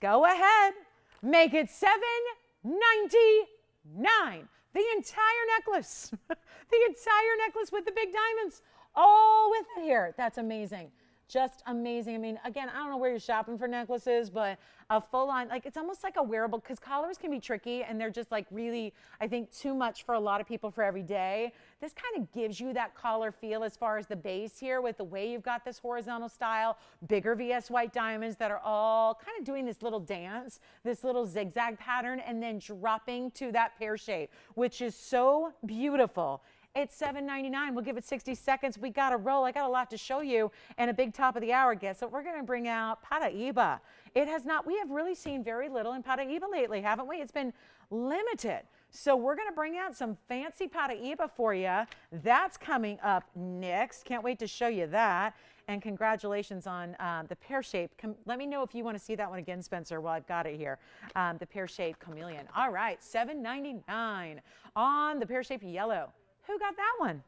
Go ahead. Make it $799. The entire necklace. The entire necklace with the big diamonds. All with it here. That's amazing. Just amazing. I mean, again, I don't know where you're shopping for necklaces, but a full on, like, it's almost like a wearable, because collars can be tricky and they're just like really, I think, too much for a lot of people for every day. This kind of gives you that collar feel as far as the base here with the way you've got this horizontal style, bigger VS white diamonds that are all kind of doing this little dance, this little zigzag pattern, and then dropping to that pear shape, which is so beautiful. It's $7.99. We'll give it 60 seconds. We got to roll. I got a lot to show you and a big top of the hour guest. So we're going to bring out Paraiba. It has not, we have really seen very little in Paraiba lately, haven't we? It's been limited. So we're going to bring out some fancy Paraiba for you. That's coming up next. Can't wait to show you that. And congratulations on the pear shape. Let me know if you want to see that one again, Spencer, while I've got it here. The pear shape chameleon. All right, $7.99 on the pear shape yellow. Who got that one?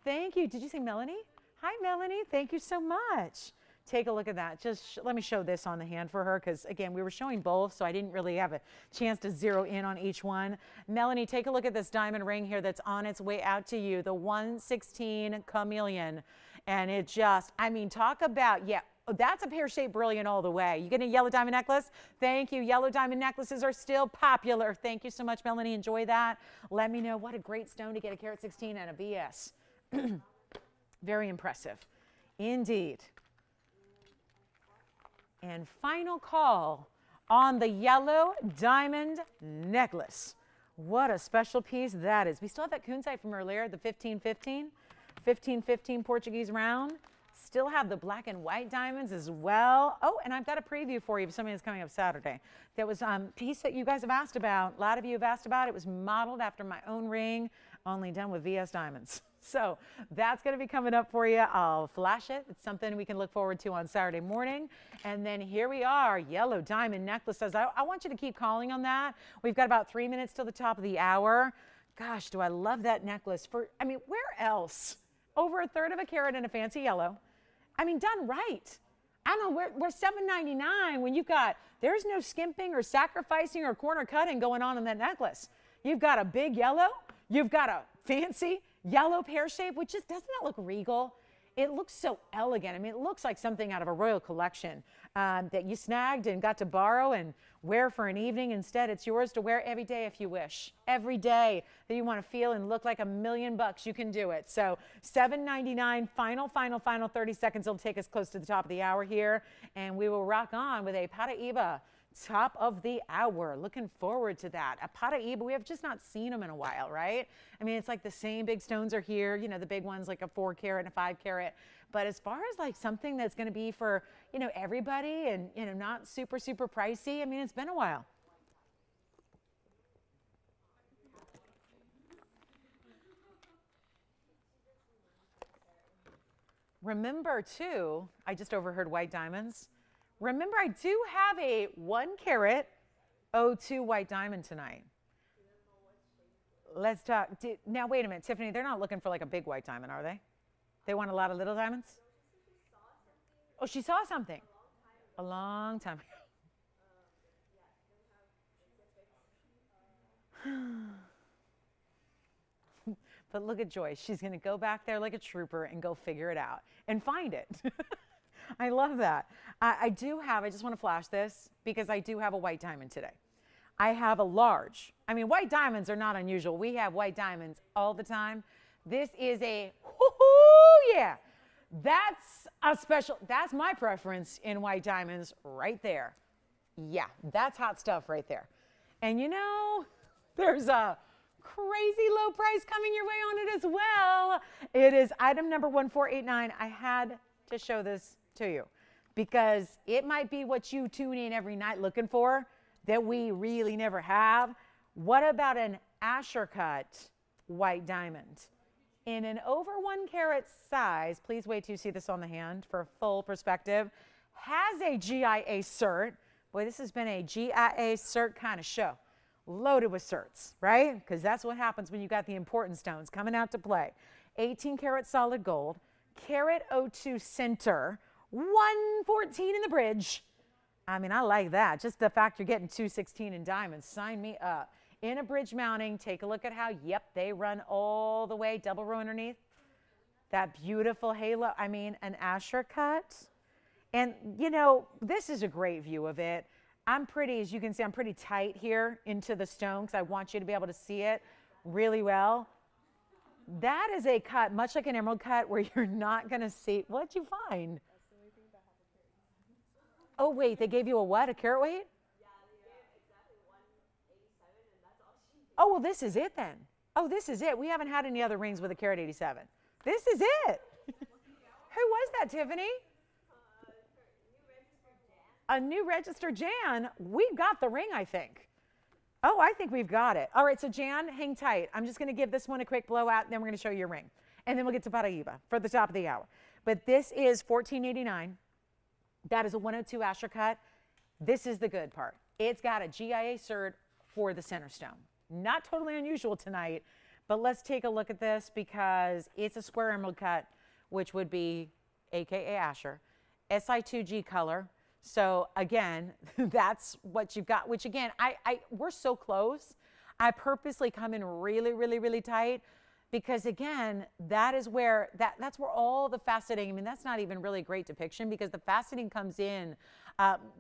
Thank you. Did you say Melanie? Hi, Melanie. Thank you so much. Take a look at that. Just let me show this on the hand for her because, again, we were showing both, so I didn't really have a chance to zero in on each one. Melanie, take a look at this diamond ring here that's on its way out to you, the 116 chameleon. And it just, I mean, talk about, yeah, that's a pear-shaped brilliant all the way. You get a yellow diamond necklace? Thank you. Yellow diamond necklaces are still popular. Thank you so much, Melanie. Enjoy that. Let me know. What a great stone to get a carat 16 and a VS. Very impressive. Indeed. And final call on the yellow diamond necklace. What a special piece that is. We still have that kunzite from earlier, the 1515 Portuguese round. Still have the black and white diamonds as well. Oh, and I've got a preview for you of something that's coming up Saturday. That was a piece that you guys have asked about. A lot of you have asked about. It was modeled after my own ring, only done with VS diamonds. So that's going to be coming up for you. I'll flash it. It's something we can look forward to on Saturday morning. And then here we are, yellow diamond necklaces. I want you to keep calling on that. We've got about 3 minutes till the top of the hour. Gosh, do I love that necklace. I mean, where else? Over a third of a carat in a fancy yellow. I mean, done right. I I don't know, we're $7.99 when you've got, there's no skimping or sacrificing or corner cutting going on in that necklace. You've got a big yellow, you've got a fancy yellow pear shape, which just, doesn't that look regal? It looks so elegant. I mean, it looks like something out of a royal collection that you snagged and got to borrow and wear for an evening. Instead, it's yours to wear every day if you wish. Every day that you want to feel and look like $1,000,000, you can do it. So $7.99, final 30 seconds. It'll take us close to the top of the hour here. And we will rock on with a Paraíba top of the hour. Looking forward to that. A Paraíba, we have just not seen them in a while, right? I mean, it's like the same big stones are here, you know, the big ones like a 4 carat and a 5 carat. But as far as like something that's going to be for, you know, everybody and, you know, not super pricey, I mean, it's been a while. Remember too, I just overheard white diamonds. Remember, I do have a 1 carat O2 white diamond tonight. Let's talk. Now, wait a minute, Tiffany, they're not looking for like a big white diamond, are they? They want a lot of little diamonds? Oh, she saw something. A long time ago. But look at Joyce. She's going to go back there like a trooper and go figure it out and find it. I love that. I just want to flash this because I do have a white diamond today. I have a large. I mean, white diamonds are not unusual. We have white diamonds all the time. This is a, yeah, that's a special, that's my preference in white diamonds right there. Yeah, that's hot stuff right there. And you know, there's a crazy low price coming your way on it as well. It is item number 1489. I had to show this to you because it might be what you tune in every night looking for that we really never have. What about an Asher cut white diamond in an over 1 carat size? Please wait till you see this on the hand for full perspective. Has a GIA cert. Boy, this has been a GIA cert kind of show. Loaded with certs, right? Because that's what happens when you got the important stones coming out to play. 18 karat solid gold, carat O2 center, 114 in the bridge. I mean, I like that. Just the fact you're getting 216 in diamonds, sign me up. In a bridge mounting, take a look at how, yep, they run all the way, double row underneath. That beautiful halo, I mean, an Asher cut. And, you know, this is a great view of it. I'm pretty, as you can see, I'm pretty tight here into the stone because I want you to be able to see it really well. That is a cut, much like an emerald cut, where you're not going to see. What'd you find? That's the only thing that has a carat. Oh, wait, they gave you a what? A carat weight? Yeah, they gave exactly 187, and that's all she did. Oh, well, this is it then. Oh, this is it. We haven't had any other rings with a carat 87. This is it. Who was that, Tiffany? A new registered Jan. We've got the ring, I think. Oh, I think we've got it. All right, so Jan, hang tight. I'm just going to give this one a quick blowout, and then we're going to show you your ring. And then we'll get to Paraíba for the top of the hour. But this is $14.89. That is a 102 Asher cut. This is the good part. It's got a GIA cert for the center stone. Not totally unusual tonight, but let's take a look at this because it's a square emerald cut, which would be AKA Asher. SI2G color. So again, that's what you've got, which again, we're so close. I purposely come in really tight because again, that is where, that's where all the faceting, I mean, that's not even really great depiction because the faceting comes in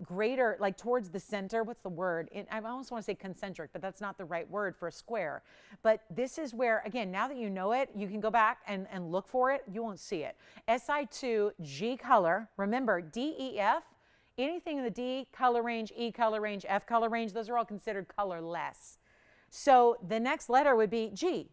greater, like towards the center. What's the word? I almost want to say concentric, but that's not the right word for a square. But this is where, again, now that you know it, you can go back and look for it. You won't see it. SI2G color, remember DEF, anything in the D color range, E color range, F color range, those are all considered colorless. So the next letter would be G.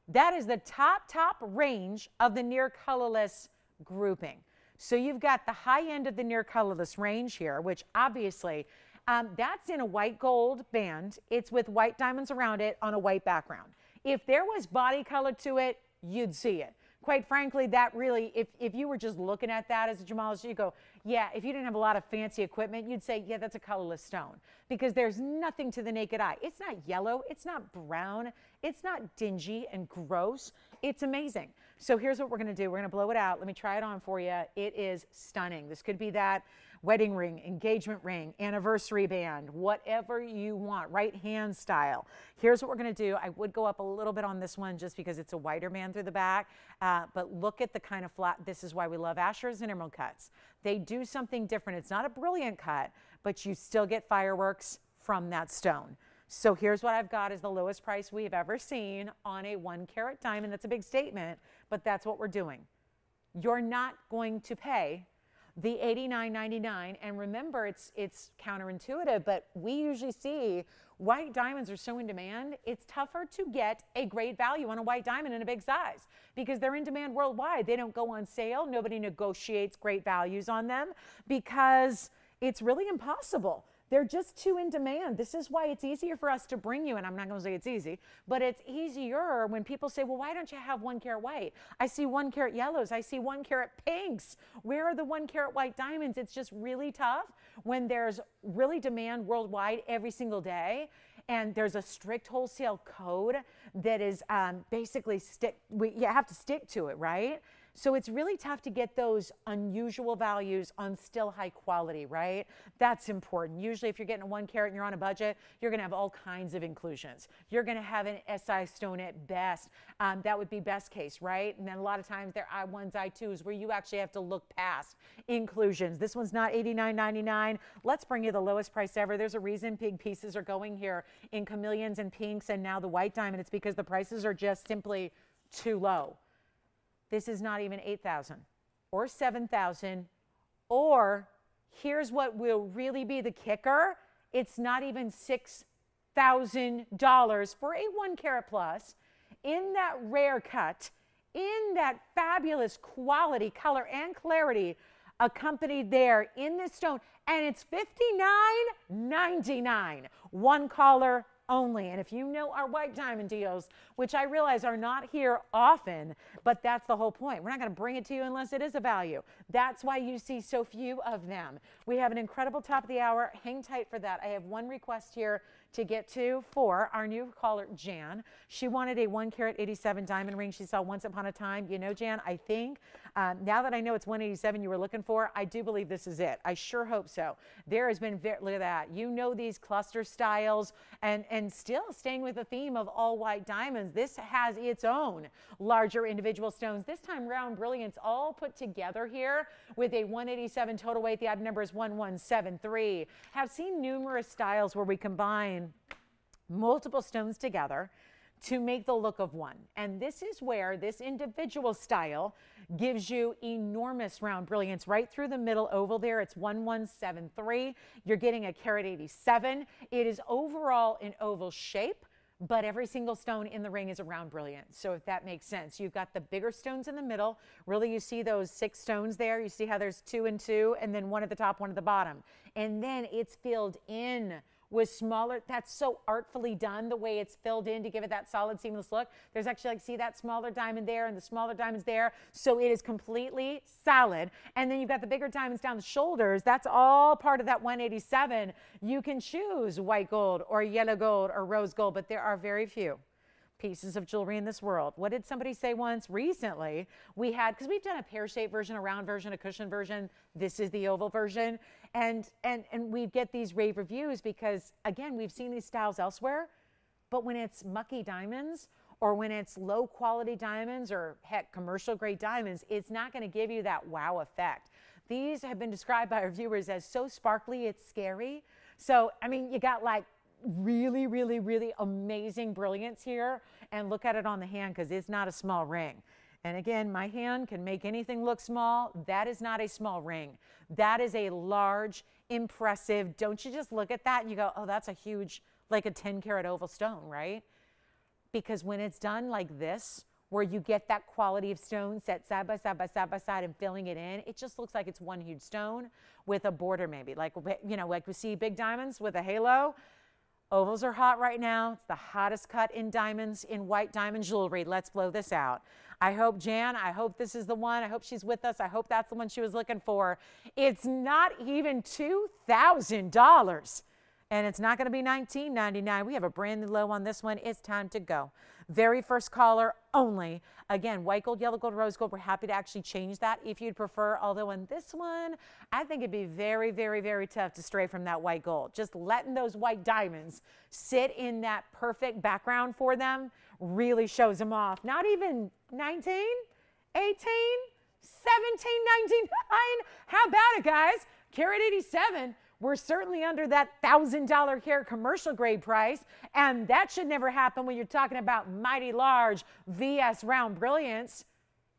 That is the top range of the near colorless grouping. So you've got the high end of the near colorless range here, which obviously that's in a white gold band. It's with white diamonds around it on a white background. If there was body color to it, you'd see it. Quite frankly, that really, if you were just looking at that as a gemologist, you go, yeah, if you didn't have a lot of fancy equipment, you'd say, yeah, that's a colorless stone because there's nothing to the naked eye. It's not yellow. It's not brown. It's not dingy and gross. It's amazing. So here's what we're going to do. We're going to blow it out. Let me try it on for you. It is stunning. This could be that wedding ring, engagement ring, anniversary band, whatever you want, right hand style. Here's what we're going to do. I would go up a little bit on this one just because it's a wider band through the back, but look at the kind of flat. This is why we love Asher's and emerald cuts. They do something different. It's not a brilliant cut, but you still get fireworks from that stone. So here's what I've got is the lowest price we've ever seen on a 1 carat diamond. That's a big statement, but that's what we're doing. You're not going to pay the $89.99, and remember, it's counterintuitive, but we usually see white diamonds are so in demand, it's tougher to get a great value on a white diamond in a big size because they're in demand worldwide. They don't go on sale. Nobody negotiates great values on them because it's really impossible. They're just too in demand. This is why it's easier for us to bring you, and I'm not going to say it's easy, but it's easier when people say, well, why don't you have 1 carat white? I see 1 carat yellows. I see 1 carat pinks. Where are the 1 carat white diamonds? It's just really tough when there's really demand worldwide every single day, and there's a strict wholesale code that is basically you have to stick to it, right? So it's really tough to get those unusual values on still high quality, right? That's important. Usually if you're getting a 1 carat and you're on a budget, you're gonna have all kinds of inclusions. You're gonna have an SI stone at best. That would be best case, right? And then a lot of times they're I1s, I2s where you actually have to look past inclusions. This one's not $89.99. Let's bring you the lowest price ever. There's a reason big pieces are going here in chameleons and pinks and now the white diamond. It's because the prices are just simply too low. This is not even $8,000 or $7,000, or here's what will really be the kicker. It's not even $6,000 for a 1 carat plus in that rare cut, in that fabulous quality, color, and clarity accompanied there in this stone. And it's $59.99, 1 collar only. And if you know our white diamond deals, which I realize are not here often, but that's the whole point. We're not going to bring it to you unless it is a value. That's why you see so few of them. We have an incredible top of the hour. Hang tight for that. I have one request here to get to for our new caller, Jan. She wanted a 1 carat 87 diamond ring she saw once upon a time. You know, Jan, I think now that I know it's 187 you were looking for, I do believe this is it. I sure hope so. There has been, look at that. You know these cluster styles and still staying with the theme of all white diamonds. This has its own larger individual stones. This time round brilliance all put together here with a 187 total weight. The item number is 1173. Have seen numerous styles where we combine multiple stones together to make the look of one. And this is where this individual style gives you enormous round brilliance right through the middle oval there. It's 1173. You're getting a carat 87. It is overall an oval shape, but every single stone in the ring is a round brilliance. So if that makes sense, you've got the bigger stones in the middle. Really, you see those 6 stones there. You see how there's 2 and 2, and then 1 at the top, 1 at the bottom. And then it's filled in with smaller. That's so artfully done, the way it's filled in to give it that solid seamless look. There's actually, like, see that smaller diamond there and the smaller diamonds there. So it is completely solid. And then you've got the bigger diamonds down the shoulders. That's all part of that 187. You can choose white gold or yellow gold or rose gold, but there are very few pieces of jewelry in this world. What did somebody say once recently? We had, because we've done a pear-shaped version, a round version, a cushion version. This is the oval version. And we get these rave reviews because, again, we've seen these styles elsewhere, but when it's mucky diamonds or when it's low quality diamonds or heck, commercial grade diamonds, it's not going to give you that wow effect. These have been described by our viewers as so sparkly, it's scary. So, I mean, you got like really, really, really amazing brilliance here. And look at it on the hand because it's not a small ring. And again, my hand can make anything look small. That is not a small ring. That is a large, impressive. Don't you just look at that and you go, oh, that's a huge, like a 10 carat oval stone, right? Because when it's done like this, where you get that quality of stone set side by side by side by side and filling it in, it just looks like it's one huge stone with a border maybe. Like, you know, like we see big diamonds with a halo. Ovals are hot right now. It's the hottest cut in diamonds, in white diamond jewelry. Let's blow this out. I hope, Jan, I hope this is the one. I hope she's with us. I hope that's the one she was looking for. It's not even $2,000. And it's not going to be $19.99. We have a brand new low on this one. It's time to go. Very first caller only. Again, white gold, yellow gold, rose gold. We're happy to actually change that if you'd prefer. Although on this one, I think it'd be very, very, very tough to stray from that white gold. Just letting those white diamonds sit in that perfect background for them really shows them off. Not even 19, 18, 17.99. How about it, guys? Carat 87. We're certainly under that $1,000 carat commercial grade price, and that should never happen when you're talking about mighty large VS round brilliance.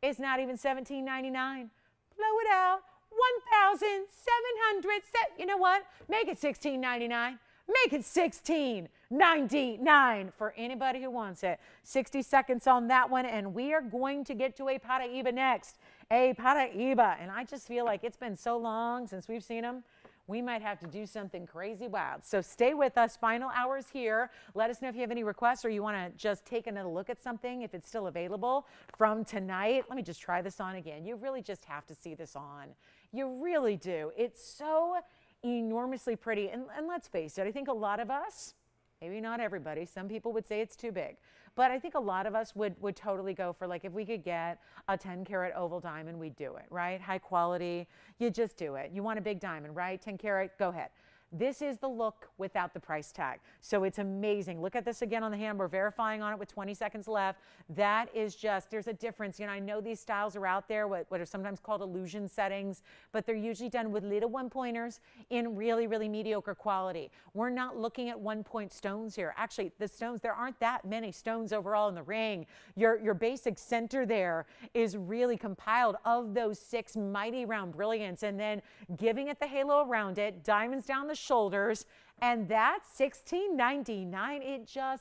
It's not even $17.99. Blow it out. 1,700. You know what? Make it $16.99. Make it $16.99 for anybody who wants it. 60 seconds on that one, and we are going to get to a Paraiba next. A Paraiba, and I just feel like it's been so long since we've seen them. We might have to do something crazy wild. So stay with us. Final hours here. Let us know if you have any requests or you want to just take another look at something if it's still available from tonight. Let me just try this on again. You really just have to see this on. You really do. It's so enormously pretty. And let's face it, I think a lot of us, maybe not everybody, some people would say it's too big. But I think a lot of us would totally go for, like, if we could get a 10 karat oval diamond, we'd do it, right? High quality, you just do it. You want a big diamond, right? 10 karat, go ahead. This is the look without the price tag. So it's amazing. Look at this again on the hand. We're verifying on it with 20 seconds left. That is just, there's a difference. You know, I know these styles are out there, what are sometimes called illusion settings, but they're usually done with little one pointers in really, really mediocre quality. We're not looking at 1 point stones here. Actually, the stones, there aren't that many stones overall in the ring. Your basic center there is really compiled of those 6 mighty round brilliants, and then giving it the halo around it, diamonds down the shoulders, and that's $16.99.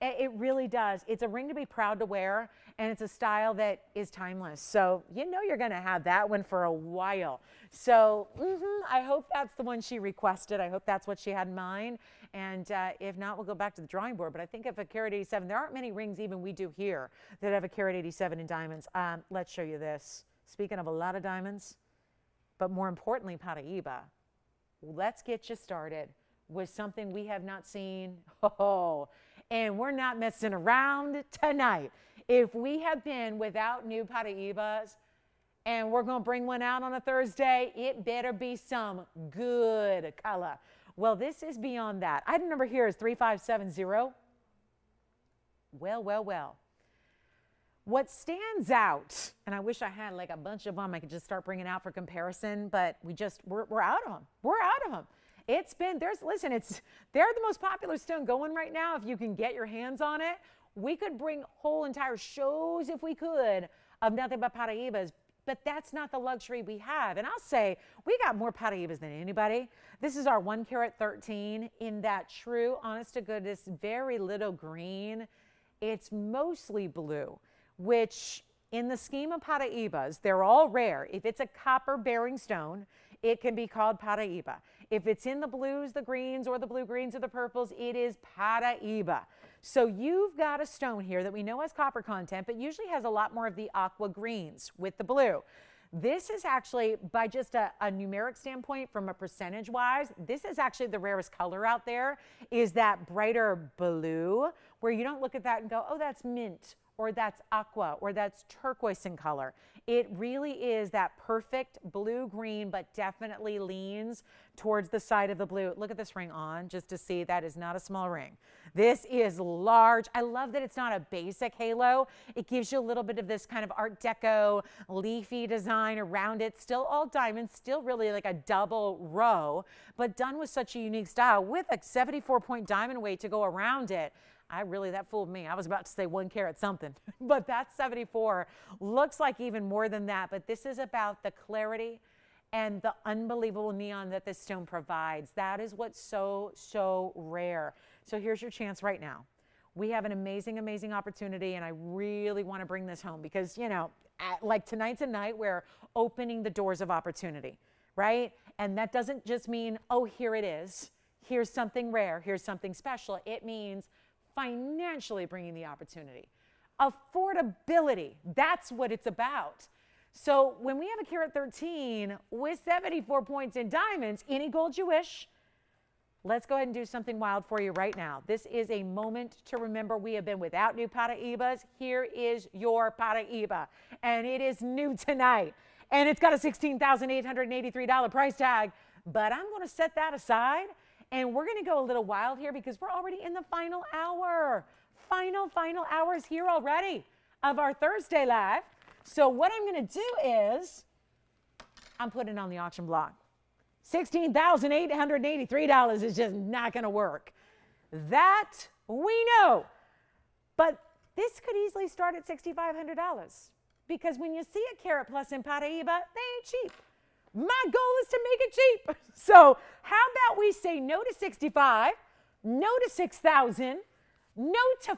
It really does. It's a ring to be proud to wear, and it's a style that is timeless. So you know you're going to have that one for a while. So I hope that's the one she requested. I hope that's what she had in mind. And if not, we'll go back to the drawing board. But I think if a carat 87, there aren't many rings even we do here that have a carat 87 in diamonds. Let's show you this. Speaking of a lot of diamonds, but more importantly, Paraiba. Let's get you started with something we have not seen. And we're not messing around tonight. If we have been without new Paraibas and we're going to bring one out on a Thursday, it better be some good color. Well, this is beyond that. Item number here is 3570. Well. What stands out, and I wish I had like a bunch of them I could just start bringing out for comparison, but we're out of them. We're out of them. It's been, they're the most popular stone going right now. If you can get your hands on it, we could bring whole entire shows if we could of nothing but Paraibas, but that's not the luxury we have. And I'll say we got more Paraibas than anybody. This is our 1 carat 13 in that true, honest to goodness, very little green. It's mostly blue, which in the scheme of Paraibas, they're all rare. If it's a copper bearing stone, it can be called Paraiba. If it's in the blues, the greens, or the blue-greens, or the purples, it is Paraiba. So you've got a stone here that we know has copper content, but usually has a lot more of the aqua greens with the blue. This is actually, by just a numeric standpoint, from a percentage-wise, this is actually the rarest color out there, is that brighter blue, where you don't look at that and go, oh, that's mint, or that's aqua, or that's turquoise in color. It really is that perfect blue-green, but definitely leans towards the side of the blue. Look at this ring on, just to see that is not a small ring. This is large. I love that it's not a basic halo. It gives you a little bit of this kind of Art Deco leafy design around it. Still all diamonds, still really like a double row, but done with such a unique style with a 74-point diamond weight to go around it. That fooled me. I was about to say 1 carat something, but that's 74. Looks like even more than that, but this is about the clarity and the unbelievable neon that this stone provides. That is what's so rare. So here's your chance right now. We have an amazing, amazing opportunity, and I really want to bring this home because, you know, like tonight's a night where opening the doors of opportunity, right? And that doesn't just mean, oh, here it is. Here's something rare. Here's something special. It means financially bringing the opportunity. Affordability, that's what it's about. So when we have a carat 13 with 74 points in diamonds, any gold you wish, Let's go ahead and do something wild for you right now. This is a moment to remember. We have been without new Paraibas. Here is your Paraiba, and it is new tonight. And it's got a $16,883 price tag, but I'm going to set that aside, and we're going to go a little wild here because we're already in the final hour. Final hours here already of our Thursday Live. So what I'm going to do is I'm putting it on the auction block. $16,883 is just not going to work. That we know. But this could easily start at $6,500 because when you see a carat plus in Paraiba, they ain't cheap. My goal is to make it cheap. So how about we say no to 65, no to 6,000, no to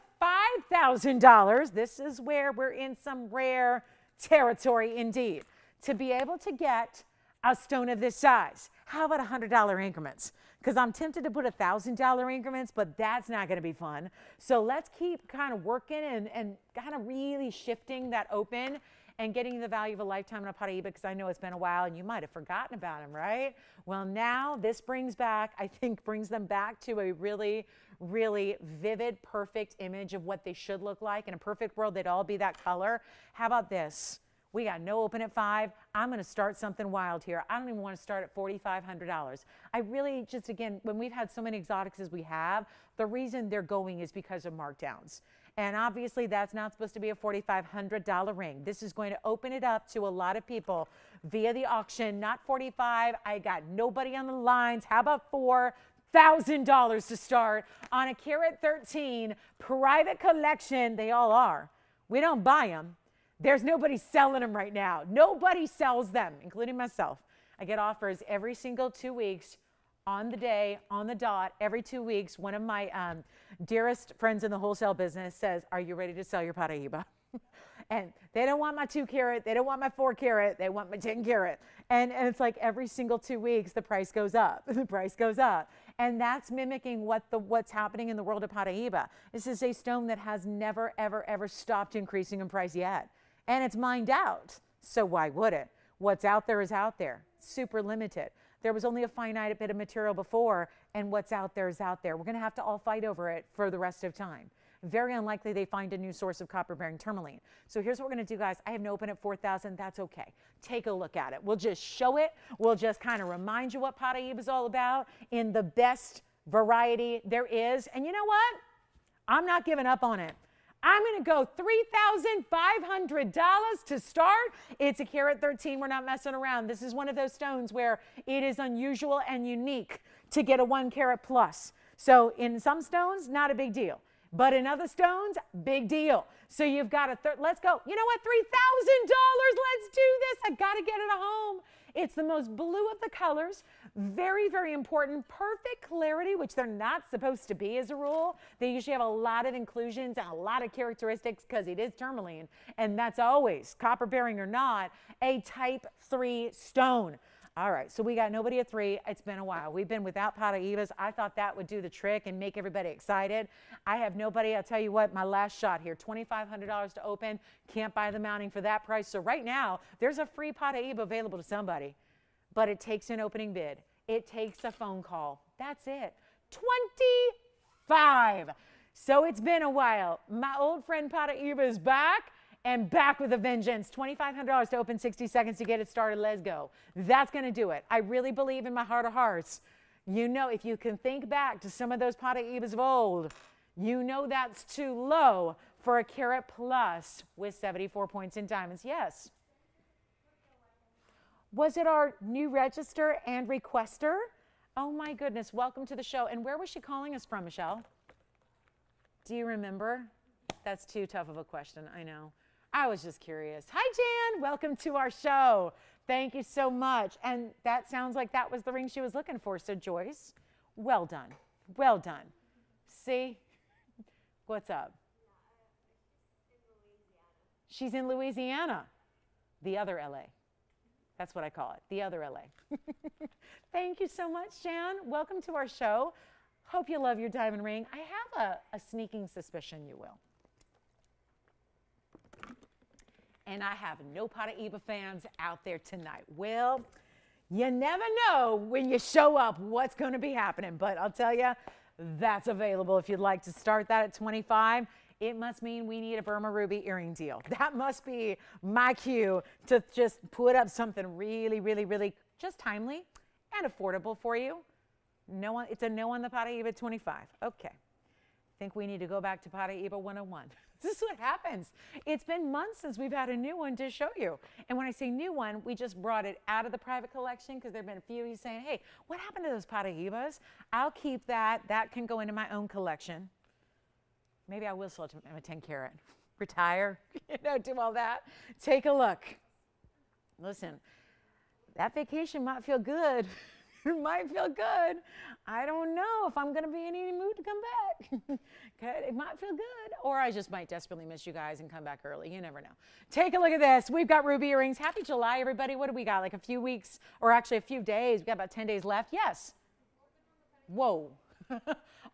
$5,000. This is where we're in some rare territory indeed. To be able to get a stone of this size. How about $100 increments? Because I'm tempted to put $1,000 increments, but that's not going to be fun. So let's keep kind of working and kind of really shifting that open and getting the value of a lifetime in a Paraiba, because I know it's been a while and you might have forgotten about them, right? Well, now this brings them back to a really, really vivid, perfect image of what they should look like. In a perfect world, they'd all be that color. How about this? We got no open at 5. I'm going to start something wild here. I don't even want to start at $4,500. I really just, again, when we've had so many exotics as we have, the reason they're going is because of markdowns. And obviously that's not supposed to be a $4,500 ring. This is going to open it up to a lot of people via the auction, not 45. I got nobody on the lines. How about $4,000 to start on a carat 13 private collection? They all are. We don't buy them. There's nobody selling them right now. Nobody sells them, including myself. I get offers every single 2 weeks, on the day, on the dot, every 2 weeks. One of my dearest friends in the wholesale business says, are you ready to sell your Paraiba? And they don't want my 2 carat. They don't want my 4 carat. They want my 10 carat. And it's like every single 2 weeks, the price goes up. The price goes up. And that's mimicking what's happening in the world of Paraiba. This is a stone that has never, ever, ever stopped increasing in price yet. And it's mined out, so why would it? What's out there is out there, super limited. There was only a finite bit of material before, and what's out there is out there. We're going to have to all fight over it for the rest of time. Very unlikely they find a new source of copper-bearing tourmaline. So here's what we're going to do, guys. I have no open at 4,000. That's okay. Take a look at it. We'll just show it. We'll just kind of remind you what Paraiba is all about in the best variety there is. And you know what? I'm not giving up on it. I'm going to go $3,500 to start. It's a carat 13. We're not messing around. This is one of those stones where it is unusual and unique to get a 1 carat plus. So in some stones, not a big deal. But in other stones, big deal. So you've got let's go. You know what? $3,000. Let's do this. I got to get it home. It's the most blue of the colors. Very, very important. Perfect clarity, which they're not supposed to be as a rule. They usually have a lot of inclusions and a lot of characteristics because it is tourmaline. And that's always, copper bearing or not, a type 3 stone. All right, so we got nobody at 3. It's been a while. We've been without Paraibas. I thought that would do the trick and make everybody excited. I have nobody. I'll tell you what, my last shot here, $2,500 to open. Can't buy the mounting for that price. So right now, there's a free Paraiba available to somebody. But it takes an opening bid. It takes a phone call. That's it. 25. So it's been a while. My old friend Paraiba is back. And back with a vengeance. $2,500 to open, 60 seconds to get it started. Let's go. That's going to do it. I really believe in my heart of hearts. You know, if you can think back to some of those Paraibas of old, you know that's too low for a carat plus with 74 points in diamonds. Yes. Was it our new register and requester? Oh my goodness. Welcome to the show. And where was she calling us from, Michelle? Do you remember? That's too tough of a question. I know. I was just curious. Hi, Jan. Welcome to our show. Thank you so much. And that sounds like that was the ring she was looking for. So, Joyce, well done. Well done. See? What's up? She's in Louisiana. The other LA. That's what I call it. The other LA. Thank you so much, Jan. Welcome to our show. Hope you love your diamond ring. I have a sneaking suspicion you will. And I have no Paraiba fans out there tonight. Well, You never know when you show up what's going to be happening, but I'll tell you, that's available if you'd like to start that at 25. It must mean we need a Burma Ruby earring deal. That must be my cue to just put up something really, really, really just timely and affordable for you. No one, it's a no on the Paraíba at 25. Okay. I think we need to go back to Paraíba 101. This is what happens. It's been months since we've had a new one to show you. And when I say new one, we just brought it out of the private collection because there have been a few of you saying, hey, what happened to those Paraíbas? I'll keep that. That can go into my own collection. Maybe I will sell it to a 10 carat. Retire, do all that. Take a look. Listen, that vacation might feel good. It might feel good. I don't know if I'm going to be in any mood to come back. Okay, it might feel good, or I just might desperately miss you guys and come back early. You never know. Take a look at this. We've got ruby earrings. Happy July, everybody. What do we got? Like a few weeks, or actually a few days. We've got about 10 days left. Yes. Whoa.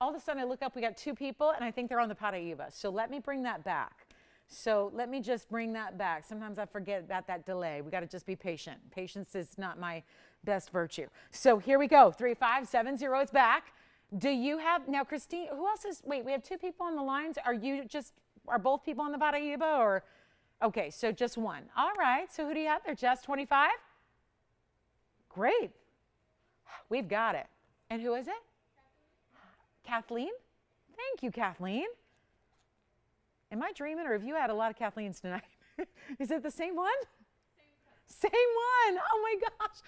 All of a sudden I look up, we got 2 people, and I think they're on the Paraíba. So let me bring that back. So let me just bring that back. Sometimes I forget about that delay. We got to just be patient. Patience is not my best virtue. So here we go. 3570 is back. Do you have, now Christine, who else is, wait, we have 2 people on the lines. Are both people on the Paraíba or, okay, so just one. All right, so who do you have there? Just 25? Great. We've got it. And who is it? Kathleen? Thank you, Kathleen. Am I dreaming, or have you had a lot of Kathleens tonight? Is it the same one? Same one. Oh my gosh.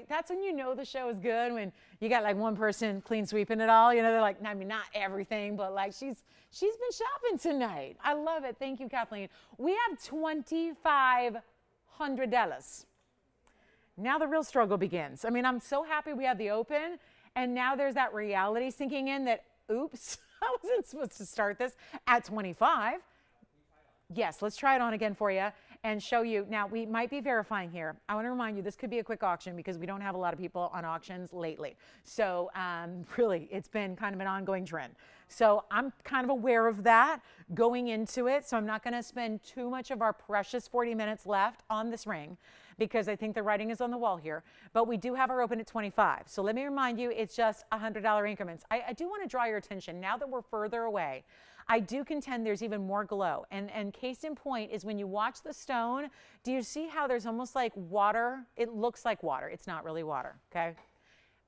That's when you know the show is good, when you got like one person clean sweeping it all. You know, they're like, I mean, not everything, but like she's been shopping tonight. I love it. Thank you, Kathleen. We have $2,500. Now the real struggle begins. I mean, I'm so happy we have the open, and now there's that reality sinking in that, oops, I wasn't supposed to start this at 25. Yes, let's try it on again for you and show you. Now, we might be verifying here. I want to remind you, this could be a quick auction because we don't have a lot of people on auctions lately. So really, it's been kind of an ongoing trend. So I'm kind of aware of that going into it. So I'm not going to spend too much of our precious 40 minutes left on this ring because I think the writing is on the wall here. But we do have our open at 25. So let me remind you, it's just $100 increments. I do want to draw your attention now that we're further away. I do contend there's even more glow. And case in point is when you watch the stone, do you see how there's almost like water? It looks like water. It's not really water, okay?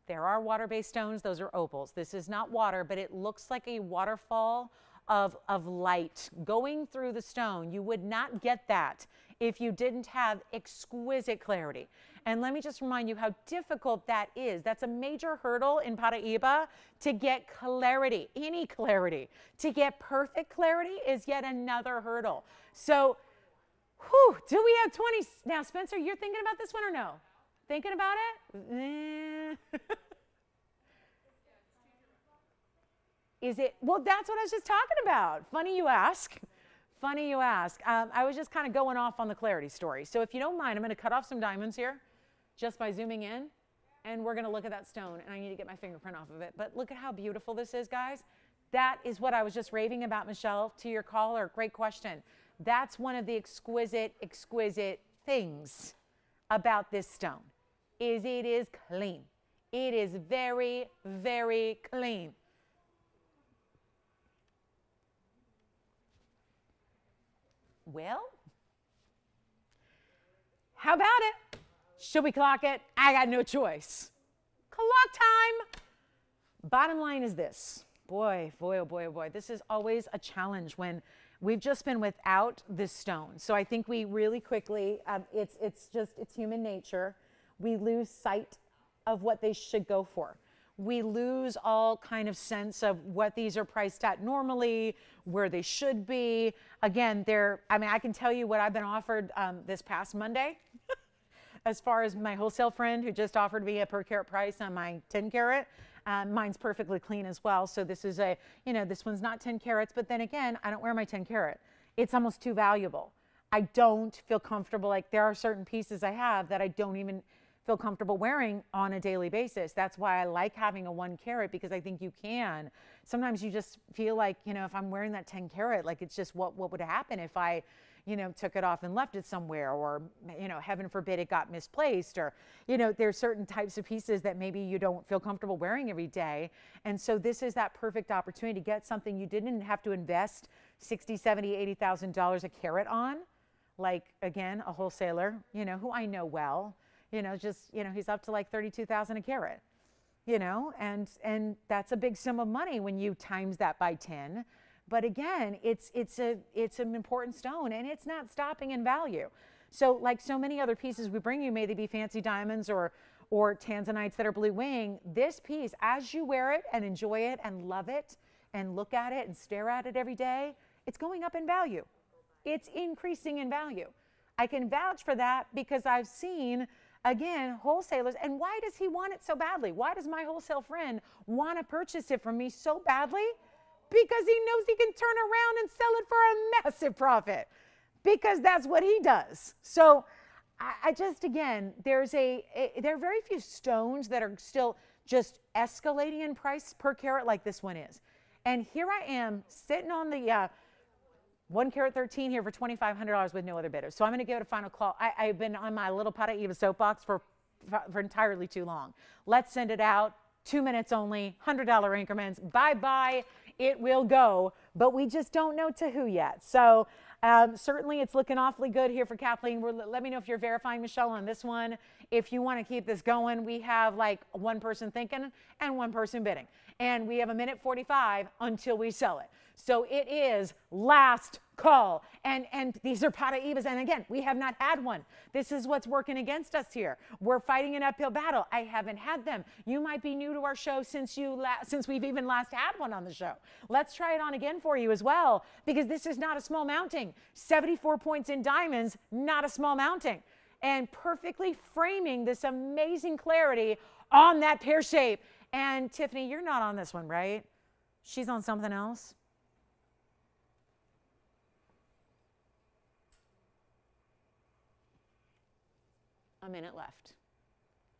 There are water-based stones. Those are opals. This is not water, but it looks like a waterfall of light going through the stone. You would not get that if you didn't have exquisite clarity. And let me just remind you how difficult that is. That's a major hurdle in Paraíba to get clarity, any clarity. To get perfect clarity is yet another hurdle. So, do we have 20? Now, Spencer, you're thinking about this one or no? Thinking about it? Is it? Well, that's what I was just talking about. Funny you ask. Funny you ask. I was just kind of going off on the clarity story. So if you don't mind, I'm going to cut off some diamonds here just by zooming in, and we're going to look at that stone, and I need to get my fingerprint off of it. But look at how beautiful this is, guys. That is what I was just raving about, Michelle, to your caller. Great question. That's one of the exquisite, exquisite things about this stone, is it is clean. It is very, very clean. Well, how about it? Should we clock it? I got no choice. Clock time. Bottom line is this. Boy, boy, oh boy, oh boy. This is always a challenge when we've just been without this stone. So I think we really quickly, it's human nature. We lose sight of what they should go for. We lose all kind of sense of what these are priced at normally, where they should be. Again, I can tell you what I've been offered this past Monday as far as my wholesale friend who just offered me a per carat price on my 10 carat. Mine's perfectly clean as well. So this is this one's not 10 carats, but then again, I don't wear my 10 carat. It's almost too valuable. I don't feel comfortable. Like there are certain pieces I have that I don't even feel comfortable wearing on a daily basis. That's why I like having a 1 carat, because I think you can. Sometimes you just feel like, if I'm wearing that 10 carat, like it's just what would happen if I, took it off and left it somewhere, or, heaven forbid it got misplaced, or, there's certain types of pieces that maybe you don't feel comfortable wearing every day. And so this is that perfect opportunity to get something you didn't have to invest $60,000, $70,000, $80,000 a carat on. Like, again, a wholesaler, who I know well, he's up to like 32,000 a carat, and that's a big sum of money when you times that by 10. But again, it's an important stone, and it's not stopping in value. So like so many other pieces we bring you, may they be fancy diamonds or tanzanites that are blue wing, this piece, as you wear it and enjoy it and love it and look at it and stare at it every day, it's going up in value. It's increasing in value. I can vouch for that because I've seen, again, wholesalers. And why does he want it so badly? Why does my wholesale friend want to purchase it from me so badly? Because he knows he can turn around and sell it for a massive profit, because that's what he does. So I just, again, there are very few stones that are still just escalating in price per carat like this one is. And here I am sitting on the 1 carat 13 here for $2,500 with no other bidders. So I'm going to give it a final call. I've been on my little Paraíba soapbox for entirely too long. Let's send it out. 2 minutes only, $100 increments. Bye-bye. It will go, but we just don't know to who yet. So certainly it's looking awfully good here for Kathleen. Let me know if you're verifying Michelle on this one. If you want to keep this going, we have like one person thinking and one person bidding. And we have 1:45 until we sell it. So it is last call. And these are Paraíbas. And again, we have not had one. This is what's working against us here. We're fighting an uphill battle. I haven't had them. You might be new to our show since we've even last had one on the show. Let's try it on again for you as well, because this is not a small mounting. 74 points in diamonds, not a small mounting. And perfectly framing this amazing clarity on that pear shape. And Tiffany, you're not on this one, right? She's on something else. A minute left.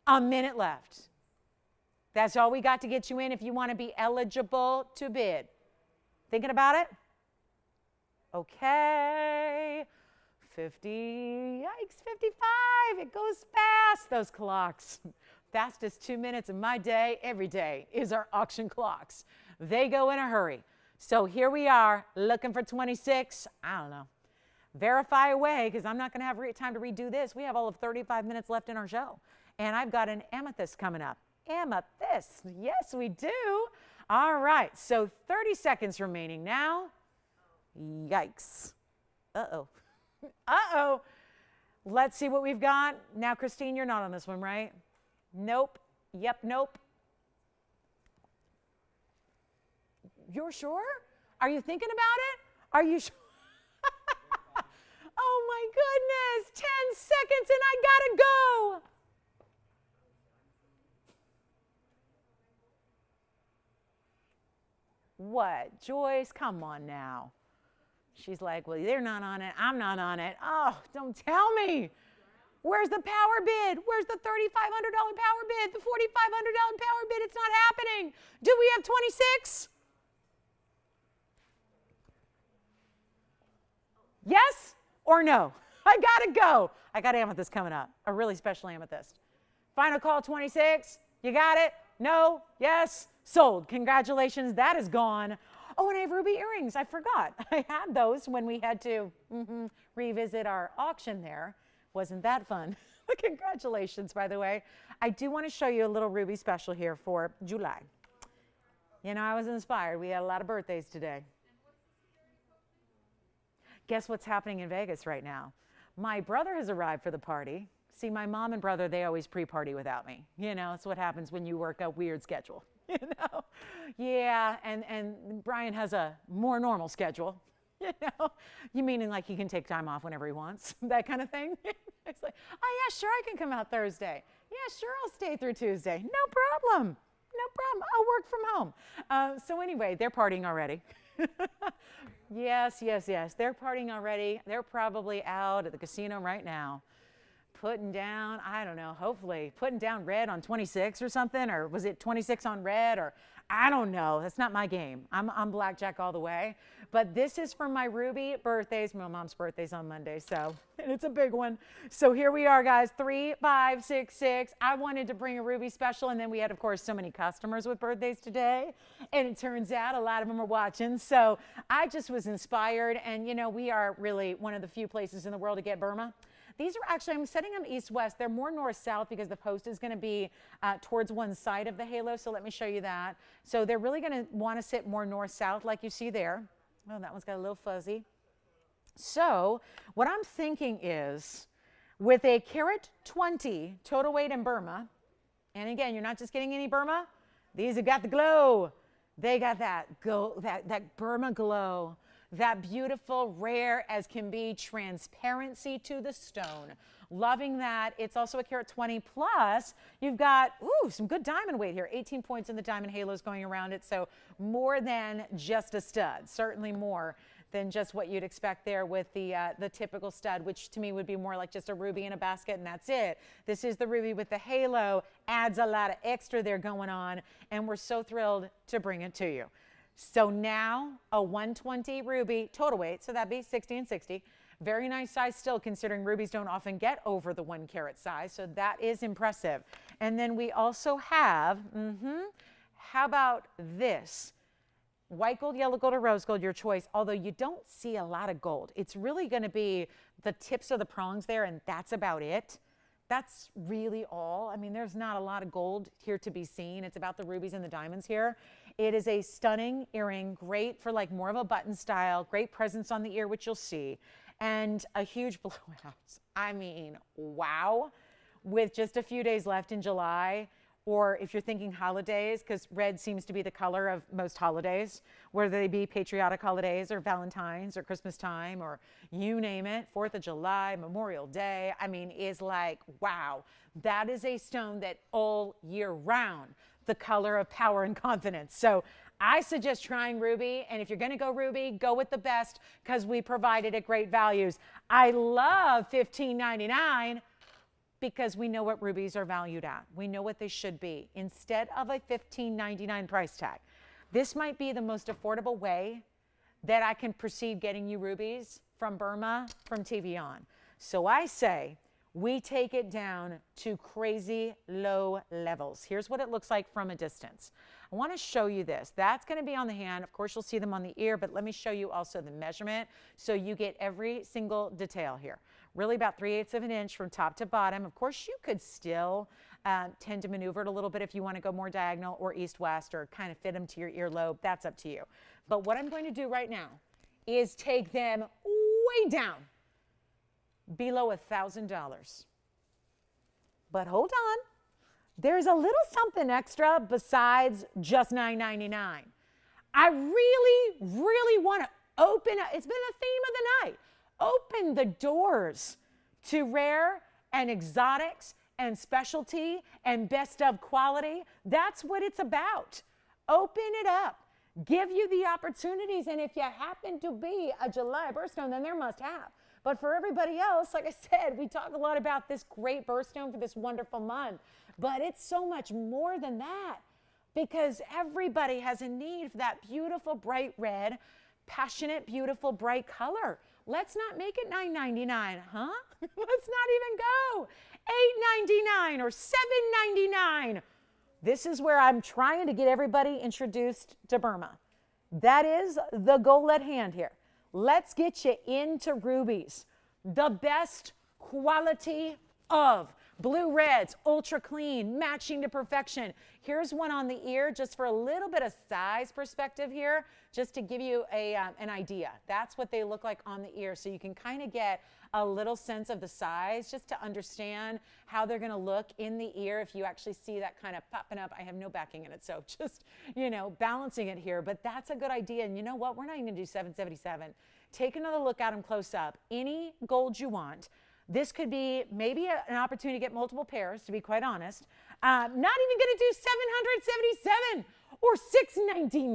A minute left. That's all we got to get you in if you want to be eligible to bid. Thinking about it? Okay. 50, yikes, 55. It goes fast, those clocks. Fastest 2 minutes of my day, every day, is our auction clocks. They go in a hurry. So here we are, looking for 26. I don't know. Verify away, because I'm not going to have time to redo this. We have all of 35 minutes left in our show. And I've got an amethyst coming up. Amethyst. Yes, we do. All right. So 30 seconds remaining now. Yikes. Uh-oh. Uh-oh. Let's see what we've got. Now, Christine, you're not on this one, right? Nope. Yep, nope. You're sure? Are you thinking about it? Are you sure? Oh my goodness, 10 seconds and I gotta go. What, Joyce, come on now. She's like, well, they're not on it, I'm not on it. Oh, don't tell me. Where's the power bid? Where's the $3,500 power bid? The $4,500 power bid? It's not happening. Do we have 26? Yes or no? I gotta go. I got amethyst coming up, a really special amethyst. Final call, 26. You got it? No? Yes? Sold. Congratulations, that is gone. Oh, and I have ruby earrings. I forgot. I had those when we had to revisit our auction there. Wasn't that fun? Congratulations, by the way. I do want to show you a little ruby special here for July. You know, I was inspired. We had a lot of birthdays today. Guess what's happening in Vegas right now? My brother has arrived for the party. See, my mom and brother, they always pre-party without me. You know, it's what happens when you work a weird schedule. You know? Yeah, and Brian has a more normal schedule. You know? You meaning like he can take time off whenever he wants, that kind of thing. It's like, oh yeah, sure, I can come out Thursday. Yeah, sure, I'll stay through Tuesday. No problem. No problem. I'll work from home. So anyway, they're partying already. Yes, yes, yes. They're partying already. They're probably out at the casino right now, putting down, I don't know, hopefully, putting down red on 26 or something, or was it 26 on red, or I don't know. That's not my game. I'm blackjack all the way. But this is for my Ruby birthdays. My mom's birthday's on Monday, so and it's a big one. So here we are, guys. 3, 5, 6, 6. I wanted to bring a Ruby special, and then we had, of course, so many customers with birthdays today. And it turns out a lot of them are watching. So I just was inspired. And, you know, we are really one of the few places in the world to get Burma. These are actually, I'm setting them east-west. They're more north-south because the post is going to be towards one side of the halo. So let me show you that. So they're really going to want to sit more north-south like you see there. Oh, that one's got a little fuzzy. So what I'm thinking is with a carat 20 total weight in Burma, and again, you're not just getting any Burma. These have got the glow. They got that Burma glow. That beautiful, rare as can be transparency to the stone. Loving that. It's also a carat 20 plus. You've got, some good diamond weight here. 18 points in the diamond halos going around it. So more than just a stud. Certainly more than just what you'd expect there with the typical stud, which to me would be more like just a ruby in a basket and that's it. This is the ruby with the halo. Adds a lot of extra there going on. And we're so thrilled to bring it to you. So now a 120 ruby total weight, so that'd be 60 and 60. Very nice size still, considering rubies don't often get over the 1 carat size, so that is impressive. And then we also have, how about this? White gold, yellow gold, or rose gold, your choice, although you don't see a lot of gold. It's really going to be the tips of the prongs there, and that's about it. That's really all. I mean, there's not a lot of gold here to be seen. It's about the rubies and the diamonds here. It is a stunning earring, great for like more of a button style, great presence on the ear, which you'll see, and a huge blowout. I mean, wow. With just a few days left in July, or if you're thinking holidays, because red seems to be the color of most holidays, whether they be patriotic holidays or Valentine's or Christmas time or you name it, 4th of July, Memorial Day. I mean, is like, wow, that is a stone that all year round, the color of power and confidence. So I suggest trying ruby, and if you're going to go ruby, go with the best because we provided at great values. I love $15.99 because we know what rubies are valued at. We know what they should be instead of a $15.99 price tag. This might be the most affordable way that I can proceed getting you rubies from Burma, from TVON. So I say we take it down to crazy low levels. Here's what it looks like from a distance. I want to show you this. That's going to be on the hand. Of course, you'll see them on the ear, but let me show you also the measurement so you get every single detail here. Really about 3/8 of an inch from top to bottom. Of course, you could still tend to maneuver it a little bit if you want to go more diagonal or east-west or kind of fit them to your earlobe. That's up to you. But what I'm going to do right now is take them way down below $1,000. But hold on. There's a little something extra besides just $9.99. I really want to open up. It's been the theme of the night. Open the doors to rare and exotics and specialty and best of quality. That's what it's about. Open it up. Give you the opportunities. And if you happen to be a July birthstone, then they're must have. But for everybody else, like I said, we talk a lot about this great birthstone for this wonderful month. But it's so much more than that because everybody has a need for that beautiful, bright red, passionate, beautiful, bright color. Let's not make it $9.99, huh? Let's not even go $8.99 or $7.99. This is where I'm trying to get everybody introduced to Burma. That is the goal at hand here. Let's get you into rubies, the best quality of blue reds, ultra clean, matching to perfection. Here's one on the ear just for a little bit of size perspective here, just to give you an idea. That's what they look like on the ear, so you can kind of get a little sense of the size just to understand how they're going to look in the ear if you actually see that kind of popping up. I have no backing in it, so just, balancing it here. But that's a good idea. And you know what? We're not even going to do $777. Take another look at them close up. Any gold you want. This could be maybe an opportunity to get multiple pairs, to be quite honest. Not even going to do $777 or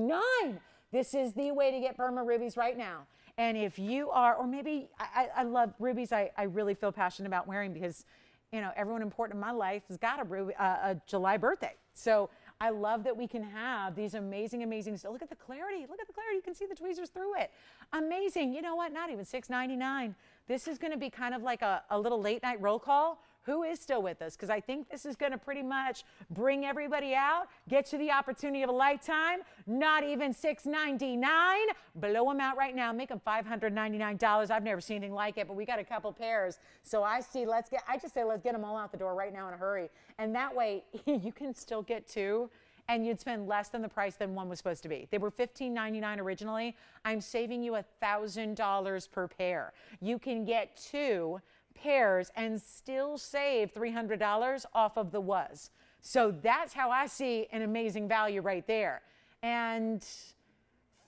$699. This is the way to get Burma rubies right now. And if you are, or maybe I love rubies, I really feel passionate about wearing because, everyone important in my life has got a July birthday. So I love that we can have these amazing, amazing, look at the clarity. Look at the clarity. You can see the tweezers through it. Amazing. You know what? Not even $6.99. This is going to be kind of like a little late night roll call. Who is still with us? Because I think this is going to pretty much bring everybody out, get you the opportunity of a lifetime. Not even $6.99. Blow them out right now. Make them $599. I've never seen anything like it, but we got a couple pairs. So I just say let's get them all out the door right now in a hurry. And that way you can still get two, and you'd spend less than the price than one was supposed to be. They were $15.99 originally. I'm saving you $1,000 per pair. You can get two pairs and still save $300 off of the was. So that's how I see an amazing value right there. And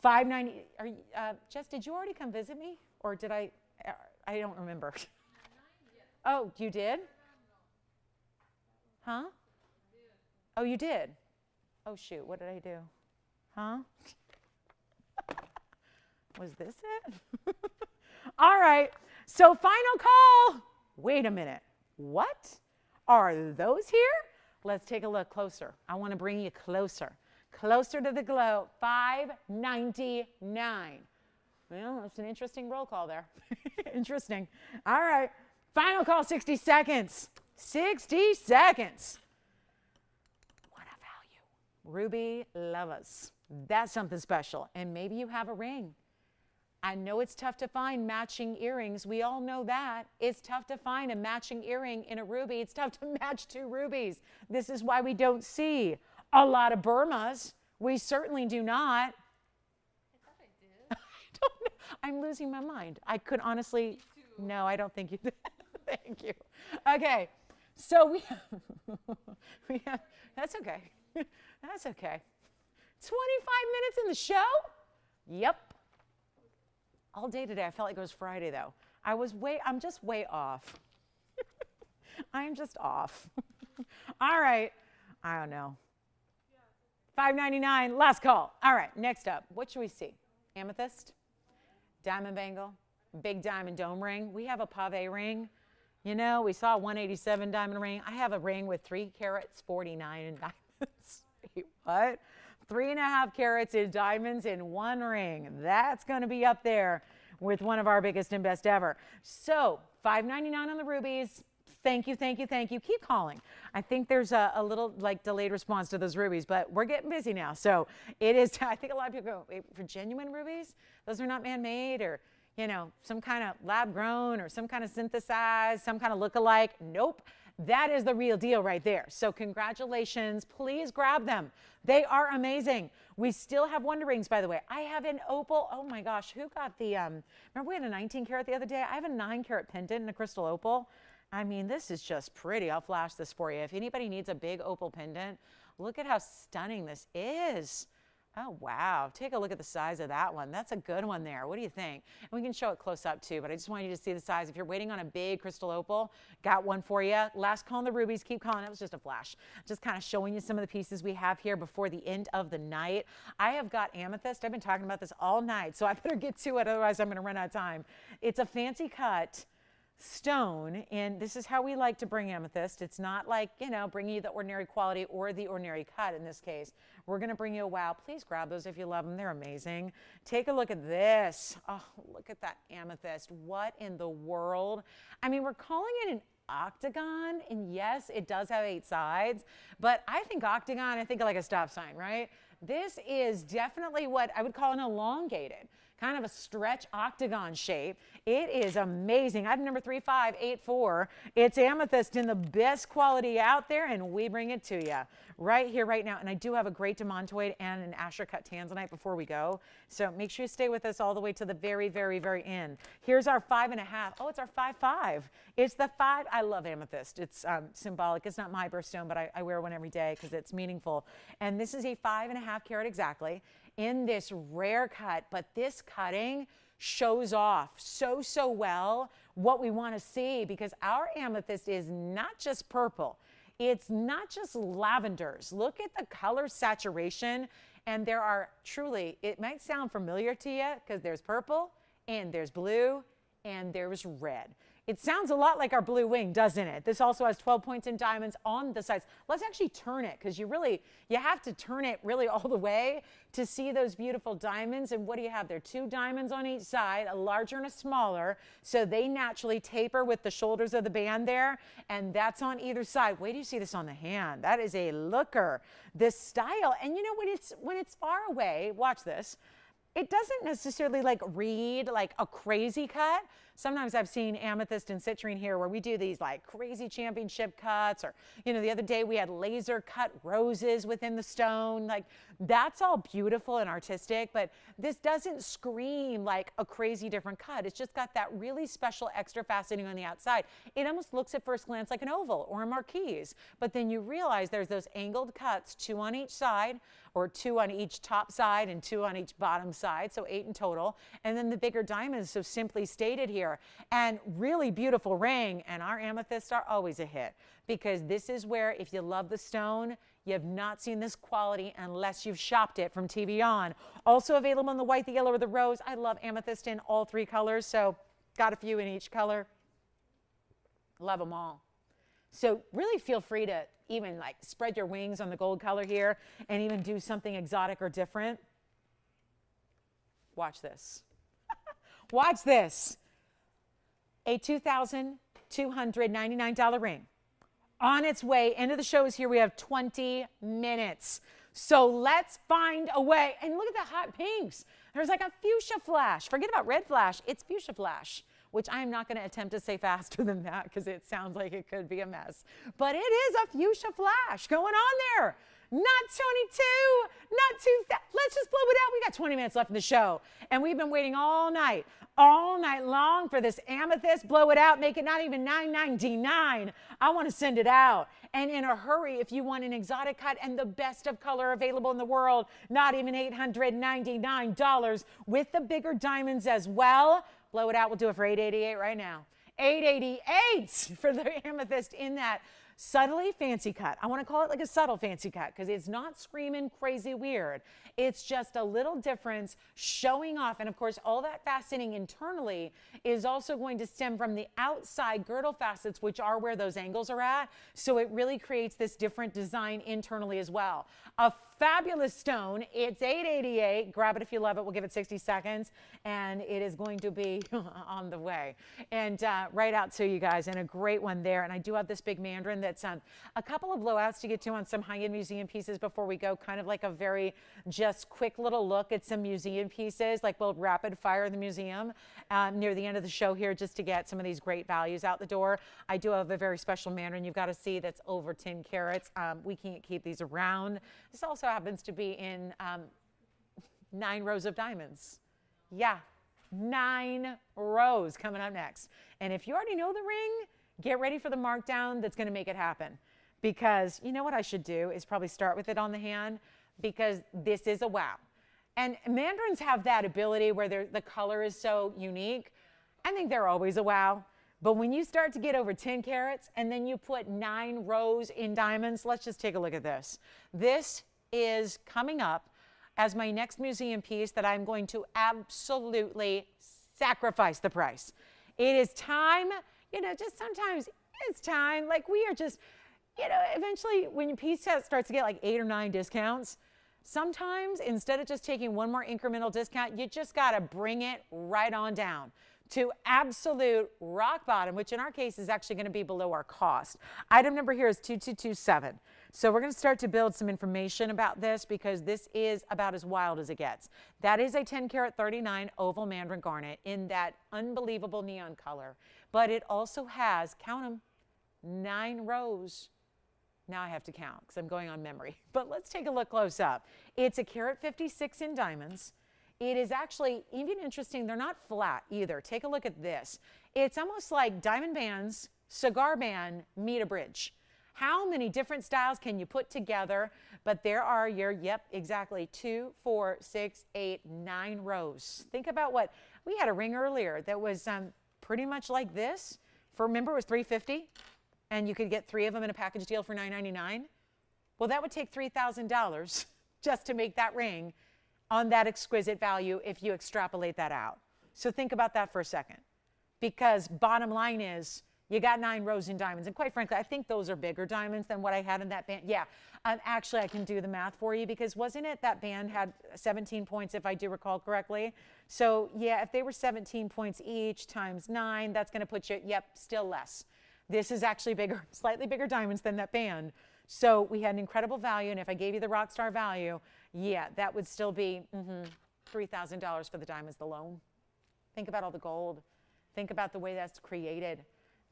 $5.90. Jess, did you already come visit me, or did I don't remember. Oh, you did? Huh? Oh, you did? Oh, shoot, what did I do? Huh? Was this it? All right, so final call. Wait a minute. What? Are those here? Let's take a look closer. I want to bring you closer. Closer to the glow. $5.99. Well, that's an interesting roll call there. Interesting. All right, final call, 60 seconds. 60 seconds. What a value. Ruby lovers. That's something special. And maybe you have a ring. I know it's tough to find matching earrings. We all know that. It's tough to find a matching earring in a ruby. It's tough to match two rubies. This is why we don't see a lot of Burmas. We certainly do not. I thought I did. I don't know. I'm losing my mind. I could honestly, no, I don't think you did. Thank you. Okay, so we have, that's okay. That's okay. 25 minutes in the show? Yep. All day today. I felt like it was Friday though. I'm just way off. I'm just off. All right. I don't know. $5.99, last call. All right, next up, what should we see? Amethyst, diamond bangle, big diamond dome ring. We have a pave ring. You know, we saw a 187 diamond ring. I have a ring with 3 carats, 49 in diamonds. Wait, what? 3.5 carats in diamonds in one ring. That's going to be up there with one of our biggest and best ever. So $5.99 on the rubies. Thank you, thank you, thank you. Keep calling. I think there's a little like delayed response to those rubies, but we're getting busy now. So it is, I think a lot of people go, wait, for genuine rubies? Those are not man-made, or, you know, some kind of lab grown or some kind of synthesized, some kind of look-alike. Nope. That is the real deal right there. So congratulations. Please grab them. They are amazing. We still have wonder rings, by the way. I have an opal. Oh my gosh, who got the, remember we had a 19 karat the other day? I have a 9 karat pendant in a crystal opal. I mean, this is just pretty. I'll flash this for you. If anybody needs a big opal pendant, look at how stunning this is. Oh, wow. Take a look at the size of that one. That's a good one there. What do you think? And we can show it close up too, but I just want you to see the size. If you're waiting on a big crystal opal, got one for you. Last call on the rubies. Keep calling. That was just a flash. Just kind of showing you some of the pieces we have here before the end of the night. I have got amethyst. I've been talking about this all night, so I better get to it. Otherwise, I'm going to run out of time. It's a fancy cut stone, and this is how we like to bring amethyst. It's not like, you know, bringing you the ordinary quality or the ordinary cut in this case. We're going to bring you a wow. Please grab those if you love them. They're amazing. Take a look at this. Oh, look at that amethyst. What in the world? I mean, we're calling it an octagon, and yes, it does have 8 sides, but I think octagon, I think like a stop sign, right? This is definitely what I would call an elongated, kind of a stretch octagon shape. It is amazing. I have number 3584. It's amethyst in the best quality out there, and we bring it to you right here, right now. And I do have a great demontoid and an Asher cut tanzanite before we go. So make sure you stay with us all the way to the very, very, very end. Here's our 5.5. Oh, it's our 5.5. It's the 5. I love amethyst. It's symbolic. It's not my birthstone, but I wear one every day because it's meaningful. And this is a 5.5 carat exactly in this rare cut, but this cutting shows off so well what we want to see, because our amethyst is not just purple. It's not just lavenders. Look at the color saturation, and there are truly, it might sound familiar to you because there's purple and there's blue and there's red. It sounds a lot like our blue wing, doesn't it? This also has 12 points in diamonds on the sides. Let's actually turn it, because you have to turn it really all the way to see those beautiful diamonds. And what do you have there? 2 diamonds on each side, a larger and a smaller. So they naturally taper with the shoulders of the band there. And that's on either side. Wait till you see this on the hand. That is a looker. This style. And you know, when it's far away, watch this. It doesn't necessarily like read like a crazy cut. Sometimes I've seen amethyst and citrine here where we do these like crazy championship cuts, or, you know, the other day we had laser cut roses within the stone. Like, that's all beautiful and artistic, but this doesn't scream like a crazy different cut. It's just got that really special extra faceting on the outside. It almost looks at first glance like an oval or a marquise, but then you realize there's those angled cuts, 2 on each side, or 2 on each top side and 2 on each bottom side, so 8 in total. And then the bigger diamonds, so simply stated here. And really beautiful ring, and our amethysts are always a hit, because this is where, if you love the stone, you have not seen this quality unless you've shopped it from TVON. Also available in the white, the yellow, or the rose. I love amethyst in all 3 colors, so got a few in each color. Love them all. So really feel free to even like spread your wings on the gold color here and even do something exotic or different. Watch this. Watch this. A $2,299 ring. On its way into the shows here. We have 20 minutes. So let's find a way. And look at the hot pinks. There's like a fuchsia flash. Forget about red flash. It's fuchsia flash, which I'm not going to attempt to say faster than that because it sounds like it could be a mess. But it is a fuchsia flash going on there. Not 22, not 2,000. Let's just blow it out. We got 20 minutes left in the show. And we've been waiting all night long for this amethyst. Blow it out. Make it not even $9.99. I want to send it out. And in a hurry, if you want an exotic cut and the best of color available in the world, not even $899 with the bigger diamonds as well. Blow it out. We'll do it for $888 right now. $888 for the amethyst in that subtly fancy cut. I want to call it like a subtle fancy cut because it's not screaming crazy weird. It's just a little difference showing off. And of course, all that faceting internally is also going to stem from the outside girdle facets, which are where those angles are at. So it really creates this different design internally as well. A fabulous stone. It's $888. Grab it if you love it. We'll give it 60 seconds and it is going to be on the way. And right out to you guys, and a great one there. And I do have this big mandarin that's a couple of blowouts to get to on some high-end museum pieces before we go, kind of like a very just quick little look at some museum pieces, like we'll rapid fire in the museum near the end of the show here just to get some of these great values out the door. I do have a very special mandarin you've got to see that's over 10 carats. We can't keep these around. This also happens to be in 9 rows of diamonds. Yeah, 9 rows coming up next. And if you already know the ring, get ready for the markdown that's going to make it happen. Because you know what I should do is probably start with it on the hand, because this is a wow. And mandarins have that ability where the color is so unique. I think they're always a wow. But when you start to get over 10 carats and then you put 9 rows in diamonds, let's just take a look at this. This is coming up as my next museum piece that I'm going to absolutely sacrifice the price. It is time. You know, just sometimes it's time. Like we are just, you know, eventually when your piece starts to get like 8 or 9 discounts, sometimes instead of just taking one more incremental discount, you just got to bring it right on down to absolute rock bottom, which in our case is actually going to be below our cost. Item number here is 2227. So we're going to start to build some information about this because this is about as wild as it gets. That is a 10 karat 39 oval mandarin garnet in that unbelievable neon color. But it also has, count them, 9 rows. Now I have to count because I'm going on memory. But let's take a look close up. It's a carat 56 in diamonds. It is actually even interesting. They're not flat either. Take a look at this. It's almost like diamond bands, cigar band, meet a bridge. How many different styles can you put together? But there are your, yep, exactly 2, 4, 6, 8, 9 rows. Think about what, we had a ring earlier that was pretty much like this. Remember it was $350 and you could get 3 of them in a package deal for $9.99. Well, that would take $3,000 just to make that ring on that exquisite value if you extrapolate that out. So think about that for a second. because bottom line is you got 9 rows in diamonds. And quite frankly, I think those are bigger diamonds than what I had in that band. Yeah, actually, I can do the math for you because wasn't it that band had 17 points, if I do recall correctly? So yeah, if they were 17 points each times 9, that's going to put you, yep, still less. This is actually bigger, slightly bigger diamonds than that band. So we had an incredible value. And if I gave you the rock star value, yeah, that would still be $3,000 for the diamonds alone. Think about all the gold. Think about the way that's created.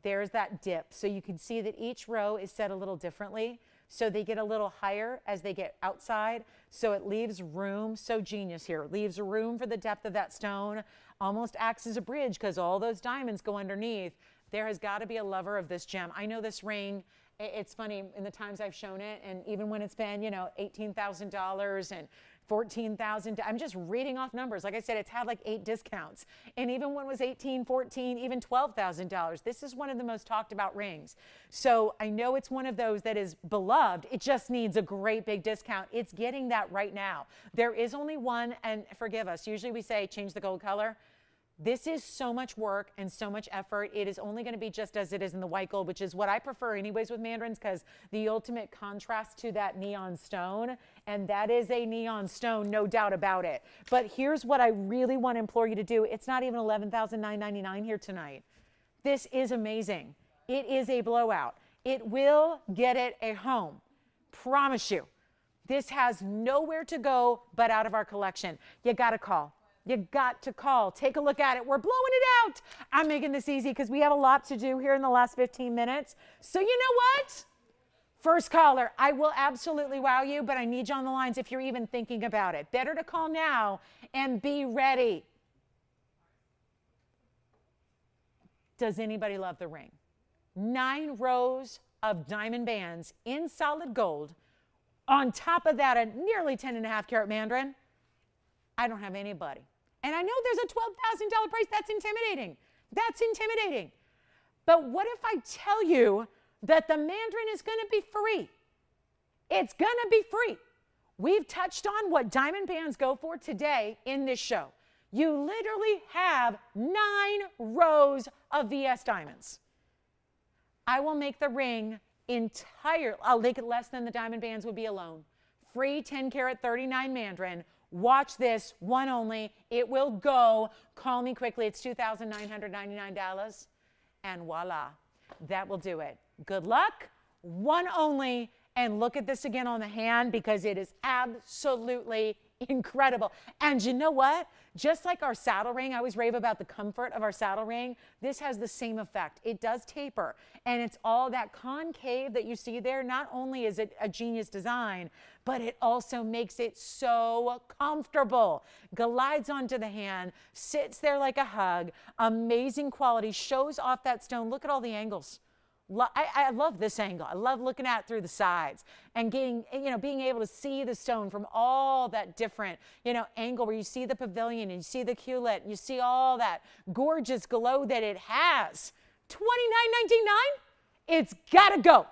There's that dip. So you can see that each row is set a little differently. So they get a little higher as they get outside. So it leaves room. So genius here. Leaves room for the depth of that stone. Almost acts as a bridge because all those diamonds go underneath. There has got to be a lover of this gem. I know this ring. It's funny, in the times I've shown it, and even when it's been, $18,000 and $14,000, I'm just reading off numbers. Like I said, it's had like 8 discounts. And even when it was $18,000, $14,000, even $12,000, this is one of the most talked about rings. So I know it's one of those that is beloved. It just needs a great big discount. It's getting that right now. There is only one, and forgive us, usually we say change the gold color. This is so much work and so much effort. It is only going to be just as it is in the white gold, which is what I prefer anyways with mandarins because the ultimate contrast to that neon stone, and that is a neon stone, no doubt about it. But here's what I really want to implore you to do. It's not even $11,999 here tonight. This is amazing. It is a blowout. It will get it a home. Promise you. This has nowhere to go but out of our collection. You got to call. You got to call. Take a look at it. We're blowing it out. I'm making this easy because we have a lot to do here in the last 15 minutes. So you know what? First caller, I will absolutely wow you, but I need you on the lines if you're even thinking about it. Better to call now and be ready. Does anybody love the ring? 9 rows of diamond bands in solid gold. On top of that, a nearly 10.5 carat mandarin. I don't have anybody. And I know there's a $12,000 price. That's intimidating. That's intimidating. But what if I tell you that the mandarin is going to be free? It's going to be free. We've touched on what diamond bands go for today in this show. You literally have 9 rows of VS diamonds. I will make the ring entire. I'll make it less than the diamond bands would be alone. Free 10 karat 39 mandarin. Watch this, one only. It will go. Call me quickly. It's $2,999. And voila, that will do it. Good luck. One only. And look at this again on the hand because it is absolutely incredible. And you know what? Just like our saddle ring, I always rave about the comfort of our saddle ring. This has the same effect. It does taper. And it's all that concave that you see there. Not only is it a genius design, but it also makes it so comfortable. Glides onto the hand, sits there like a hug. Amazing quality, shows off that stone. Look at all the angles. I love this angle. I love looking at it through the sides and being able to see the stone from all that different, angle where you see the pavilion and you see the culet and you see all that gorgeous glow that it has. $29.99? It's gotta go.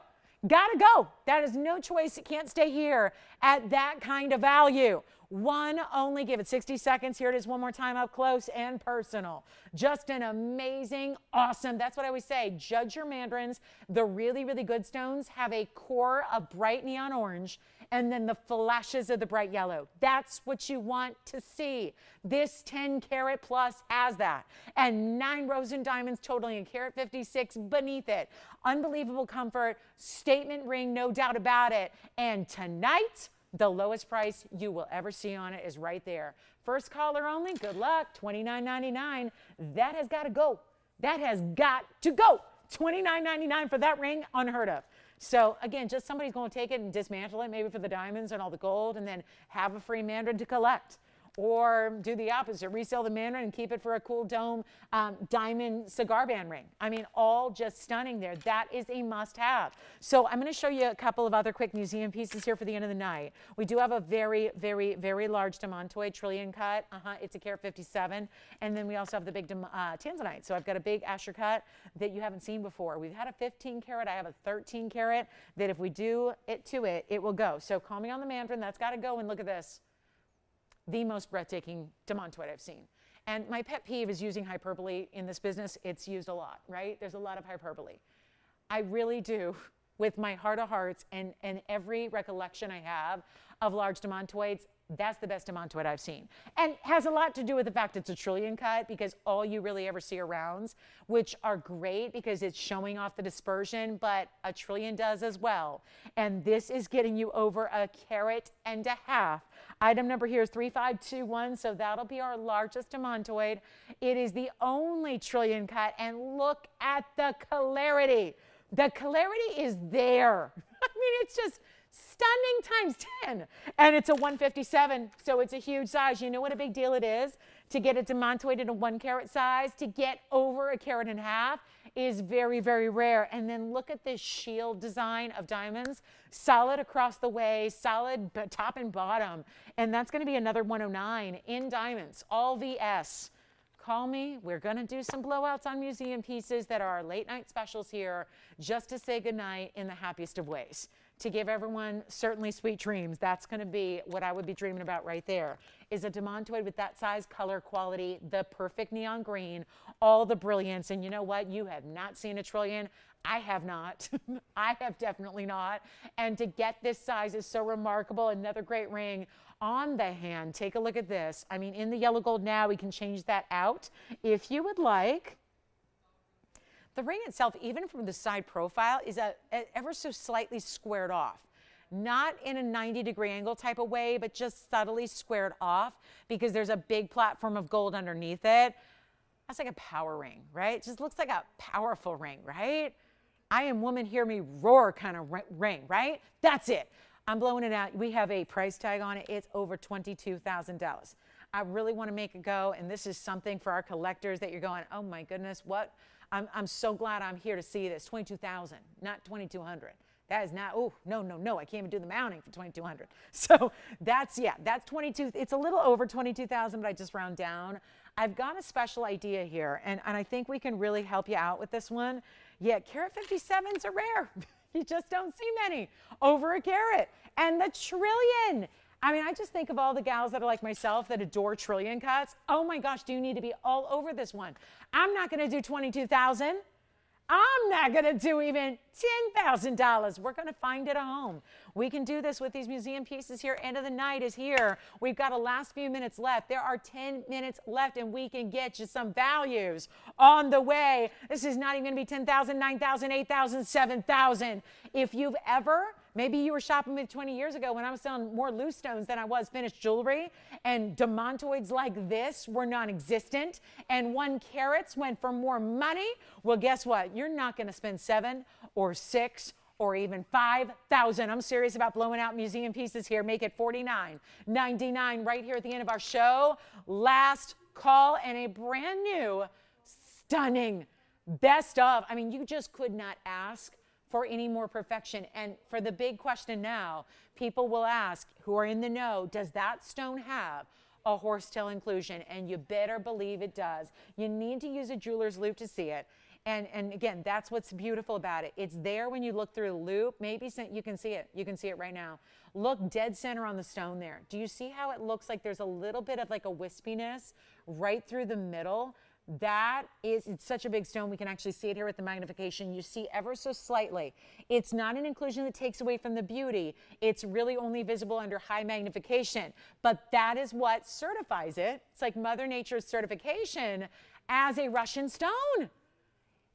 Gotta go. That is no choice. It can't stay here at that kind of value. One only. Give it 60 seconds. Here it is one more time up close and personal. Just an amazing, awesome. That's what I always say. Judge your mandarins. The really, really good stones have a core of bright neon orange and then the flashes of the bright yellow. That's what you want to see. This 10 karat plus has that. And 9 rows in diamonds totaling a carat 56 beneath it. Unbelievable comfort. Statement ring, no doubt about it. And tonight, the lowest price you will ever see on it is right there. First caller only. Good luck. $29.99. That has got to go. That has got to go. $29.99 for that ring. Unheard of. So again, just somebody's going to take it and dismantle it maybe for the diamonds and all the gold and then have a free mandarin to collect. Or do the opposite, resell the mandarin and keep it for a cool dome diamond cigar band ring. I mean, all just stunning there. That is a must-have. So I'm going to show you a couple of other quick museum pieces here for the end of the night. We do have a very, very, very large demontoid trillion cut. It's a carat 57. And then we also have the big tanzanite. So I've got a big Asher cut that you haven't seen before. We've had a 15 karat. I have a 13 karat that if we do it to it, it will go. So call me on the mandarin. That's got to go. And look at this. The most breathtaking demontoid I've seen. And my pet peeve is using hyperbole in this business. It's used a lot, right? There's a lot of hyperbole. I really do, with my heart of hearts and every recollection I have of large demantoids, that's the best demantoid I've seen. And has a lot to do with the fact it's a trillion cut, because all you really ever see are rounds, which are great because it's showing off the dispersion, but a trillion does as well. And this is getting you over 1.5 carats. Item number here is 3521, so that'll be our largest demantoid. It is the only trillion cut, and look at the clarity. The clarity is there. I mean, it's just stunning times 10. And it's a 157, so it's a huge size. You know what a big deal it is to get a demantoid in a 1 carat size? To get over 1.5 carats is very, very rare. And then look at this shield design of diamonds. Solid across the way, solid top and bottom. And that's going to be another 109 in diamonds, all VS. Call me. We're going to do some blowouts on museum pieces that are our late night specials here, just to say goodnight in the happiest of ways. To give everyone certainly sweet dreams. That's going to be what I would be dreaming about right there, is a demantoid with that size, color, quality, the perfect neon green, all the brilliance. And you know what? You have not seen a trillion. I have not. I have definitely not. And to get this size is so remarkable. Another great ring on the hand. Take a look at this. I mean, in the yellow gold now, we can change that out if you would like. The ring itself, even from the side profile, is ever so slightly squared off. Not in a 90-degree angle type of way, but just subtly squared off because there's a big platform of gold underneath it. That's like a power ring, right? It just looks like a powerful ring, right? I am woman, hear me roar kind of ring, right? That's it. I'm blowing it out. We have a price tag on it. It's over $22,000. I really want to make it go, and this is something for our collectors that you're going, oh my goodness, what? I'm so glad I'm here to see this. 22,000, not 2,200. That is not, oh, no, no, no. I can't even do the mounting for 2,200. So that's 22. It's a little over 22,000, but I just round down. I've got a special idea here, and I think we can really help you out with this one. Yeah, carat 57s are rare. You just don't see many over 1 carat. And the trillion. I mean, I just think of all the gals that are like myself that adore trillion cuts. Oh my gosh, do you need to be all over this one? I'm not going to do 22,000. I'm not going to do even $10,000. We're going to find it a home. We can do this with these museum pieces here. End of the night is here. We've got a last few minutes left. There are 10 minutes left, and we can get you some values on the way. This is not even going to be 10,000, 9,000, 8,000, 7,000. If you've ever, maybe you were shopping with 20 years ago when I was selling more loose stones than I was finished jewelry, and demantoids like this were non-existent, and 1 carats went for more money. Well, guess what? You're not going to spend 7 or 6 or even 5,000. I'm serious about blowing out museum pieces here. Make it $49.99 right here at the end of our show. Last call, and a brand new, stunning best of. I mean, you just could not ask for any more perfection. And for the big question now, people will ask, who are in the know, does that stone have a horsetail inclusion? And you better believe it does. You need to use a jeweler's loupe to see it. And again, that's what's beautiful about it. It's there when you look through the loupe. Maybe you can see it. You can see it right now. Look dead center on the stone there. Do you see how it looks like there's a little bit of like a wispiness right through the middle? It's such a big stone. We can actually see it here with the magnification. You see ever so slightly. It's not an inclusion that takes away from the beauty. It's really only visible under high magnification. But that is what certifies it. It's like Mother Nature's certification as a Russian stone.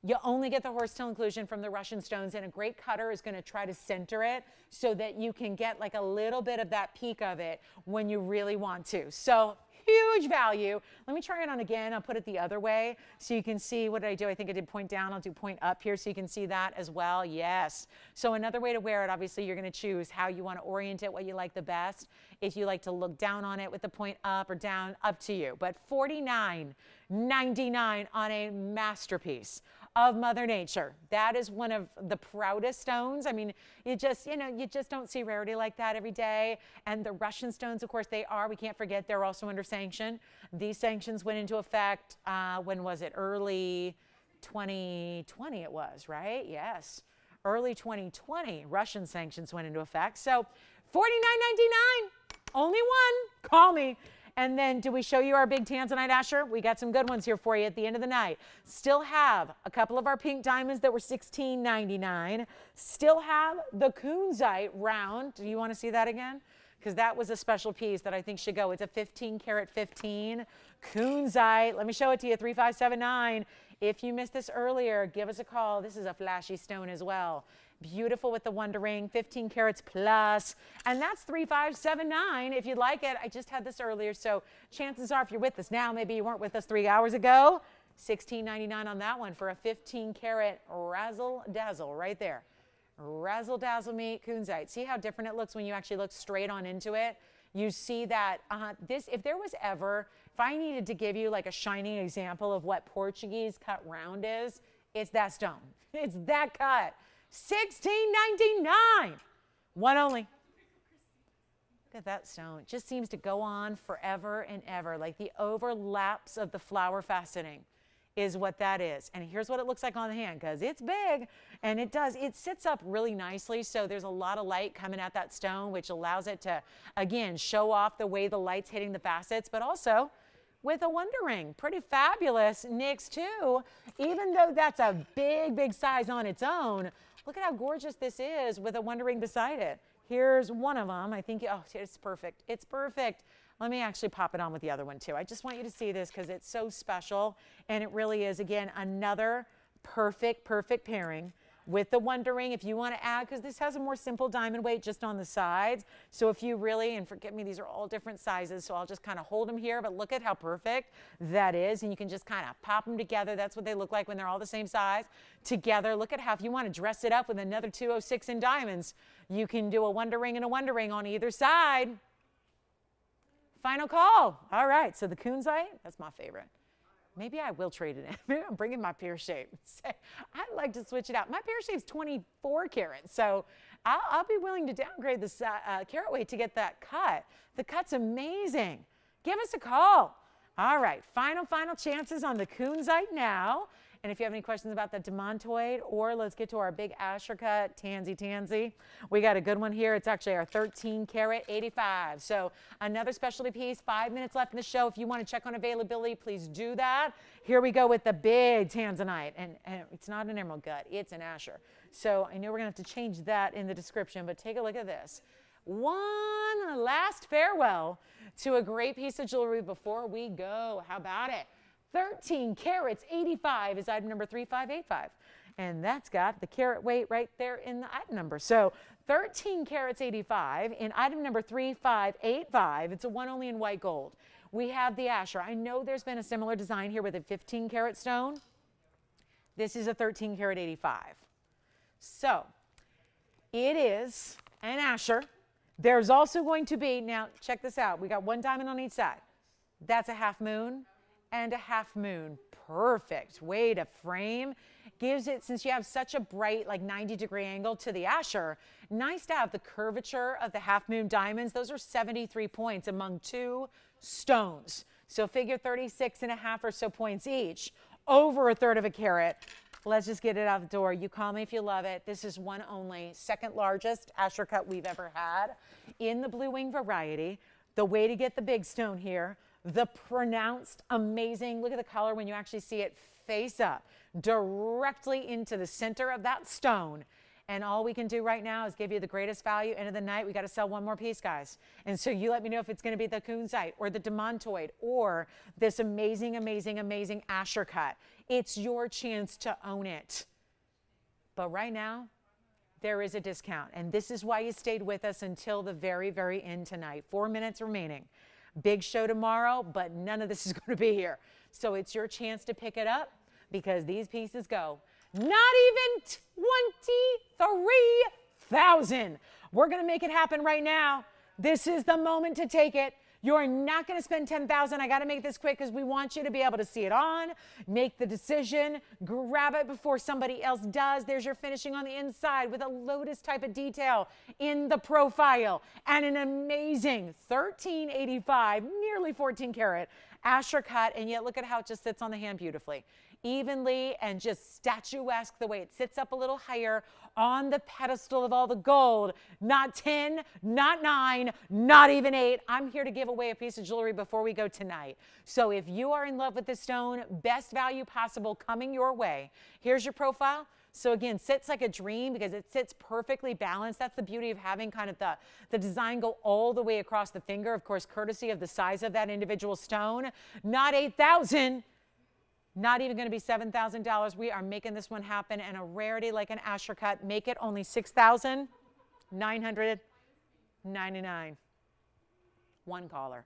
You only get the horsetail inclusion from the Russian stones, and a great cutter is going to try to center it so that you can get like a little bit of that peak of it when you really want to. So huge value. Let me try it on again. I'll put it the other way so you can see. What did I do? I think I did point down. I'll do point up here so you can see that as well. Yes. So another way to wear it, obviously, you're going to choose how you want to orient it, what you like the best. If you like to look down on it with the point up or down, up to you. But $49.99 on a masterpiece of Mother Nature. That is one of the proudest stones. I mean, you just don't see rarity like that every day. And the Russian stones, of course, we can't forget, they're also under sanction. These sanctions went into effect, when was it? Early 2020 it was, right? Yes. Early 2020, Russian sanctions went into effect. So $49.99, only one, call me. And then do we show you our big tanzanite Asher? We got some good ones here for you at the end of the night. Still have a couple of our pink diamonds that were $16.99. Still have the kunzite round. Do you want to see that again? Because that was a special piece that I think should go. It's a 15 karat 15 kunzite. Let me show it to you, 3579. If you missed this earlier, give us a call. This is a flashy stone as well. Beautiful with the Wonder Ring, 15 carats plus, and that's 3579 if you'd like it. I just had this earlier, so chances are if you're with us now, maybe you weren't with us 3 hours ago, $16.99 on that one for a 15 karat razzle dazzle right there. Razzle dazzle me kunzite. See how different it looks when you actually look straight on into it? You see that if there was ever, if I needed to give you like a shining example of what Portuguese cut round is, it's that stone. It's that cut. $16.99. One only. Look at that stone. It just seems to go on forever and ever. Like the overlaps of the flower faceting is what that is. And here's what it looks like on the hand, because it's big and it sits up really nicely. So there's a lot of light coming at that stone, which allows it to, again, show off the way the light's hitting the facets, but also with a Wonder Ring. Pretty fabulous nicks too. Even though that's a big, big size on its own, look at how gorgeous this is with a Wonder Ring beside it. Here's one of them. I think, oh, it's perfect. It's perfect. Let me actually pop it on with the other one too. I just want you to see this because it's so special. And it really is, again, another perfect, perfect pairing with the Wonder Ring. If you want to add, because this has a more simple diamond weight just on the sides. So if you really, and forgive me, these are all different sizes, so I'll just kind of hold them here, but look at how perfect that is. And you can just kind of pop them together. That's what they look like when they're all the same size together. Look at how, if you want to dress it up with another 206 in diamonds, you can do a Wonder Ring and a Wonder Ring on either side. Final call. All right, so the kunzite, that's my favorite. Maybe I will trade it in. Maybe I'm bringing my pear shape. I'd like to switch it out. My pear shape's 24 carats, so I'll be willing to downgrade this carat weight to get that cut. The cut's amazing. Give us a call. All right, final chances on the kunzite now. And if you have any questions about the demontoid, or let's get to our big Asher cut, tansy. We got a good one here. It's actually our 13 karat 85. So another specialty piece, 5 minutes left in the show. If you want to check on availability, please do that. Here we go with the big tanzanite. And it's not an emerald gut, it's an Asher. So I know we're going to have to change that in the description, but take a look at this. One last farewell to a great piece of jewelry before we go. How about it? 13 carats 85 is item number 3585. And that's got the carat weight right there in the item number. So 13 carats 85 in item number 3585. It's a one only in white gold. We have the Asher. I know there's been a similar design here with a 15 karat stone. This is a 13 karat 85. So it is an Asher. There's also going to be, now check this out. We got one diamond on each side. That's a half moon and a half moon. Perfect way to frame. Gives it, since you have such a bright like 90-degree angle to the Asher, nice to have the curvature of the half moon diamonds. Those are 73 points among two stones. So figure 36 and a half or so points each, over a third of a carat. Let's just get it out the door. You call me if you love it. This is one only, second largest Asher cut we've ever had in the blue wing variety. The way to get the big stone here, the pronounced amazing, look at the color when you actually see it face up directly into the center of that stone. And all we can do right now is give you the greatest value. End of the night, we got to sell one more piece, guys. And so you let me know if it's going to be the kunzite or the demontoid or this amazing, amazing, amazing Asher cut. It's your chance to own it. But right now, there is a discount. And this is why you stayed with us until the very, very end tonight. 4 minutes remaining. Big show tomorrow, but none of this is going to be here. So it's your chance to pick it up because these pieces go not even 23,000. We're going to make it happen right now. This is the moment to take it. You're not going to spend 10,000. I got to make this quick because we want you to be able to see it on, make the decision, grab it before somebody else does. There's your finishing on the inside with a lotus type of detail in the profile and an amazing 1385, nearly 14 karat Asher cut. And yet look at how it just sits on the hand beautifully. evenly and just statuesque the way it sits up a little higher on the pedestal of all the gold. Not 10, not 9, not even 8. I'm here to give away a piece of jewelry before we go tonight. So if you are in love with this stone, best value possible coming your way. Here's your profile. So again, sits like a dream because it sits perfectly balanced. That's the beauty of having kind of the design go all the way across the finger, of course, courtesy of the size of that individual stone. Not $8,000, not even going to be $7,000. We are making this one happen, and a rarity like an Asher cut, make it only $6,999. One caller.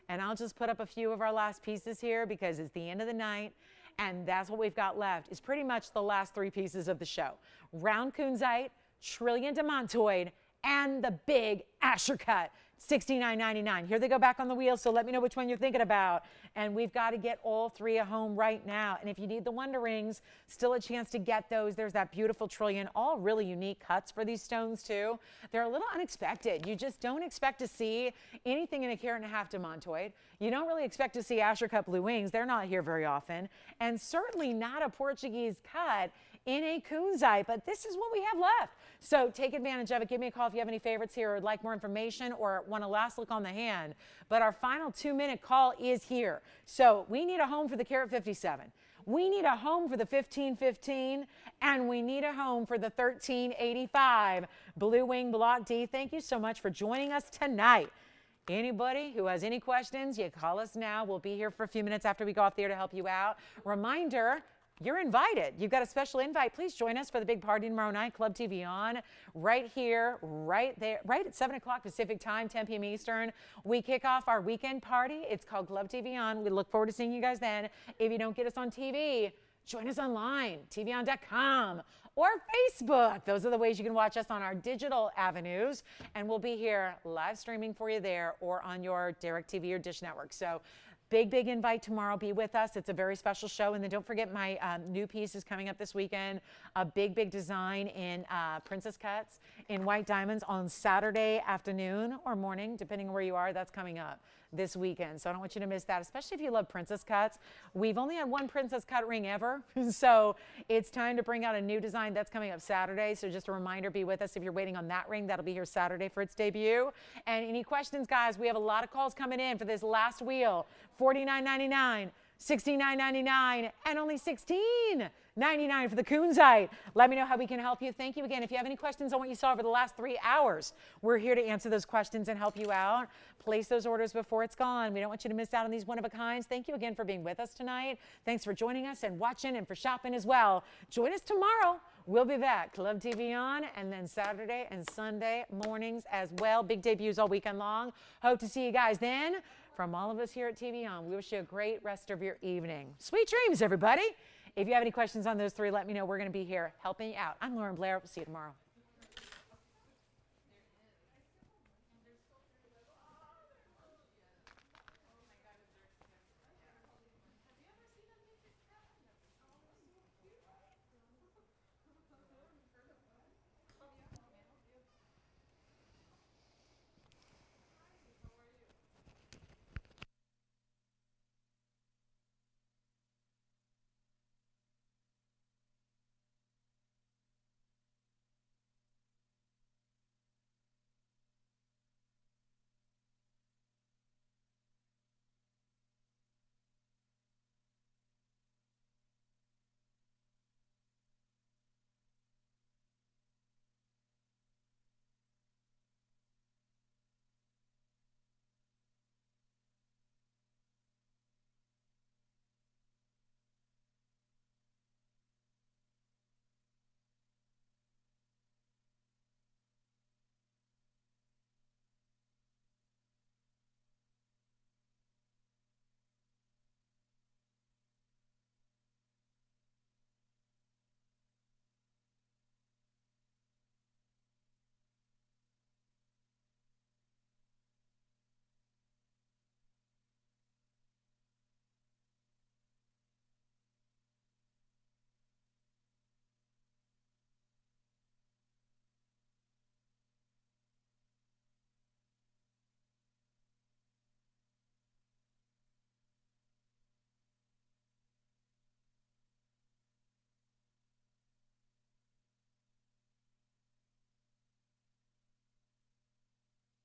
And I'll just put up a few of our last pieces here because it's the end of the night. And that's what we've got left. It's pretty much the last 3 pieces of the show. Round kunzite, trillion demontoid, and the big Asher cut. $69.99. Here they go back on the wheel, so let me know which one you're thinking about. And we've got to get all 3 at home right now. And if you need the Wonder Rings, still a chance to get those. There's that beautiful trillion, all really unique cuts for these stones too. They're a little unexpected. You just don't expect to see anything in a 1.5 carat demontoid. You don't really expect to see Asher cut blue wings. They're not here very often. And certainly not a Portuguese cut in a kunzite, but this is what we have left. So take advantage of it. Give me a call if you have any favorites here or would like more information or want a last look on the hand. But our final 2-minute call is here. So we need a home for the carat 57. We need a home for the 1515, and we need a home for the 1385. Blue Wing Block D, thank you so much for joining us tonight. Anybody who has any questions, you call us now. We'll be here for a few minutes after we go off the air to help you out. Reminder, you're invited. You've got a special invite. Please join us for the big party tomorrow night, Club TVON, right here, right there, right at 7 o'clock Pacific time, 10 p.m. Eastern. We kick off our weekend party. It's called Club TVON. We look forward to seeing you guys then. If you don't get us on TV, join us online, tvon.com or Facebook. Those are the ways you can watch us on our digital avenues. And we'll be here live streaming for you there or on your DirecTV or Dish Network. So big invite tomorrow. Be with us. It's a very special show. And then don't forget my new piece is coming up this weekend. A big design in princess cuts in white diamonds on Saturday afternoon or morning, depending on where you are. That's coming up this weekend. So I don't want you to miss that, especially if you love princess cuts. We've only had one princess cut ring ever. So it's time to bring out a new design that's coming up Saturday. So just a reminder, be with us if you're waiting on that ring. That'll be here Saturday for its debut. And any questions, guys, we have a lot of calls coming in for this last wheel. $49.99, $69.99, and only $16.99 for the kunzite. Let me know how we can help you. Thank you again. If you have any questions on what you saw over the last 3 hours, we're here to answer those questions and help you out. Place those orders before it's gone. We don't want you to miss out on these one-of-a-kinds. Thank you again for being with us tonight. Thanks for joining us and watching and for shopping as well. Join us tomorrow. We'll be back. Club TVON, and then Saturday and Sunday mornings as well. Big debuts all weekend long. Hope to see you guys then. From all of us here at TVON, we wish you a great rest of your evening. Sweet dreams, everybody. If you have any questions on those 3, let me know. We're going to be here helping you out. I'm Lauren Blair. We'll see you tomorrow.